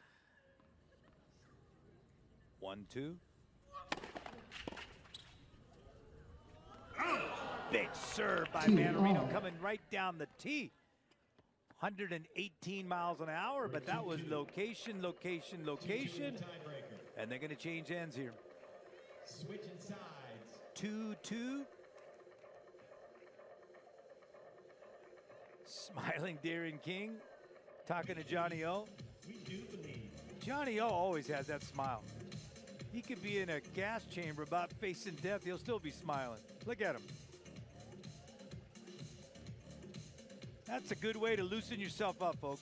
1-2. Big serve by Mannarino coming right down the tee. 118 miles an hour, but that was location, location, location. And they're going to change ends here. Switching sides. 2-2. Smiling Darian King, talking to Johnny O. We do believe. Johnny O always has that smile. He could be in a gas chamber about facing death. He'll still be smiling. Look at him. That's a good way to loosen yourself up, folks.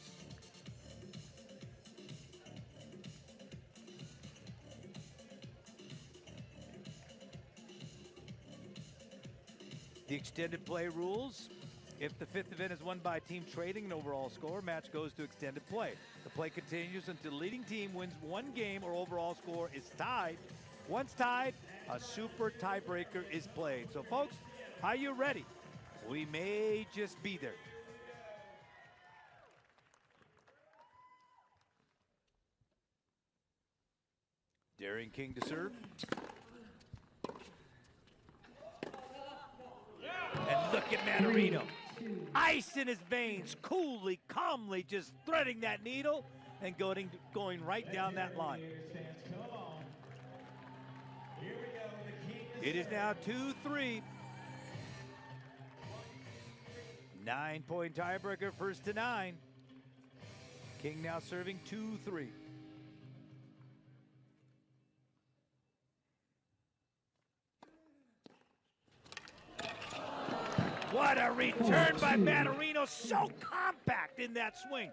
extended play rules. If the fifth event is won by a team trading an overall score, match goes to extended play. The play continues until the leading team wins one game or overall score is tied. Once tied, a super tiebreaker is played. So folks, are you ready? We may just be there. Daring King to serve. And look at Manarino. Ice in his veins, coolly, calmly, just threading that needle and going right down that line. It is now 2-3. 9-point tiebreaker, first to 9. King now serving 2-3. What a return by Manarino, so compact in that swing.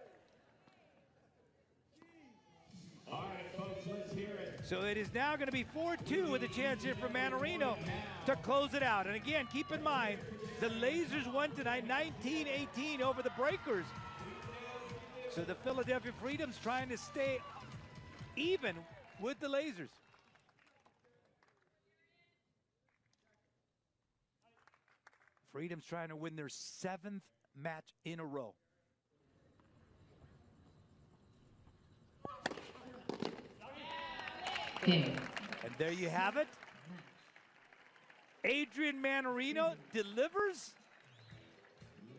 All right, folks, let's hear it. So it is now going to be 4-2 with a chance here for Manarino to close it out. And again, keep in mind, the Lasers won tonight 19-18 over the Breakers. So the Philadelphia Freedom's trying to stay even with the Lasers. Freedom's trying to win their 7th match in a row. And there you have it. Adrian Manarino delivers.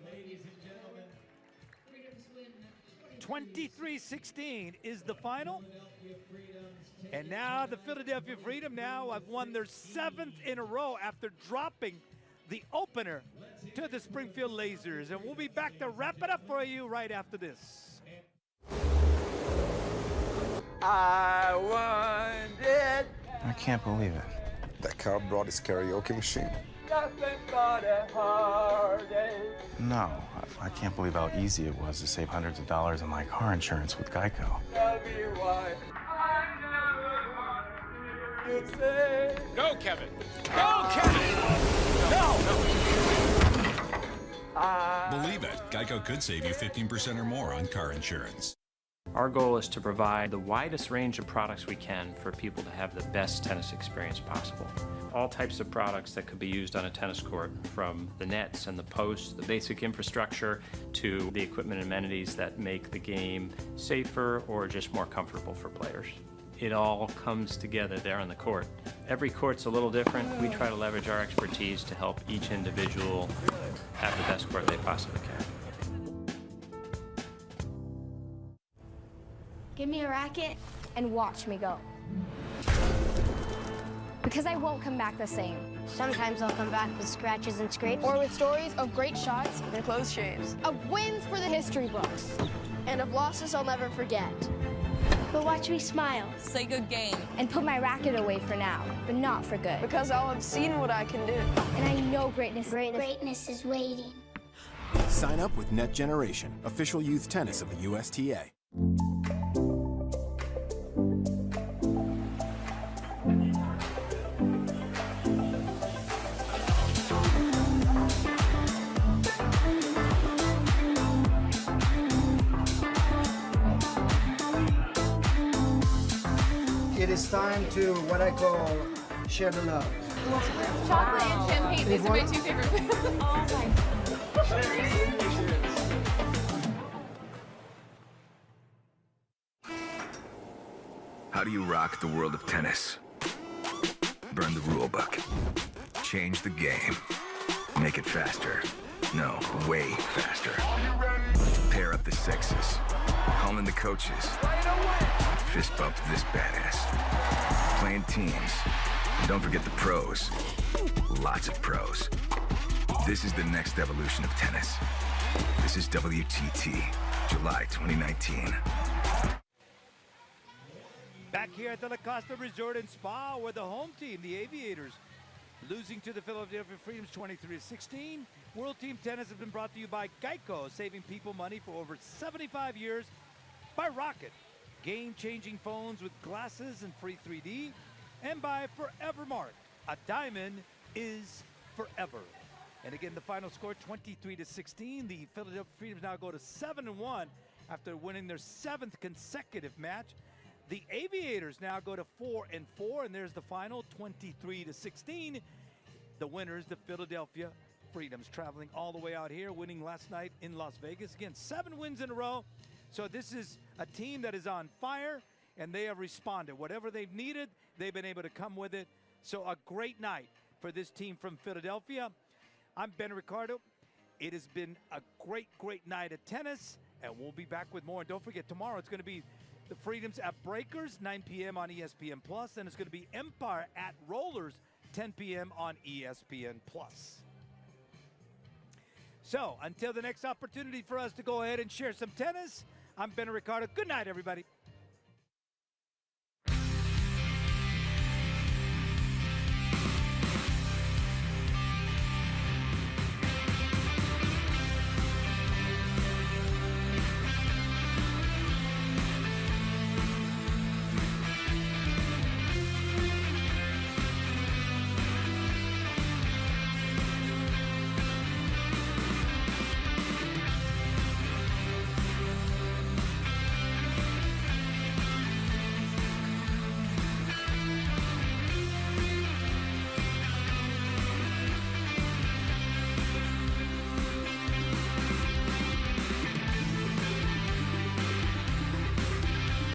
Ladies and gentlemen, 23-16 is the final. And now the Philadelphia Freedom now have won their 7th in a row after dropping the opener to the Springfield Lasers. And we'll be back to wrap it up for you right after this. I want it. I can't believe it. That car brought his karaoke machine. Nothing but a heartache. No, I can't believe how easy it was to save hundreds of dollars on my car insurance with Geico. Tell me why I never wanted you say. Go, Kevin. Go, Kevin. No. Believe it, Geico could save you 15% or more on car insurance. Our goal is to provide the widest range of products we can for people to have the best tennis experience possible. All types of products that could be used on a tennis court, from the nets and the posts, the basic infrastructure, to the equipment and amenities that make the game safer or just more comfortable for players. It all comes together there on the court. Every court's a little different. We try to leverage our expertise to help each individual have the best court they possibly can. Give me a racket and watch me go. Because I won't come back the same. Sometimes I'll come back with scratches and scrapes. Or with stories of great shots and close shaves. Of wins for the history books. And of losses I'll never forget. But watch me smile. Say good game. And put my racket away for now, but not for good. Because I'll have seen what I can do. And I know greatness is waiting. Sign up with Net Generation, official youth tennis of the USTA. It is time to what I call share the love. Chocolate and champagne. These are my two favorite foods. Oh my. How do you rock the world of tennis? Burn the rule book. Change the game. Make it faster. No, way faster. Pair up the sexes. Call in the coaches. Fist bump this badass. Playing teams. And don't forget the pros. Lots of pros. This is the next evolution of tennis. This is WTT, July 2019. Back here at the La Costa Resort and Spa, where the home team, the Aviators, losing to the Philadelphia Freedoms 23-16. World Team Tennis has been brought to you by Geico, saving people money for over 75 years. By Rocket, game-changing phones with glasses and free 3D. And by Forevermark, a diamond is forever. And again, the final score 23-16. The Philadelphia Freedoms now go to 7-1 after winning their 7th consecutive match. The Aviators now go to 4-4, and there's the final 23-16. The winners, the Philadelphia Freedoms, traveling all the way out here, winning last night in Las Vegas. Again, 7 wins in a row. So this is a team that is on fire, and they have responded. Whatever they've needed, they've been able to come with it. So a great night for this team from Philadelphia. I'm Ben Ricardo. It has been a great, great night of tennis, and we'll be back with more. And don't forget, tomorrow it's going to be the Freedoms at Breakers, 9 p.m. on ESPN+, and it's going to be Empire at Rollers, 10 p.m. on ESPN+. So, until the next opportunity for us to go ahead and share some tennis, I'm Ben Ricardo. Good night, everybody.